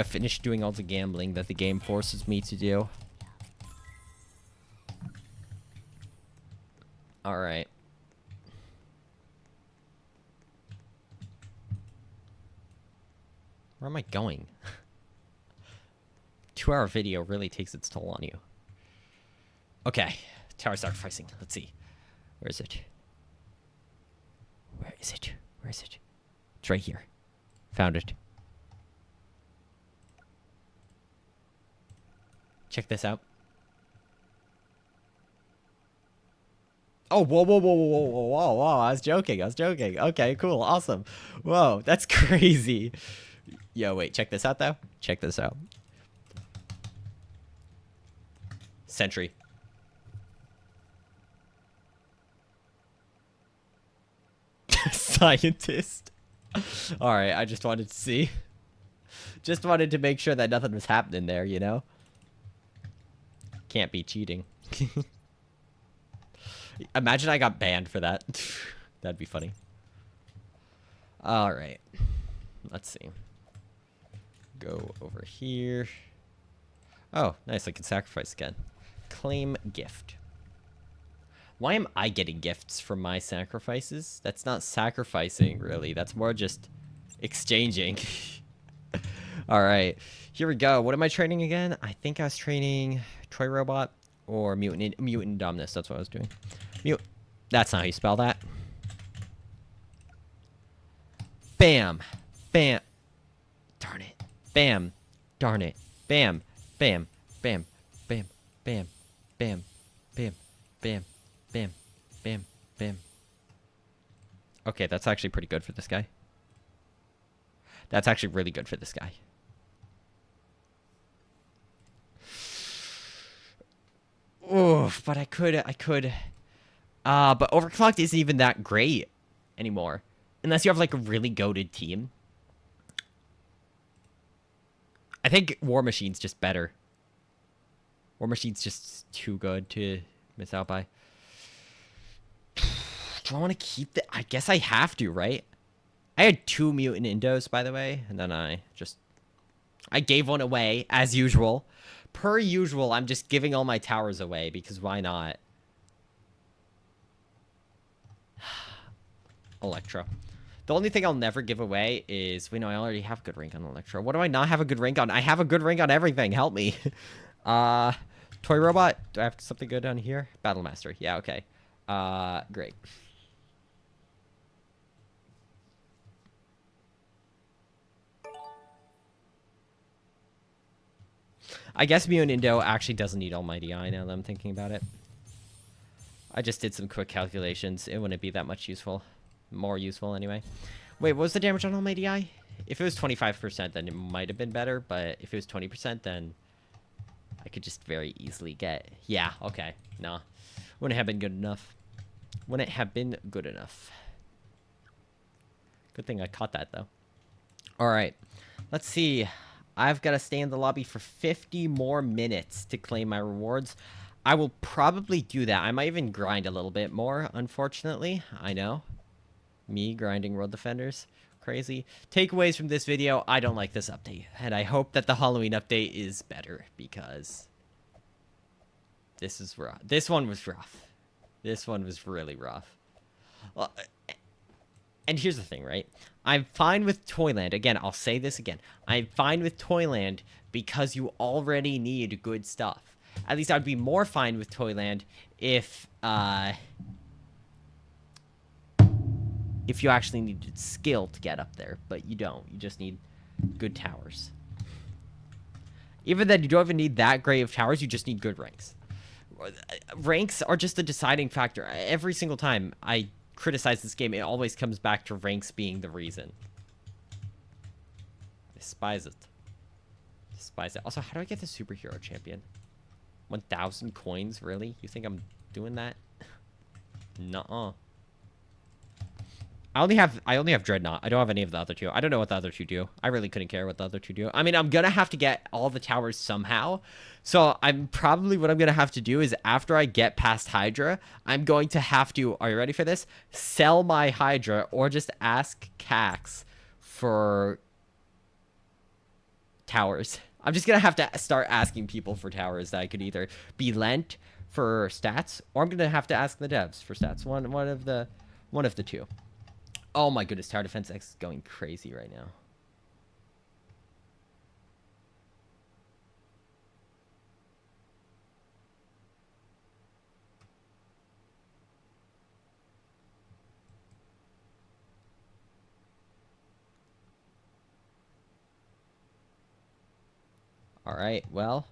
finish doing all the gambling that the game forces me to do. All right. Where am I going? 2-hour video really takes its toll on you. Okay, tower sacrificing. Let's see. Where is it? Where is it? Where is it? It's right here. Found it. Check this out. Oh, whoa, whoa, whoa, whoa, whoa, whoa, whoa. I was joking. I was joking. Okay, cool. Awesome. Whoa, that's crazy. Yo, wait. Check this out, though. Check this out. Sentry. Scientist. All right, I just wanted to see. Just wanted to make sure that nothing was happening there, you know? Can't be cheating. Imagine I got banned for that. That'd be funny. All right. Let's see. Go over here. Oh, nice. I can sacrifice again. Claim gift. Why am I getting gifts from my sacrifices? That's not sacrificing, really. That's more just exchanging. All right. Here we go. What am I training again? I think I was training Toy Robot or Mutant Indominus. That's what I was doing. That's not how you spell that. Bam. Bam. Darn it. Bam. Darn it. Bam. Bam. Bam. Bam. Bam. Bam. Bam. Bam. Bam. Bam. Bam. Okay, that's actually pretty good for this guy. That's actually really good for this guy. Oof, but I could. But overclocked isn't even that great anymore. Unless you have like a really goated team. I think War Machine's just better. War Machine's just too good to miss out by. Do I want to keep the... I guess I have to, right? I had 2 mutant Indos, by the way. And then I gave one away, as usual. Per usual, I'm just giving all my towers away, because why not? Electro. The only thing I'll never give away is... Wait, no, I already have a good rank on Electro. What do I not have a good rank on? I have a good rank on everything. Help me. Toy Robot. Do I have something good on here? Battle Master. Yeah, okay. Great. I guess Mutant Indo actually doesn't need Almighty Eye now that I'm thinking about it. I just did some quick calculations. It wouldn't be that much useful. More useful, anyway. Wait, what was the damage on Almighty Eye? If it was 25%, then it might have been better. But if it was 20%, then I could just very easily get... Yeah, okay. Nah. Wouldn't have been good enough. Wouldn't have been good enough. Good thing I caught that, though. All right. Let's see. I've got to stay in the lobby for 50 more minutes to claim my rewards. I will probably do that. I might even grind a little bit more, unfortunately. I know. Me grinding World Defenders. Crazy. Takeaways from this video. I don't like this update. And I hope that the Halloween update is better, because this is rough. This one was rough. This one was really rough. Well, And here's the thing, right? I'm fine with Toyland. Again, I'll say this again. I'm fine with Toyland because you already need good stuff. At least I'd be more fine with Toyland if you actually needed skill to get up there, but you don't. You just need good towers. Even then, you don't even need that great of towers. You just need good ranks. Ranks are just a deciding factor. Every single time I criticize this game, it always comes back to ranks being the reason. Despise it. Despise it. Also, how do I get the superhero champion? 1,000 coins, really? You think I'm doing that? Nuh-uh. I only have Dreadnought. I don't have any of the other two. I don't know what the other two do. I really couldn't care what the other two do. I mean, I'm gonna have to get all the towers somehow. So what I'm gonna have to do is after I get past Hydra, I'm going to have to, are you ready for this? Sell my Hydra or just ask Cax for towers. I'm just gonna have to start asking people for towers that I could either be lent for stats, or I'm gonna have to ask the devs for stats. One of the two. Oh my goodness, Tower Defense X is going crazy right now. Alright, well,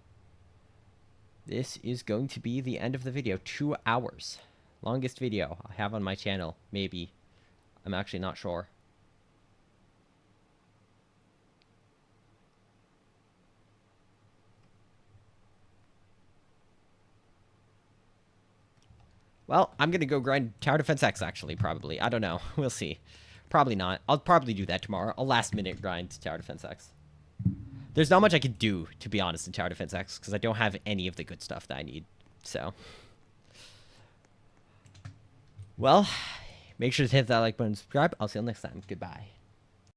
this is going to be the end of the video. 2 hours. Longest video I have on my channel, maybe. I'm actually not sure. Well, I'm gonna go grind Tower Defense X, actually, probably. I don't know. We'll see. Probably not. I'll probably do that tomorrow. A last-minute grind to Tower Defense X. There's not much I could do, to be honest, in Tower Defense X, because I don't have any of the good stuff that I need. So. Well, make sure to hit that like button and subscribe. I'll see you next time. Goodbye.